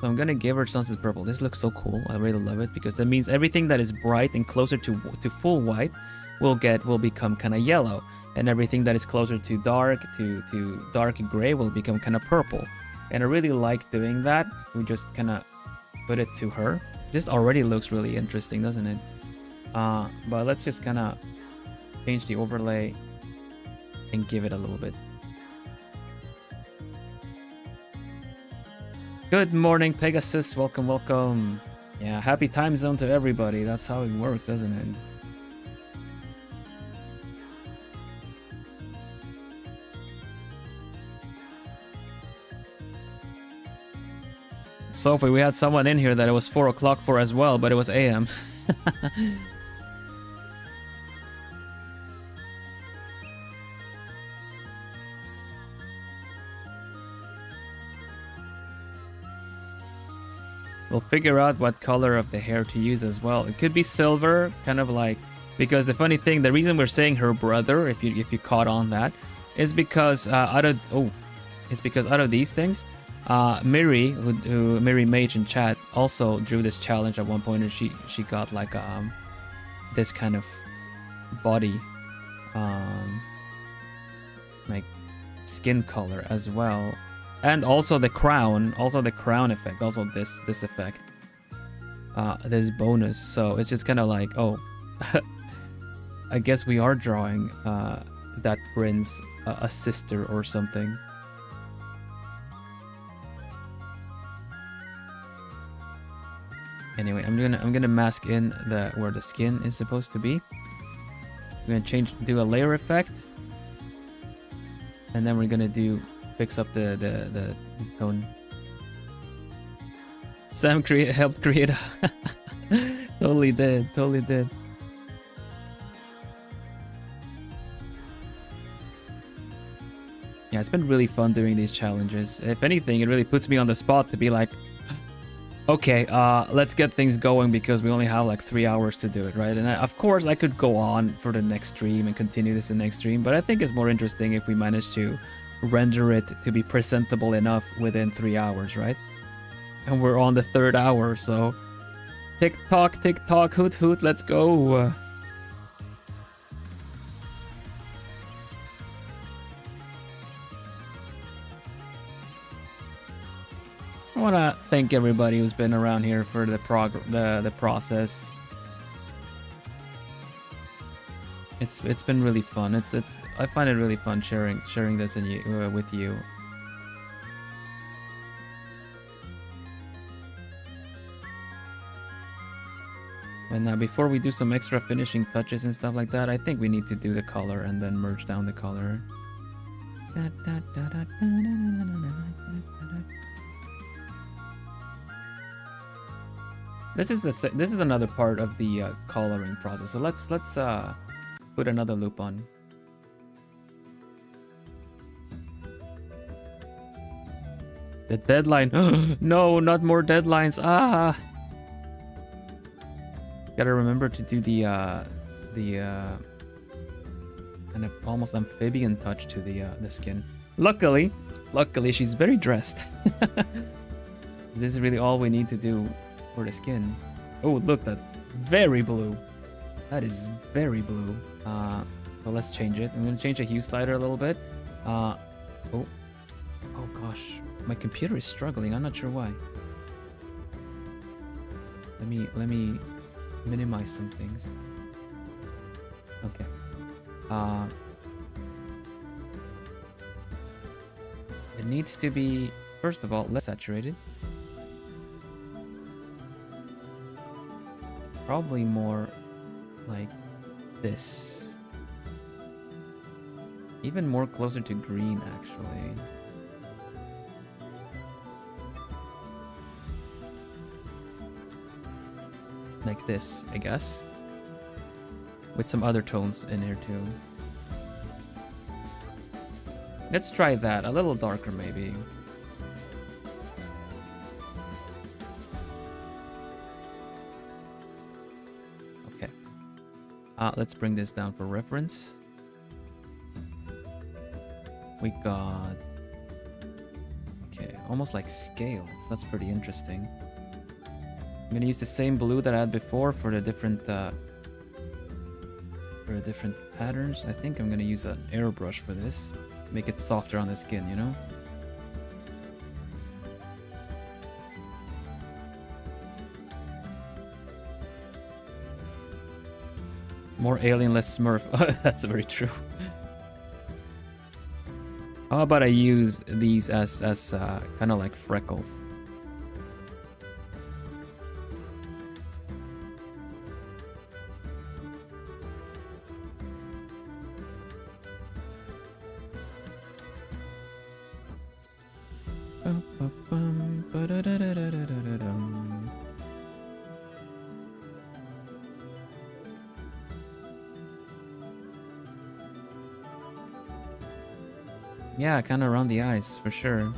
I'm gonna give her sunset purple. This looks so cool. I really love it because that means everything that is bright and closer to full white will become kind of yellow, and everything that is closer to dark gray will become kind of purple. And I really like doing that. We just kind of put it to her. This already looks really interesting, doesn't it? But let's just kind of change the overlay and give it a little bit. Good morning, Pegasus. Welcome, welcome. Yeah, happy time zone to everybody. That's how it works, doesn't it? Sophie, we had someone in here that it was 4 o'clock for as well, but it was AM. We'll figure out what color of the hair to use as well. It could be silver, kind of like, because the funny thing, the reason we're saying her brother, if you caught on that, is because out of these things, Miri, who Miri Mage in chat, also drew this challenge at one point, and she got like this kind of body, like skin color as well. And also the crown effect, also this effect, this bonus. So it's just kind of like, oh, I guess we are drawing that prince a sister or something. Anyway, I'm gonna mask in where the skin is supposed to be. We're gonna do a layer effect, and then we're gonna fix up the tone. Sam helped create. Totally did. Yeah, it's been really fun doing these challenges. If anything, it really puts me on the spot to be like, okay, let's get things going, because we only have like 3 hours to do it, right? And of course, I could go on for the next stream and continue this in the next stream, but I think it's more interesting if we manage to render it to be presentable enough within 3 hours, right? And we're on the 3rd hour, so tick tock, hoot hoot, let's go. I want to thank everybody who's been around here for the process. It's been really fun. I find it really fun sharing this with you. And before we do some extra finishing touches and stuff like that, I think we need to do the color and then merge down the color. This is another part of the coloring process. So let's put another loop on. The deadline. No, not more deadlines. Ah. Gotta remember to do the kind of almost amphibian touch to the skin. Luckily, she's very dressed. This is really all we need to do for the skin. Oh, look, that very blue. That is very blue. So let's change it. I'm gonna change the hue slider a little bit. Oh gosh, my computer is struggling. I'm not sure why. Let me minimize some things. Okay. It needs to be, first of all, less saturated. Probably more like this. Even more closer to green, actually. Like this, I guess. With some other tones in here too. Let's try that. A little darker, maybe. Okay. Let's bring this down for reference. We got... Okay, almost like scales. That's pretty interesting. I'm gonna use the same blue that I had before for the different patterns. I think I'm gonna use an airbrush for this. Make it softer on the skin, you know? More alien, less Smurf. That's very true. How about I use these as kind of like freckles? Yeah, kind of around the eyes, for sure.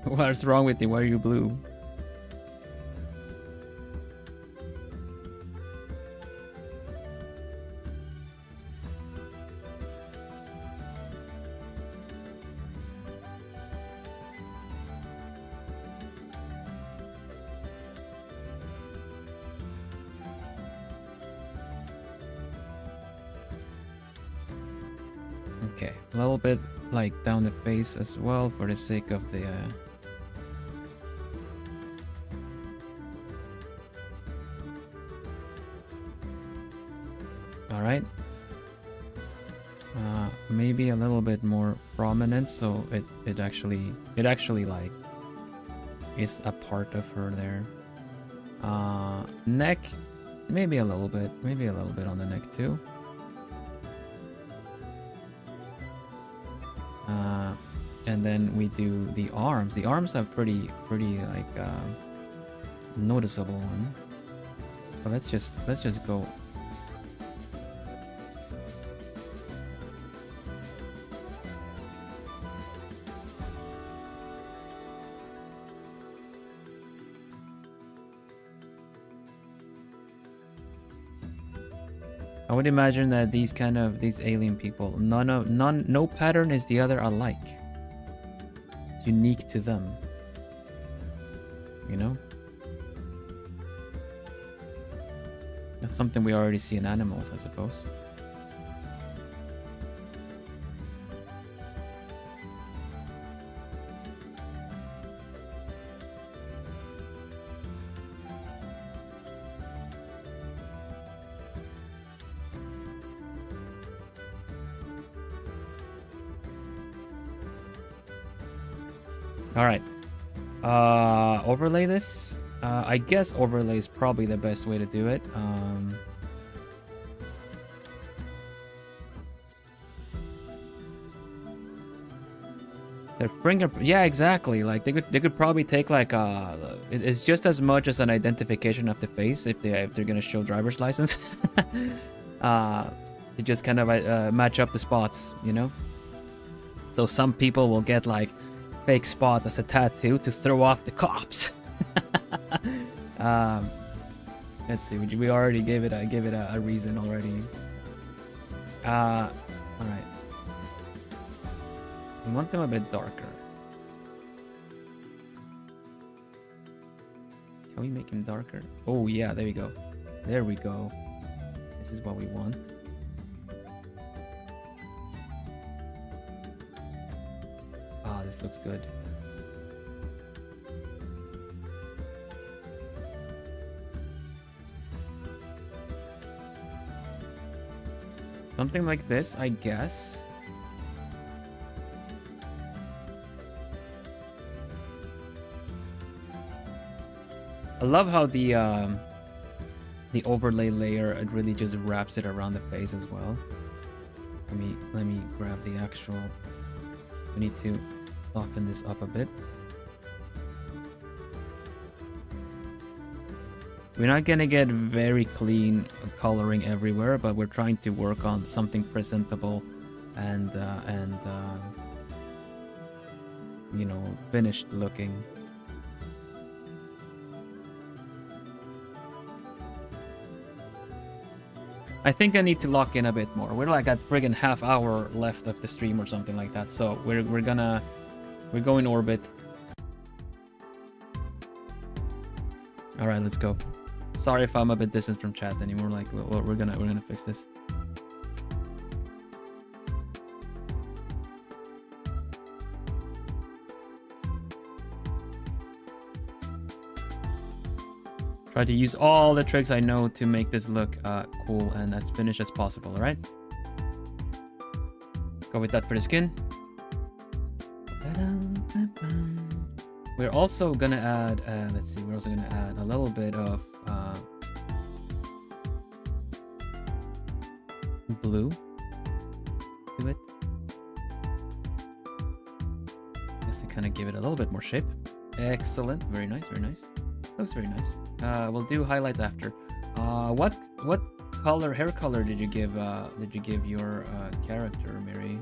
What's wrong with you? Why are you blue? Okay, a little bit like down the face as well for the sake of the Alright. Maybe a little bit more prominent so it actually like is a part of her there. Neck, maybe a little bit on the neck too. And then we do the arms. The arms are pretty like noticeable one. But let's just go. I would imagine that these alien people, no pattern is the other alike. It's unique to them. You know? That's something we already see in animals, I suppose. All right. Overlay this. I guess overlay is probably the best way to do it. Their fingerprint. Yeah, exactly. Like they could probably take like it's just as much as an identification of the face if they're gonna show driver's license. They just kind of match up the spots, you know. So some people will get like fake spot as a tattoo to throw off the cops. Let's see. We already gave it a reason already. All right. We want them a bit darker. Can we make him darker? Oh yeah, there we go. There we go. This is what we want. Ah, this looks good. Something like this, I guess. I love how the overlay layer, it really just wraps it around the face as well. Let me grab the actual. We need to soften this up a bit. We're not gonna get very clean coloring everywhere, but we're trying to work on something presentable and you know, finished looking. I think I need to lock in a bit more. We're like at friggin' half hour left of the stream or something like that. So we're going orbit. All right, let's go. Sorry if I'm a bit distant from chat anymore. Like we're gonna fix this. Try to use all the tricks I know to make this look cool and as finished as possible, all right? Go with that for the skin. We're also gonna add, let's see, we're also gonna add a little bit of blue to it. Just to kind of give it a little bit more shape. Excellent, very nice, very nice. Looks very nice. We'll do highlight after. What color, hair color did you give your character, Mary?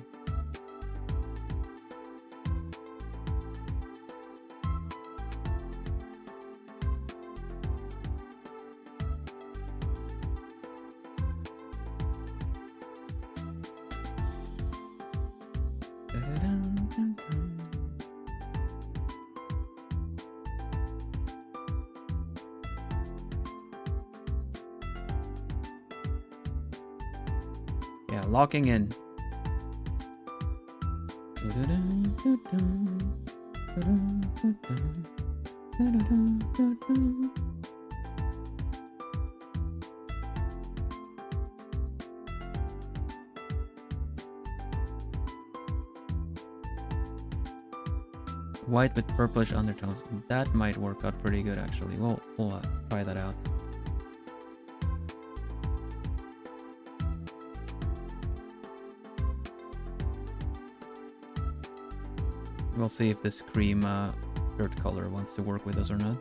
Yeah, locking in. White with purplish undertones. That might work out pretty good, actually. We'll try that out. We'll see if this cream shirt color wants to work with us or not.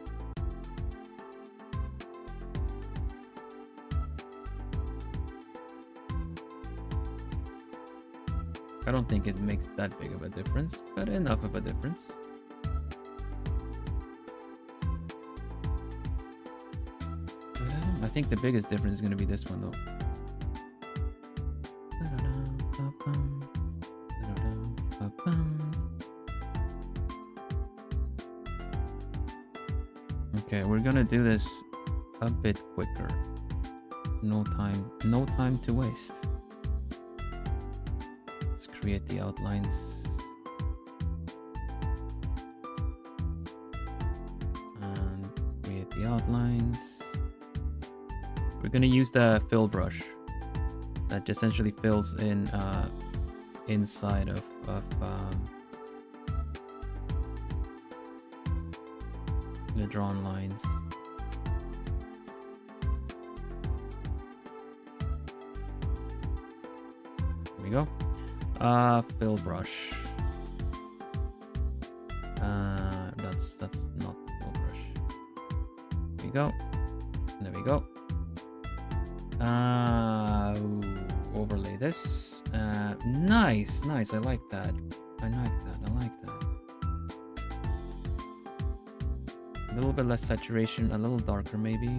I don't think it makes that big of a difference, but enough of a difference. I think the biggest difference is going to be this one though. Okay, we're gonna do this a bit quicker. No time to waste. Let's create the outlines. And create the outlines. We're gonna use the fill brush that essentially fills in inside of the drawn lines. There we go. Fill brush. That's not the fill brush. There we go. There we go. Overlay this. Nice. I like that. I like that. A little bit less saturation, a little darker maybe.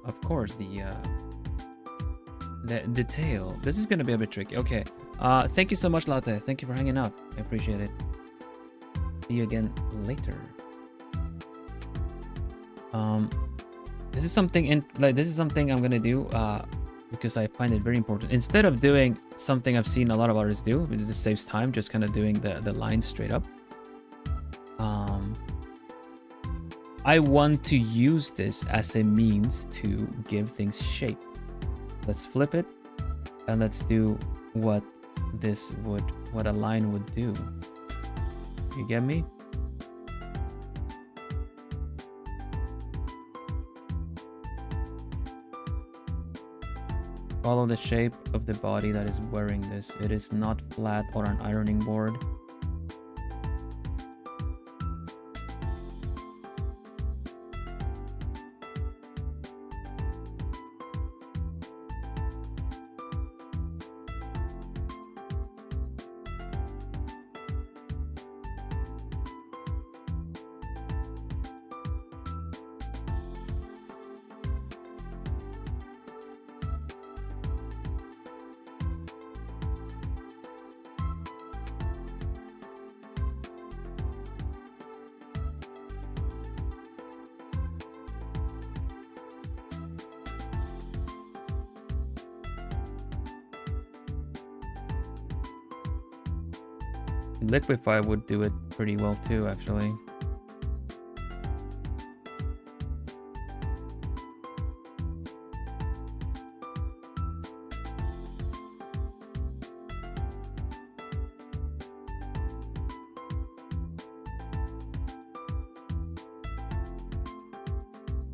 Of course the tail. This is gonna be a bit tricky. Okay. Thank you so much, Latte. Thank you for hanging out. I appreciate it. See you again later. This is something I'm gonna do because I find it very important. Instead of doing something I've seen a lot of artists do, because it saves time, just kind of doing the lines straight up. I want to use this as a means to give things shape. Let's flip it and let's do what a line would do. You get me? Follow the shape of the body that is wearing this. It is not flat or an ironing board. Liquify would do it pretty well too, actually.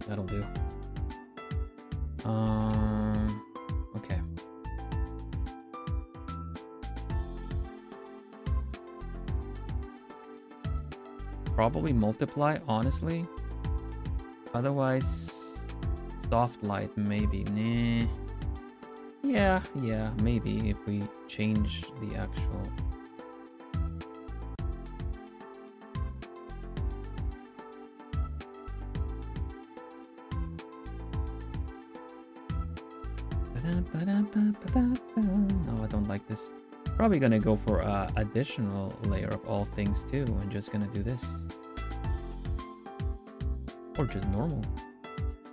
That'll do. Okay. Probably multiply, honestly. Otherwise, soft light, maybe. Nah. Yeah, maybe if we change the actual. No, I don't like this. Probably gonna go for a additional layer of all things too, and just gonna do this, or just normal.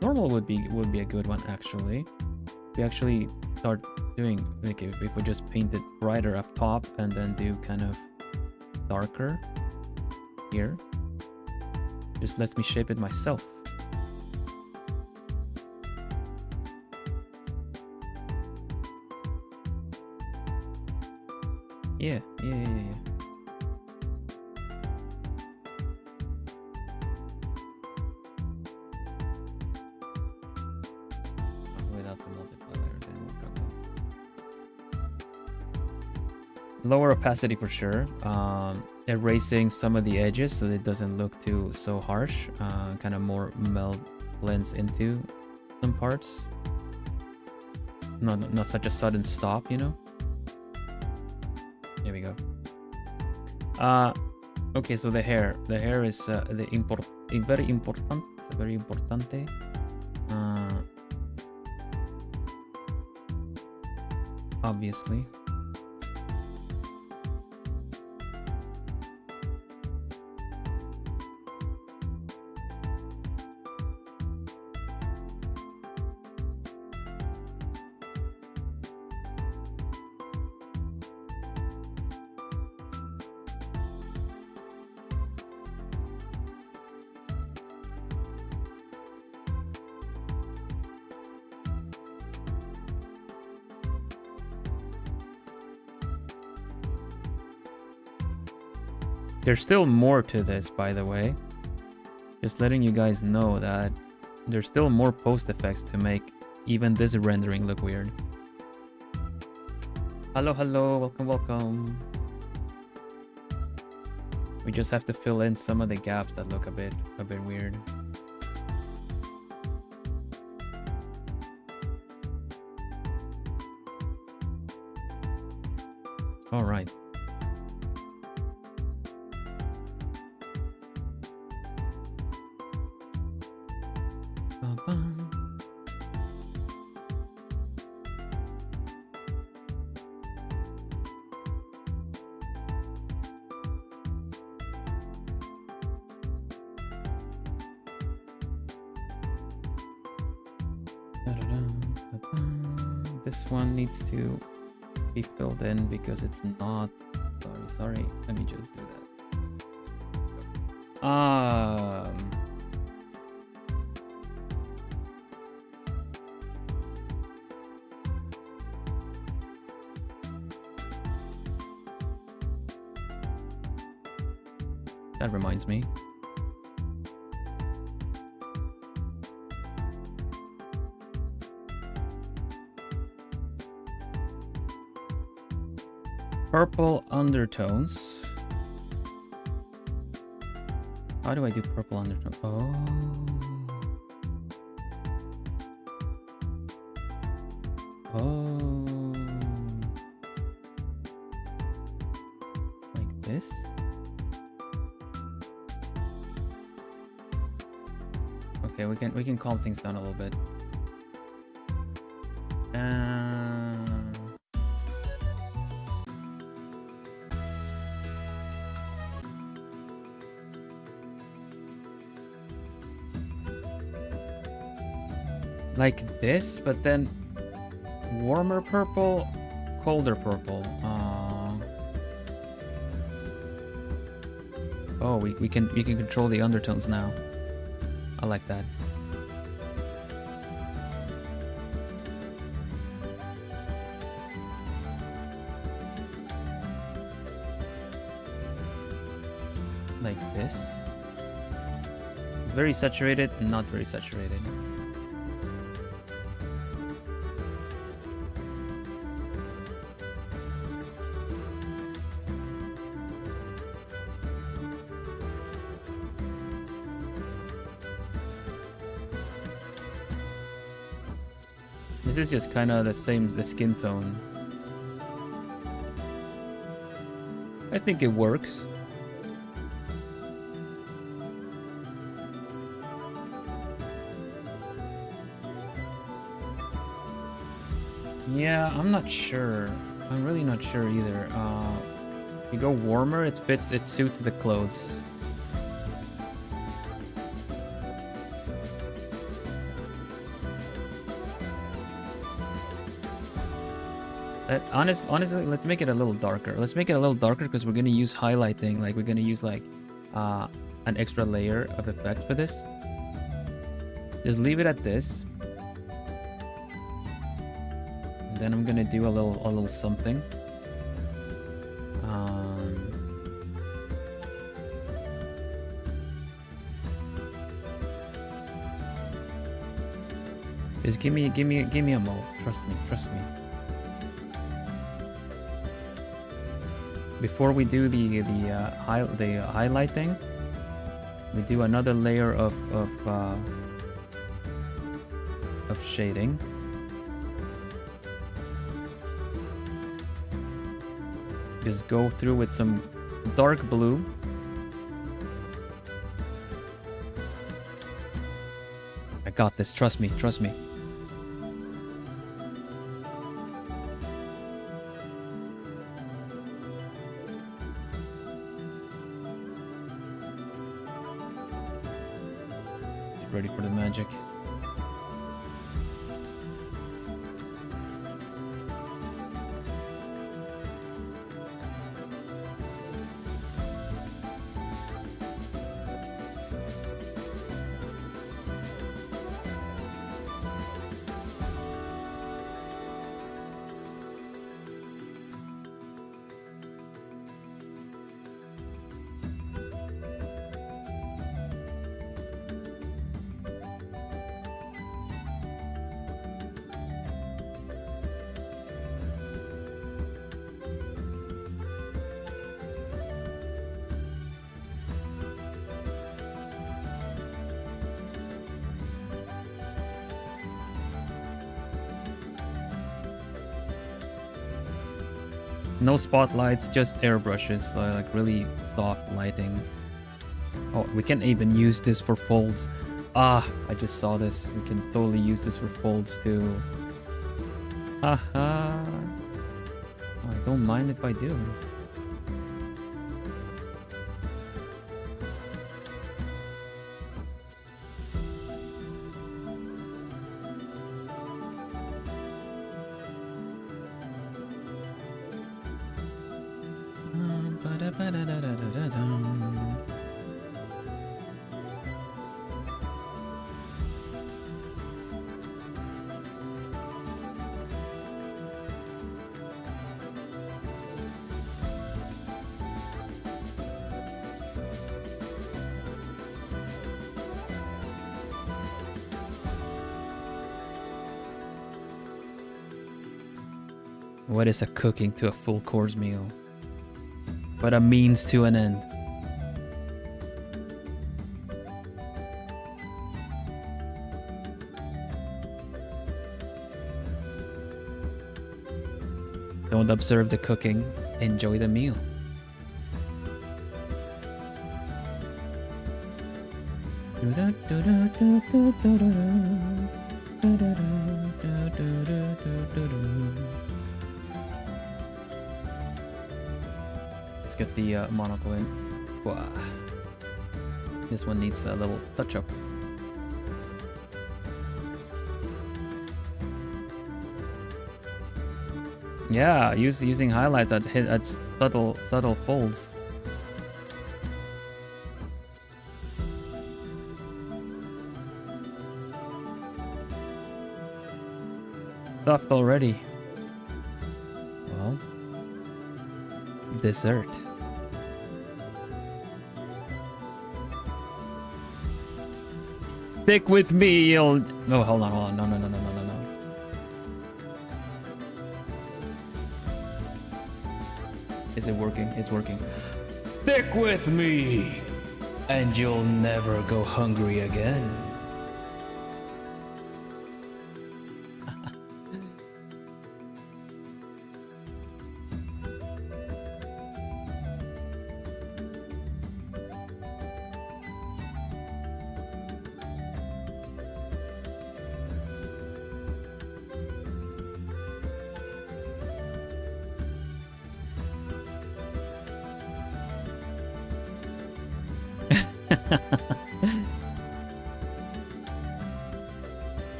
Normal would be a good one actually. We actually start doing like if we just paint it brighter up top and then do kind of darker here. Just lets me shape it myself. Yeah. without the multiplier. It didn't work out well. Lower opacity for sure. Erasing some of the edges so that it doesn't look so harsh. Kind of more blends into some parts. Not such a sudden stop, you know. Here we go. Okay, so the hair is very importante. Obviously. There's still more to this, by the way. Just letting you guys know that there's still more post effects to make even this rendering look weird. Hello, welcome. We just have to fill in some of the gaps that look a bit weird. All right. This one needs to be filled in because it's not. Sorry. Let me just do that. That reminds me. Purple undertones. How do I do purple undertones? Oh. Like this? Okay, we can calm things down a little bit. Like this, but then warmer purple, colder purple. Oh, we can control the undertones now. I like that. Like this. Very saturated, not very saturated. This is just kind of the skin tone. I think it works. Yeah, I'm not sure. I'm really not sure either. If you go warmer, it suits the clothes. Honestly, let's make it a little darker. Let's make it a little darker because we're gonna use highlighting. Like we're gonna use like an extra layer of effect for this. Just leave it at this. And then I'm gonna do a little something. Just give me a mo. Trust me, trust me. Before we do the highlight thing, we do another layer of shading. Just go through with some dark blue. I got this, trust me, trust me. Get ready for the magic. No spotlights, just airbrushes, like really soft lighting. Oh, we can even use this for folds. Ah, I just saw this. We can totally use this for folds too. Haha. Oh, I don't mind if I do. What is a cooking to a full course meal? But a means to an end. Don't observe the cooking, enjoy the meal. Let's get the monocle in. Wow. This one needs a little touch up. Yeah, using highlights at subtle folds. Stuck already. Well, dessert. Stick with me, you'll... No, hold on. No. Is it working? It's working. Stick with me, and you'll never go hungry again.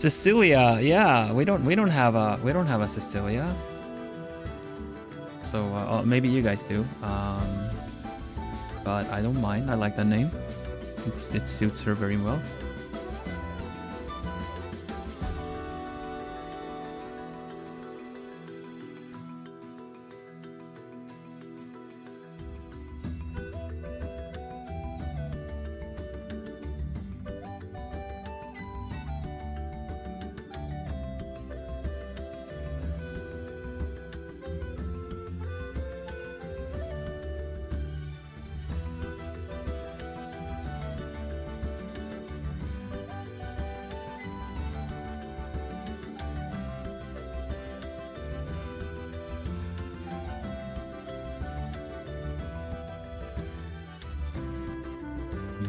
Cecilia, yeah, we don't have a Cecilia. So maybe you guys do. But I don't mind. I like that name. It suits her very well.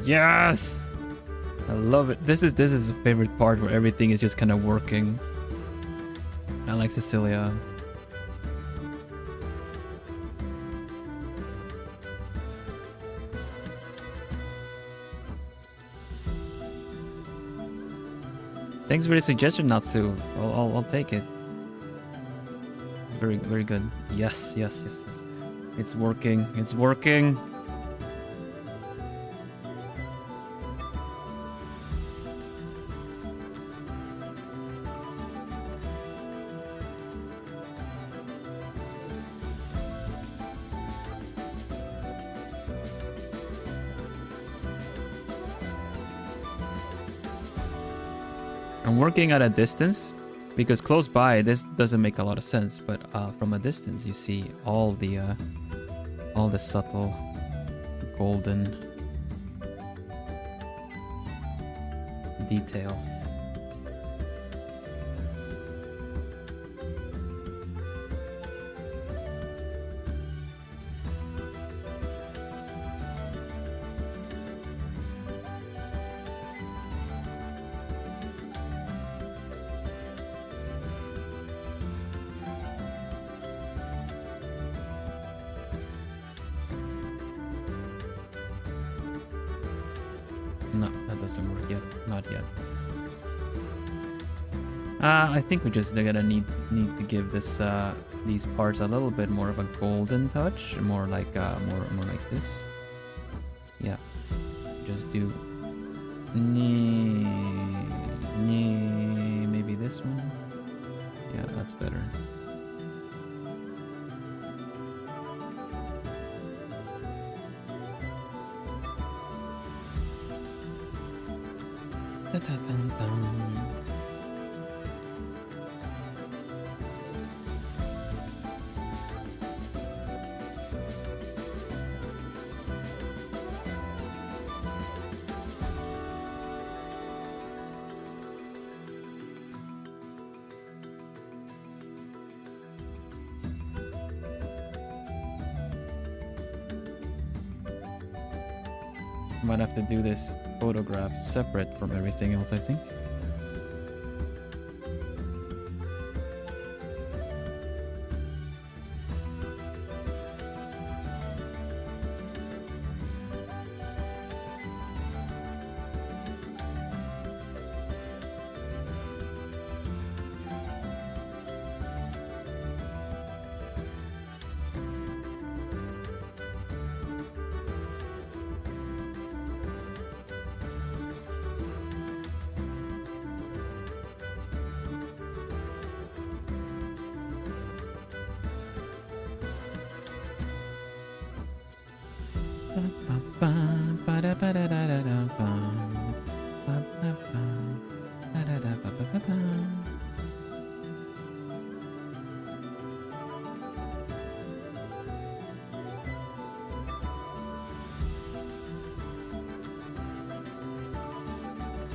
Yes, I love it. This is the favorite part where everything is just kind of working. I like Cecilia. Thanks for the suggestion, Natsu. I'll take it. Very good. Yes. It's working. It's working. I'm working at a distance because close by this doesn't make a lot of sense, but from a distance you see all the subtle golden details. No, that doesn't work yet. Not yet. I think we just gonna need to give this these parts a little bit more of a golden touch, more like more like this. Yeah, just do maybe this one. Yeah, that's better. Might have to do this photograph separate from everything else, I think.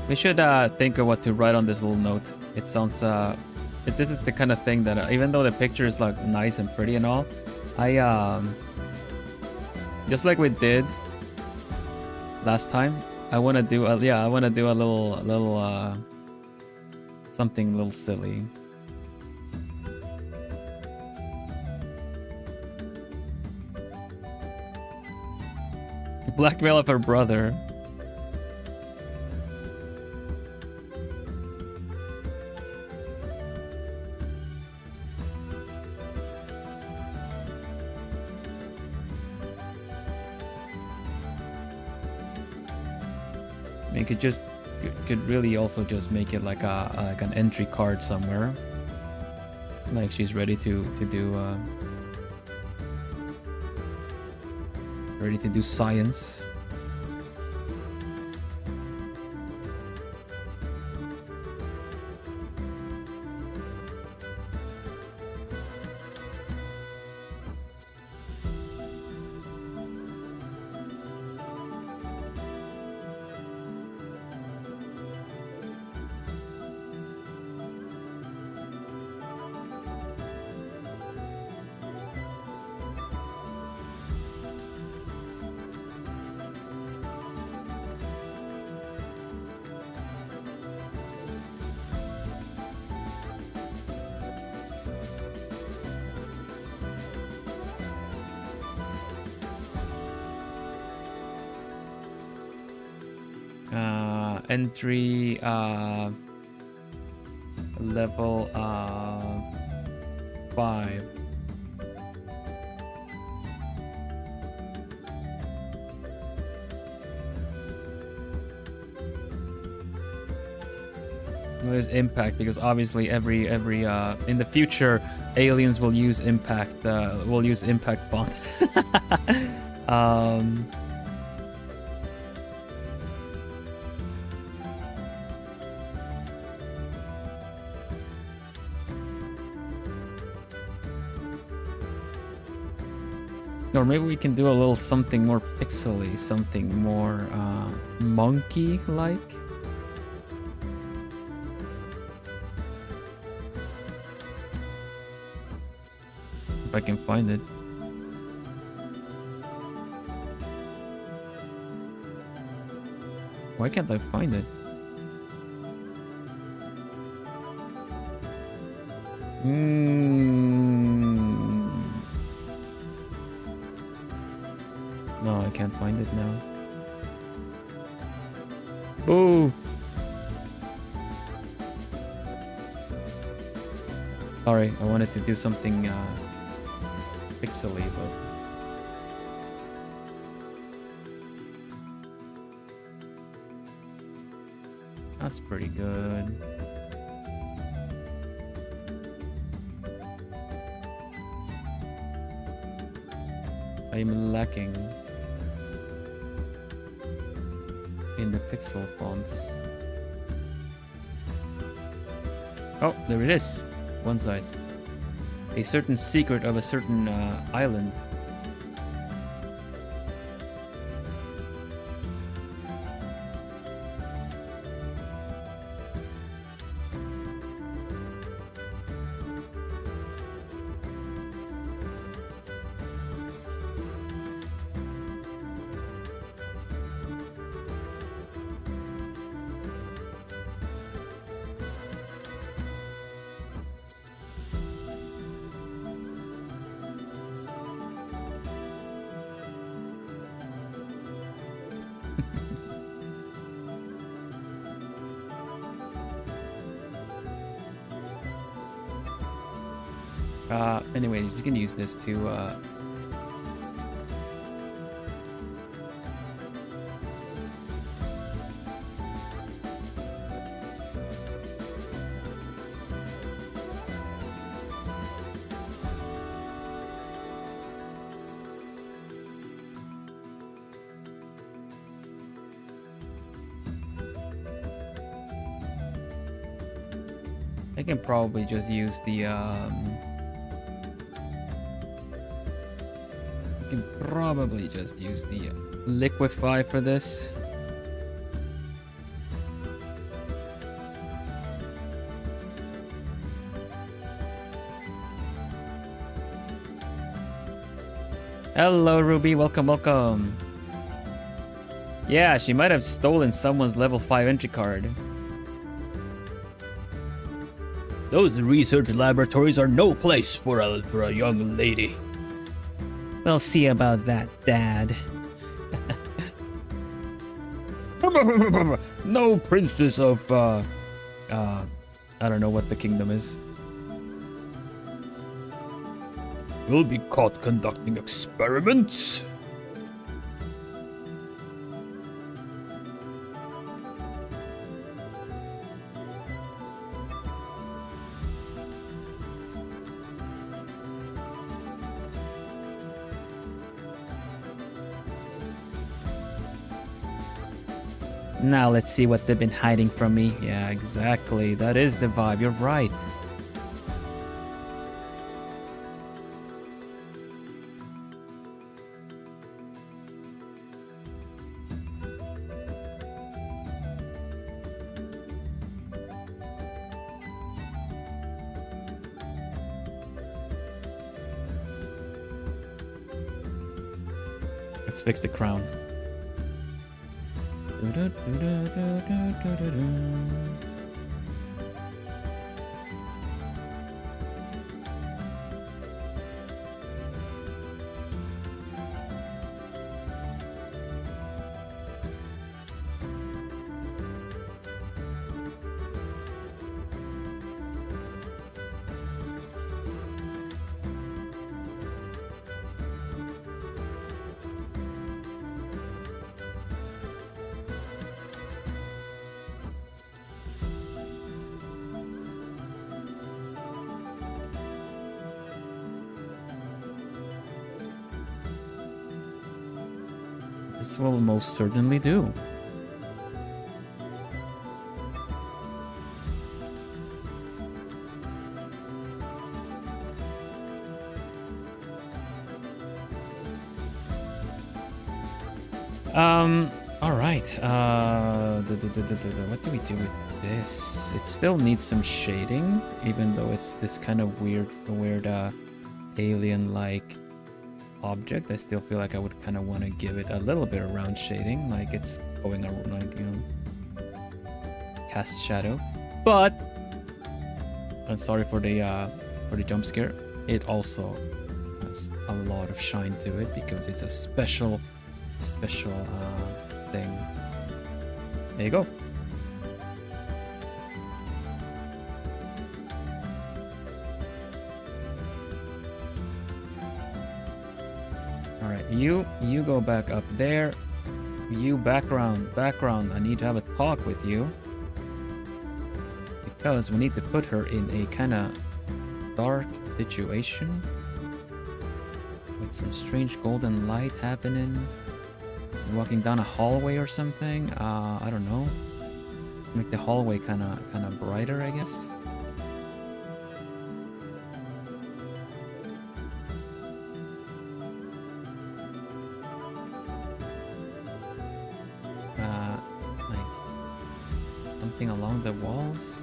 We should think of what to write on this little note. It sounds this is the kind of thing that even though the picture is like nice and pretty and all, I just like we did last time, I want to do a little something a little silly. Blackmail of her brother. You could really also just make it like like an entry card somewhere. Like she's ready to do science. Entry level 5. Well, there's impact because obviously every in the future aliens will use impact font. Or maybe we can do a little something more pixely, something more monkey-like. If I can find it. Why can't I find it? No, I can't find it now. Boo! Sorry, I wanted to do something pixely, but that's pretty good. I'm lacking in the pixel fonts. Oh, there it is. One size. A certain secret of a certain island. Anyways, you can use this to I can probably just use the liquefy for this. Hello, Ruby. Welcome. Yeah, she might have stolen someone's level 5 entry card. Those research laboratories are no place for a young lady. We'll see about that, Dad. No princess of, I don't know what the kingdom is. You'll be caught conducting experiments. Now let's see what they've been hiding from me. Yeah, exactly. That is the vibe. You're right. Let's fix the crown. This will most certainly do. All right. What do we do with this? It still needs some shading, even though it's this kind of weird, alien-like object. I still feel like I would kind of want to give it a little bit of round shading, like it's going around, like, you know, cast shadow. But I'm sorry for the jump scare. It also has a lot of shine to it because it's a special thing. There you go. All right, you go back up there. You background. I need to have a talk with you because we need to put her in a kind of dark situation with some strange golden light happening. Walking down a hallway or something. I don't know. Make the hallway kind of brighter, I guess. Like something along the walls.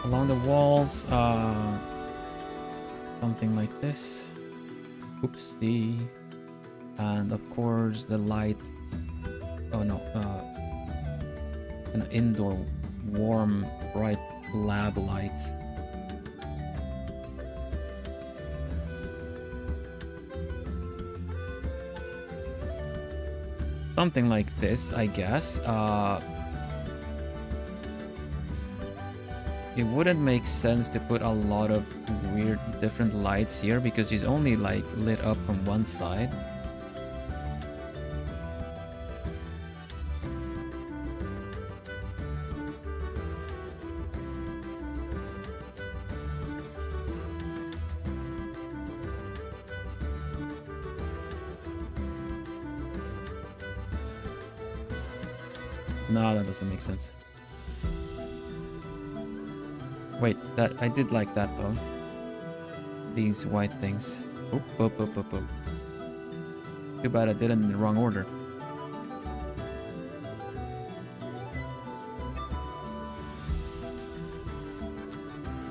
Along the walls, something like this. Oopsie. And of course the light. Oh no, an indoor warm bright lab lights. Something like this, I guess. It wouldn't make sense to put a lot of weird different lights here because she's only like lit up from one side. No, that doesn't make sense. Wait, that I did like that though. These white things. Oop, oop, oop, oop, oop. Too bad I did it in the wrong order.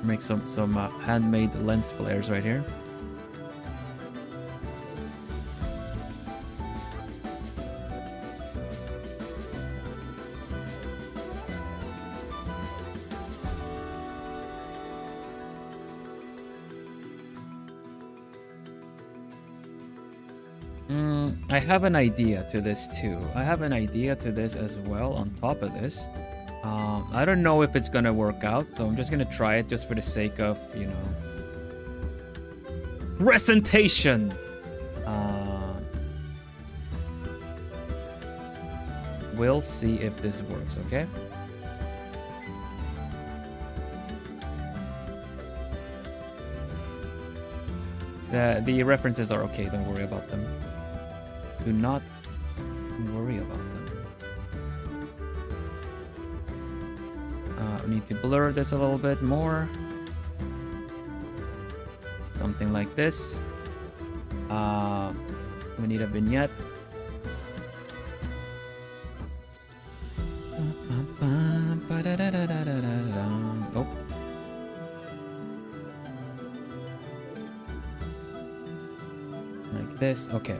Make some handmade lens flares right here. I have an idea to this too. I have an idea to this as well on top of this. I don't know if it's gonna work out, so I'm just gonna try it just for the sake of, you know, presentation. We'll see if this works, okay? The references are okay. Don't worry about them. Do not worry about them. We need to blur this a little bit more. Something like this. We need a vignette. Oh. Like this. Okay.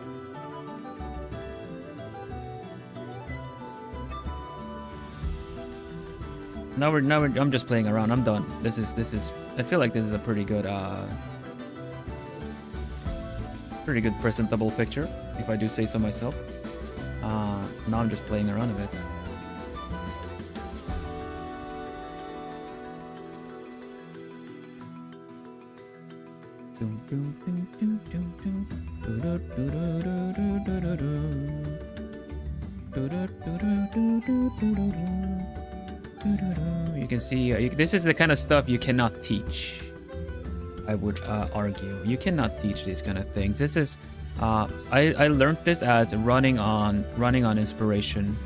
Now we're I'm just playing around. I'm done. This is I feel like this is a pretty good presentable picture, if I do say so myself. Now I'm just playing around a bit. You can see this is the kind of stuff you cannot teach. I would argue you cannot teach these kind of things. This is I learned this as running on inspiration.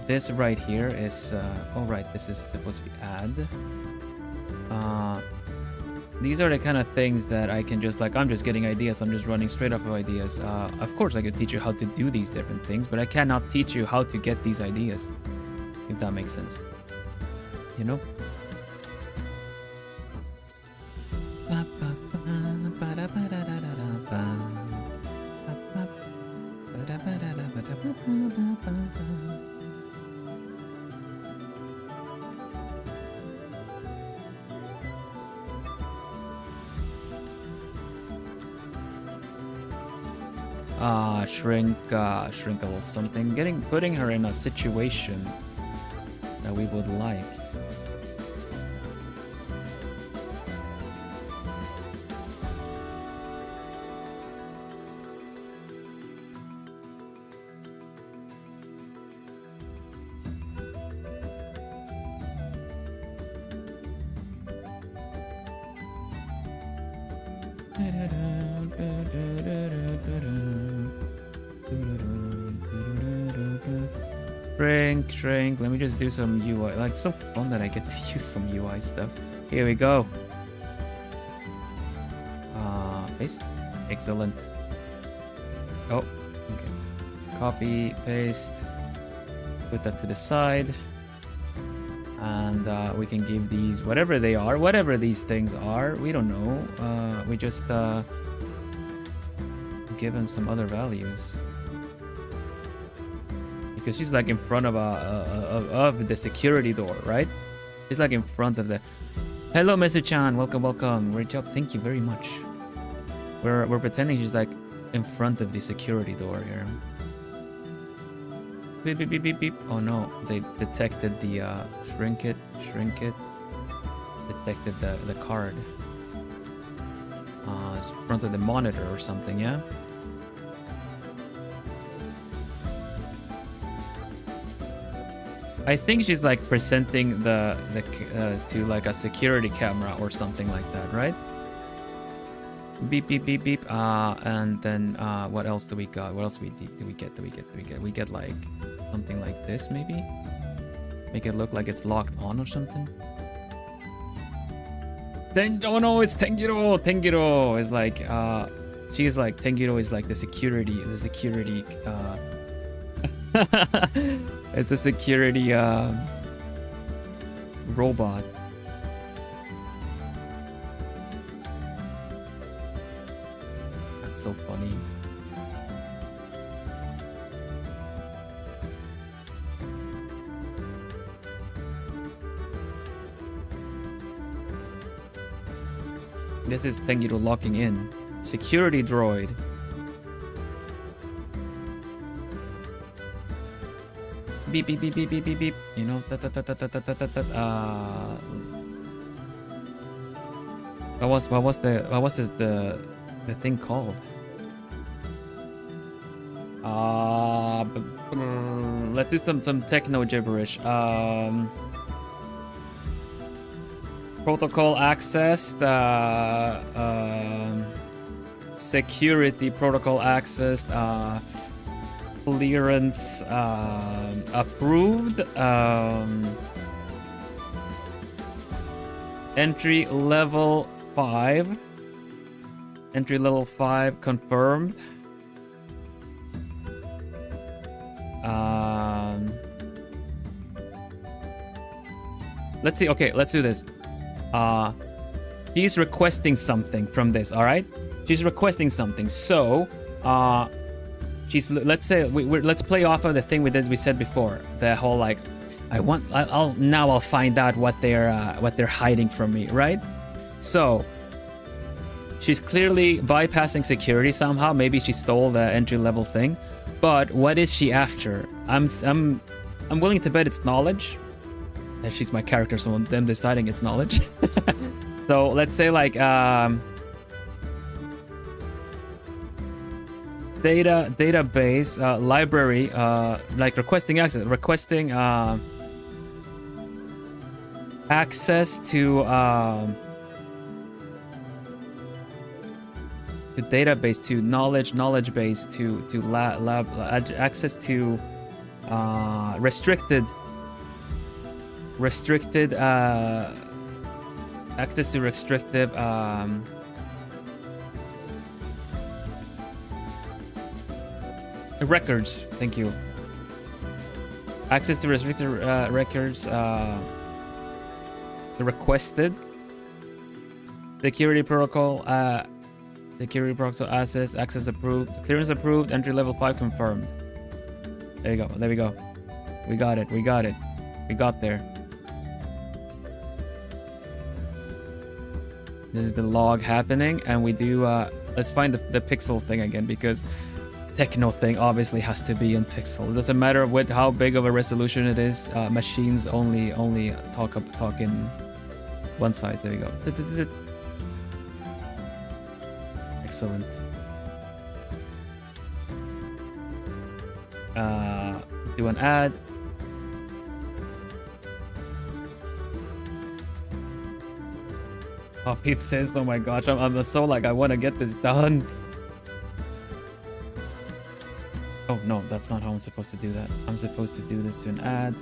This right here is oh right, this is supposed to be add. These are the kind of things that I can just I'm just getting ideas. I'm just running straight off of ideas. Of course, I could teach you how to do these different things, but I cannot teach you how to get these ideas, if that makes sense. You know? Shrink a little something. Putting her in a situation that we would like. Shrink. Let me just do some UI. Like, it's so fun that I get to use some UI stuff. Here we go. Paste. Excellent. Oh, okay. Copy, paste. Put that to the side. And we can give these whatever they are, whatever these things are. We don't know. We just give them some other values. Because she's like in front of the security door, right? She's like in front of the. Hello, Mr. Chan. Welcome. Great job. Thank you very much. We're pretending she's like in front of the security door here. Beep beep beep beep beep. Oh no, they detected the shrink it. Detected the card. It's in front of the monitor or something, yeah. I think she's like presenting the to like a security camera or something like that, right? Beep beep beep beep. And then what else do we got? What else do we get? We get like something like this maybe. Make it look like it's locked on or something. Oh no, it's Tengiro is like she's like Tengiro is like the security. It's a security robot. That's so funny. This is Tengiro locking in. Security droid. Beep beep beep beep beep beep beep. You know, what was the thing called? Let's do some techno gibberish. Protocol accessed. Security protocol accessed. Clearance approved. Entry level 5. Entry level 5 confirmed. Let's see. Okay, let's do this. She's requesting something from this. All right, she's requesting something. So, let's say let's play off of the thing we said before. The whole like, I'll find out what they're hiding from me, right? So, she's clearly bypassing security somehow. Maybe she stole the entry level thing. But what is she after? I'm willing to bet it's knowledge. She's my character, so them deciding it's knowledge. So let's say like database library like requesting access to database, to knowledge base, to lab access to restricted access to restrictive records. Thank you. Access to restricted records requested. Security protocol access approved. Clearance approved. Entry level 5 confirmed. There you go. There we go. We got it. We got there. This is the log happening, and we do let's find the pixel thing again, because techno thing obviously has to be in pixel. It doesn't matter how big of a resolution it is. Machines only talk in one size. There we go. Excellent. Do an ad. Oh, Pete says, oh my gosh, I'm so like, I want to get this done. Oh no, that's not how I'm supposed to do that. I'm supposed to do this to an ad,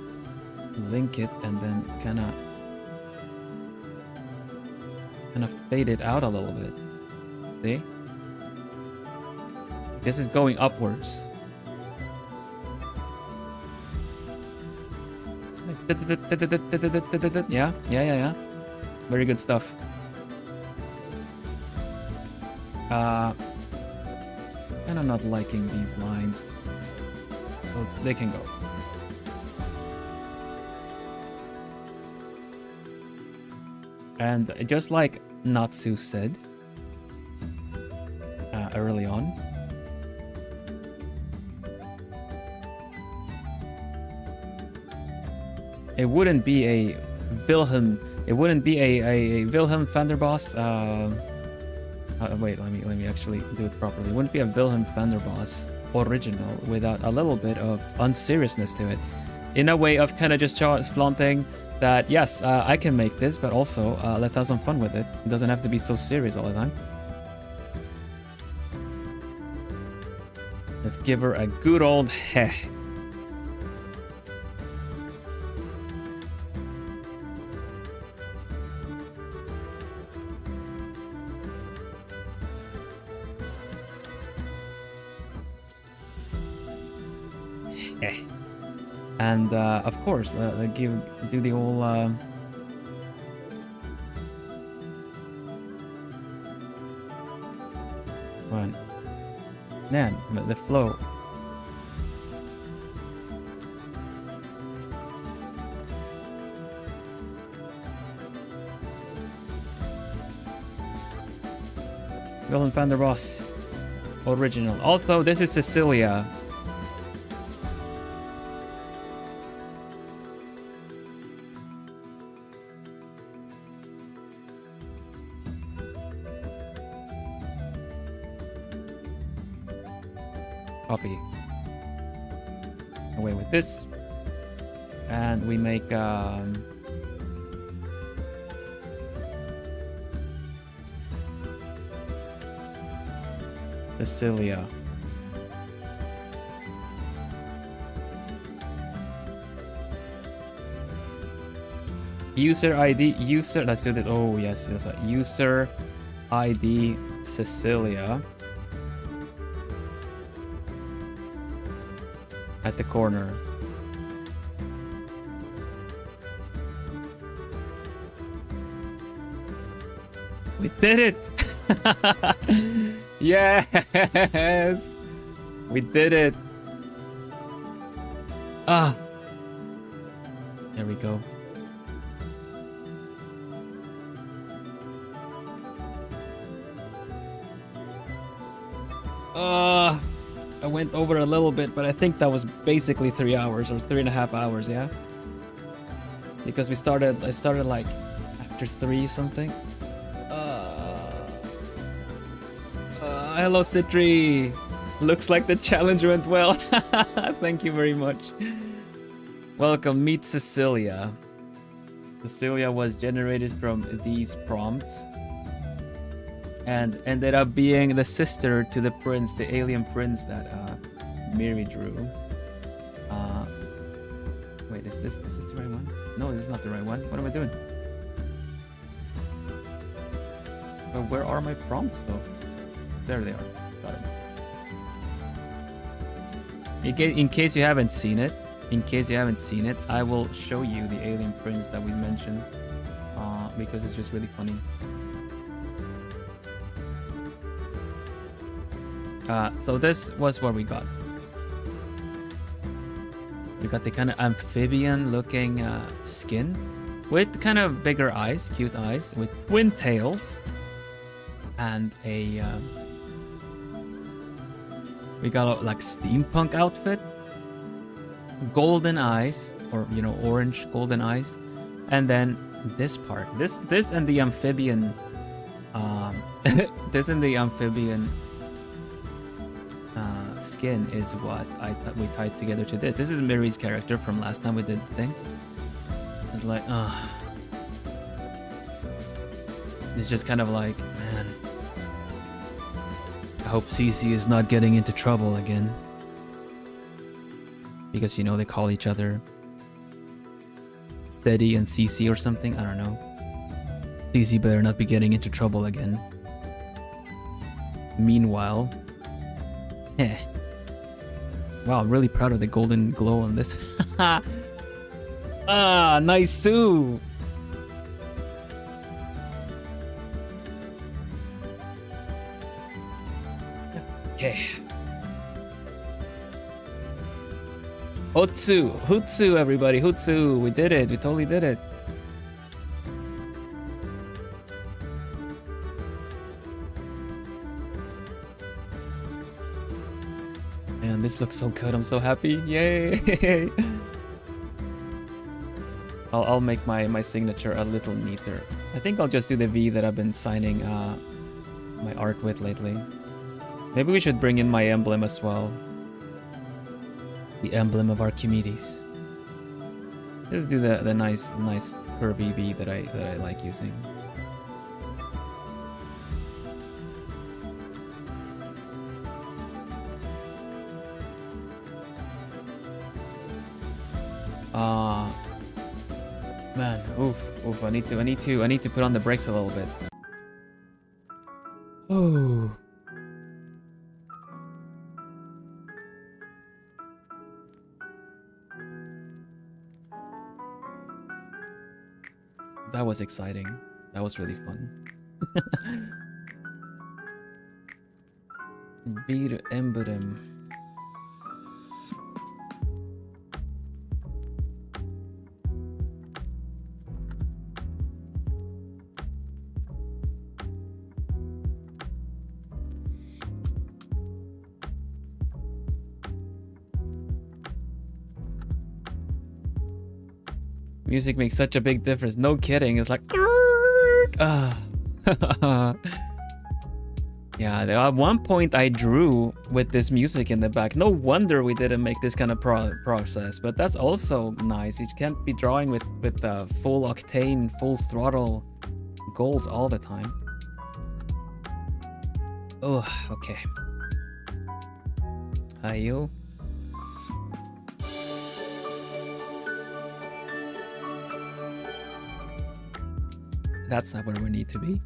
link it, and then kind of fade it out a little bit. See? This is going upwards. Yeah. Very good stuff. And I'm not liking these lines. They can go. And just like Natsu said early on, it wouldn't be a Vilhelm Vanderbos. Wait, let me actually do it properly. It wouldn't be a Vilhelm Vanderbos original without a little bit of unseriousness to it, in a way of kind of just flaunting that yes, I can make this, but also let's have some fun with it. It doesn't have to be so serious all the time. Let's give her a good old heh. And of course, do the whole one. Man, the flow. Vilhelm Vanderbos original. Also, this is Cecilia. Copy. away with this. And we make Cecilia. User ID, let's do that. Oh, yes, user ID Cecilia. At the corner. We did it! Yes! We did it! Ah! There we go. I went over a little bit, but I think that was basically 3 hours or 3.5 hours, yeah? Because I started like after 3 something. Hello, Citri. Looks like the challenge went well. Thank you very much. Welcome, meet Cecilia. Cecilia was generated from these prompts and ended up being the sister to the prince, the alien prince that Miri drew. Wait, is this the right one? No, this is not the right one. What am I doing? Well, where are my prompts though? There they are. Got it. In case you haven't seen it, I will show you the alien prince that we mentioned because it's just really funny. So this was what we got. We got the kind of amphibian-looking skin with kind of bigger eyes, cute eyes, with twin tails, and a we got a like steampunk outfit, golden eyes, or orange golden eyes, and then this part, this and the amphibian, this and the amphibian skin is what we tied together to this. This is Miri's character from last time we did the thing. It's like, it's just kind of like, man, I hope Cece is not getting into trouble again. Because, they call each other Steady and Cece or something. I don't know. Cece better not be getting into trouble again. Meanwhile, wow, I'm really proud of the golden glow on this. Nice Sue. Okay. Hutsu, everybody, Hutsu. We did it. We totally did it. Man, this looks so good. I'm so happy. Yay. I'll make my signature a little neater. I think I'll just do the V that I've been signing my art with lately. Maybe we should bring in my emblem as well. The emblem of Archimedes. Just do the nice curvy V that I like using. Man, oof. I need to put on the brakes a little bit. Oh. That was exciting. That was really fun. Bir emblem. Music makes such a big difference. No kidding. It's like, yeah, Yeah, at one point I drew with this music in the back. No wonder we didn't make this kind of process, but that's also nice. You can't be drawing with full octane, full throttle goals all the time. Oh, okay. Hi, you. That's not where we need to be.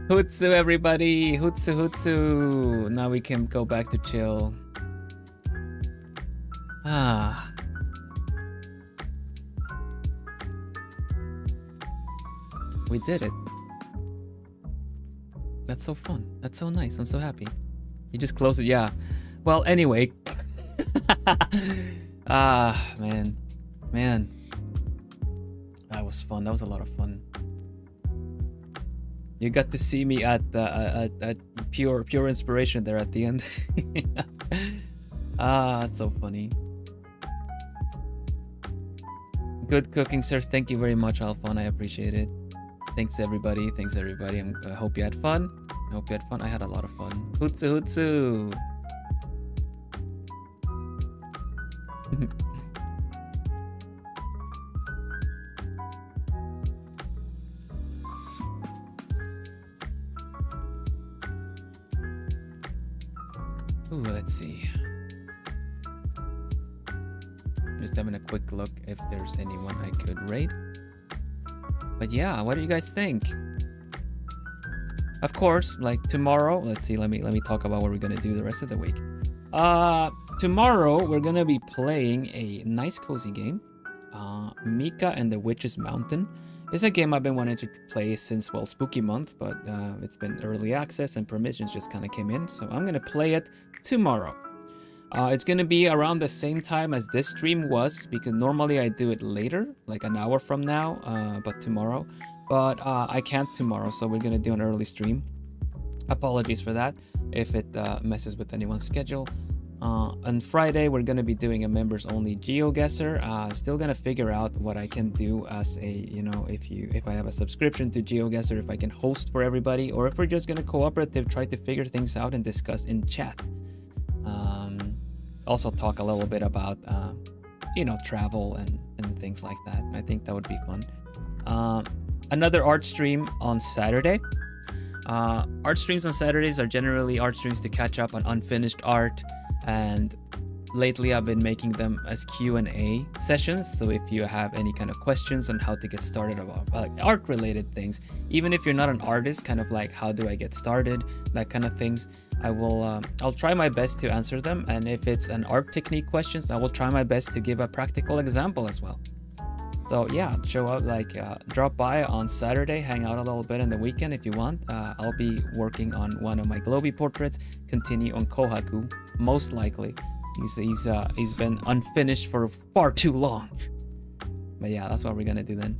Hutsu, everybody! Hutsu, Hutsu! Now we can go back to chill. Ah. We did it. That's so fun. That's so nice. I'm so happy. You just closed it, yeah. Well, anyway. Ah, man. Man. That was fun. That was a lot of fun. You got to see me at pure inspiration there at the end. Ah, that's so funny. Good cooking, sir. Thank you very much, Alphon. I appreciate it. Thanks, everybody. Thanks, everybody. I hope you had fun. I hope you had fun. I had a lot of fun. Hutsu, Hutsu. Ooh, let's see. Just having a quick look if there's anyone I could raid. But yeah, what do you guys think? Of course, like tomorrow, let's see, let me talk about what we're gonna do the rest of the week. Tomorrow we're gonna be playing a nice cozy game. Mika and the Witch's Mountain. It's a game I've been wanting to play since, well, Spooky Month, but it's been early access and permissions just kind of came in, so I'm gonna play it tomorrow. It's gonna be around the same time as this stream was, because normally I do it later, like an hour from now, but tomorrow. But I can't tomorrow, so we're gonna do an early stream. Apologies for that if it messes with anyone's schedule. On Friday, we're gonna be doing a members only GeoGuessr. Still gonna figure out what I can do as a, you know, if I have a subscription to GeoGuessr, if I can host for everybody, or if we're just gonna cooperative try to figure things out and discuss in chat. Also talk a little bit about, you know, travel and things like that. I think that would be fun. Another art stream on Saturday. Art streams on Saturdays are generally art streams to catch up on unfinished art, and lately I've been making them as Q&A sessions. So if you have any kind of questions on how to get started about like art related things, even if you're not an artist, kind of like how do I get started, that kind of things, I'll try my best to answer them. And if it's an art technique questions, I will try my best to give a practical example as well. So yeah, show up, like drop by on Saturday, hang out a little bit in the weekend if you want. I'll be working on one of my globie portraits, continue on Kohaku, most likely. He's been unfinished for far too long. But yeah, that's what we're gonna do then.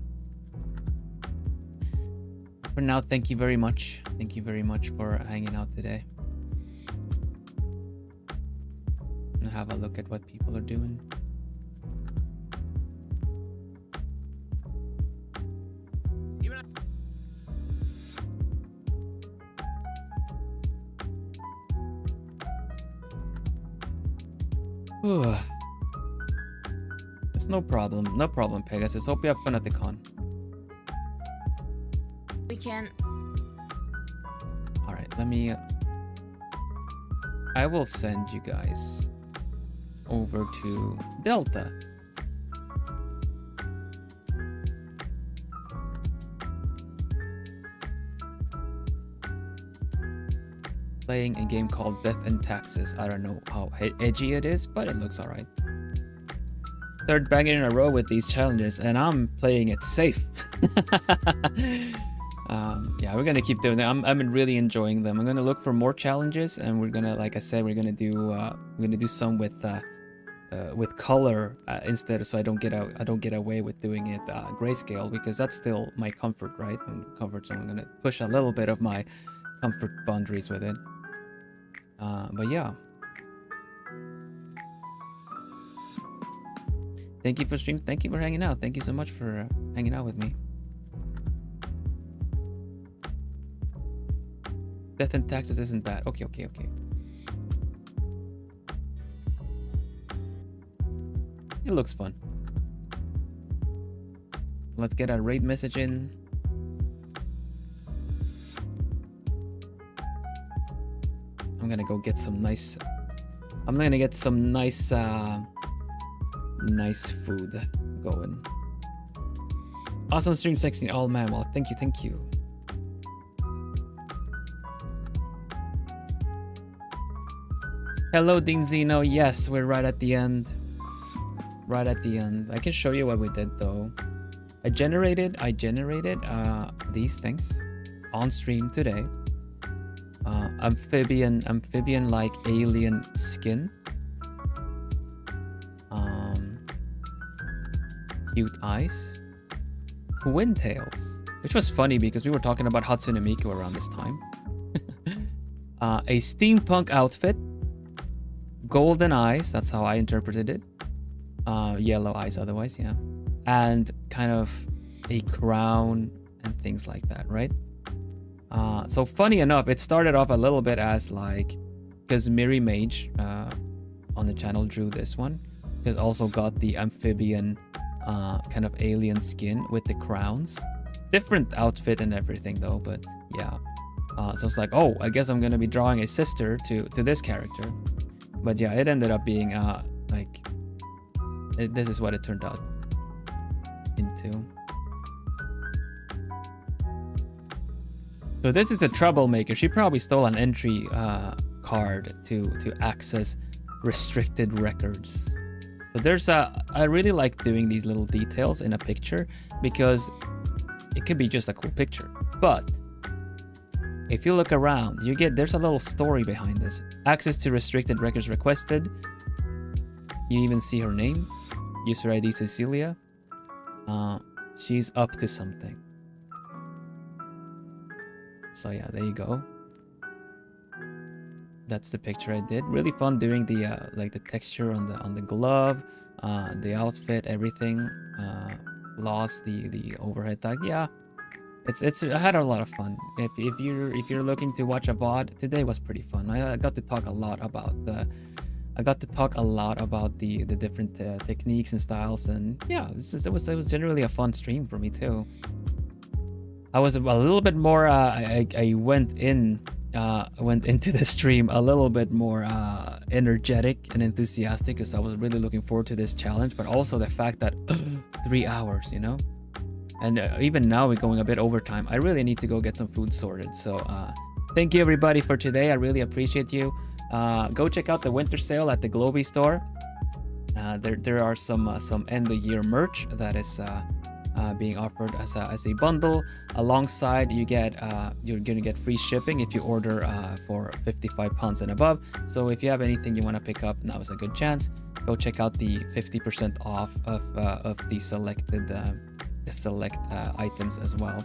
For now, thank you very much. Thank you very much for hanging out today. And have a look at what people are doing. It's no problem. No problem, Pegasus. Hope you have fun at the con. We can. Alright, let me... I will send you guys over to Delta. Playing a game called Death and Taxes. I don't know how edgy it is, but it looks alright. Third bang in a row with these challenges, and I'm playing it safe. Yeah, we're gonna keep doing that. I've been really enjoying them. I'm gonna look for more challenges, and we're gonna, like I said, we're gonna do some with color instead, so I don't get away with doing it grayscale, because that's still my comfort, right? And comfort, so I'm gonna push a little bit of my comfort boundaries with it. But yeah. Thank you for stream. Thank you for hanging out. Thank you so much for hanging out with me. Death and taxes isn't bad. Okay. It looks fun. Let's get a raid message in. I'm gonna go get some nice. I'm gonna get some nice, nice food going. Awesome stream, 16. Oh man, well, thank you. Hello, Dinzino. Yes, we're right at the end. Right at the end. I can show you what we did though. I generated these things on stream today. Amphibian like alien skin. Cute eyes. Twin tails, which was funny because we were talking about Hatsune Miku around this time. A steampunk outfit. Golden eyes, that's how I interpreted it. Yellow eyes otherwise, yeah. And kind of a crown and things like that, right? So funny enough, it started off a little bit as like, because Miri Mage on the channel drew this one, because also got the amphibian kind of alien skin with the crowns. Different outfit and everything though, but yeah. So it's like, oh, I guess I'm gonna be drawing a sister to this character. But yeah, it ended up being this is what it turned out into. So this is a troublemaker. She probably stole an entry card to access restricted records. So there's I really like doing these little details in a picture because it could be just a cool picture. But if you look around, there's a little story behind this. Access to restricted records requested. You even see her name. User ID Cecilia. She's up to something. So yeah, there you go. That's the picture I did. Really fun doing the like the texture on the glove, the outfit, everything. Lost the overhead tag. Yeah, I had a lot of fun. If you're looking to watch a VOD, today was pretty fun. I got to talk a lot about the different techniques and styles, and yeah, it was generally a fun stream for me too. I was a little bit more. I went into the stream a little bit more energetic and enthusiastic because I was really looking forward to this challenge, but also the fact that 3 hours, you know, and even now we're going a bit overtime. I really need to go get some food sorted. So thank you everybody for today. I really appreciate you. Go check out the winter sale at the Globie store. There are some end of year merch that is being offered as a bundle. Alongside, you're gonna get free shipping if you order for £55 and above. So if you have anything you want to pick up, now is a good chance. Go check out the 50% off of the selected select items as well.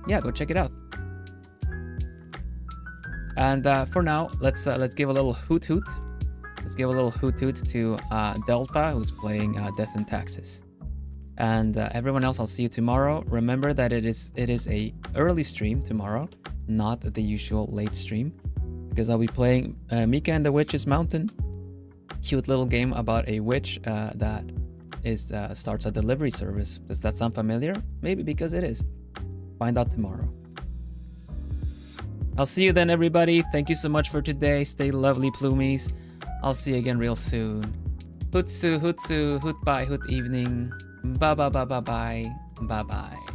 Yeah, go check it out. And for now, let's give a little hoot hoot. Let's give a little hoot hoot to Delta, who's playing Death and Taxes. And everyone else, I'll see you tomorrow. Remember that it is a early stream tomorrow, not the usual late stream, because I'll be playing Mika and the Witch's Mountain. Cute little game about a witch that starts a delivery service. Does that sound familiar? Maybe, because it is. Find out tomorrow. I'll see you then, everybody. Thank you so much for today. Stay lovely, plumies. I'll see you again real soon. Hootsu, hootsu, hoot bye, hoot evening. Bye bye bye bye bye bye bye.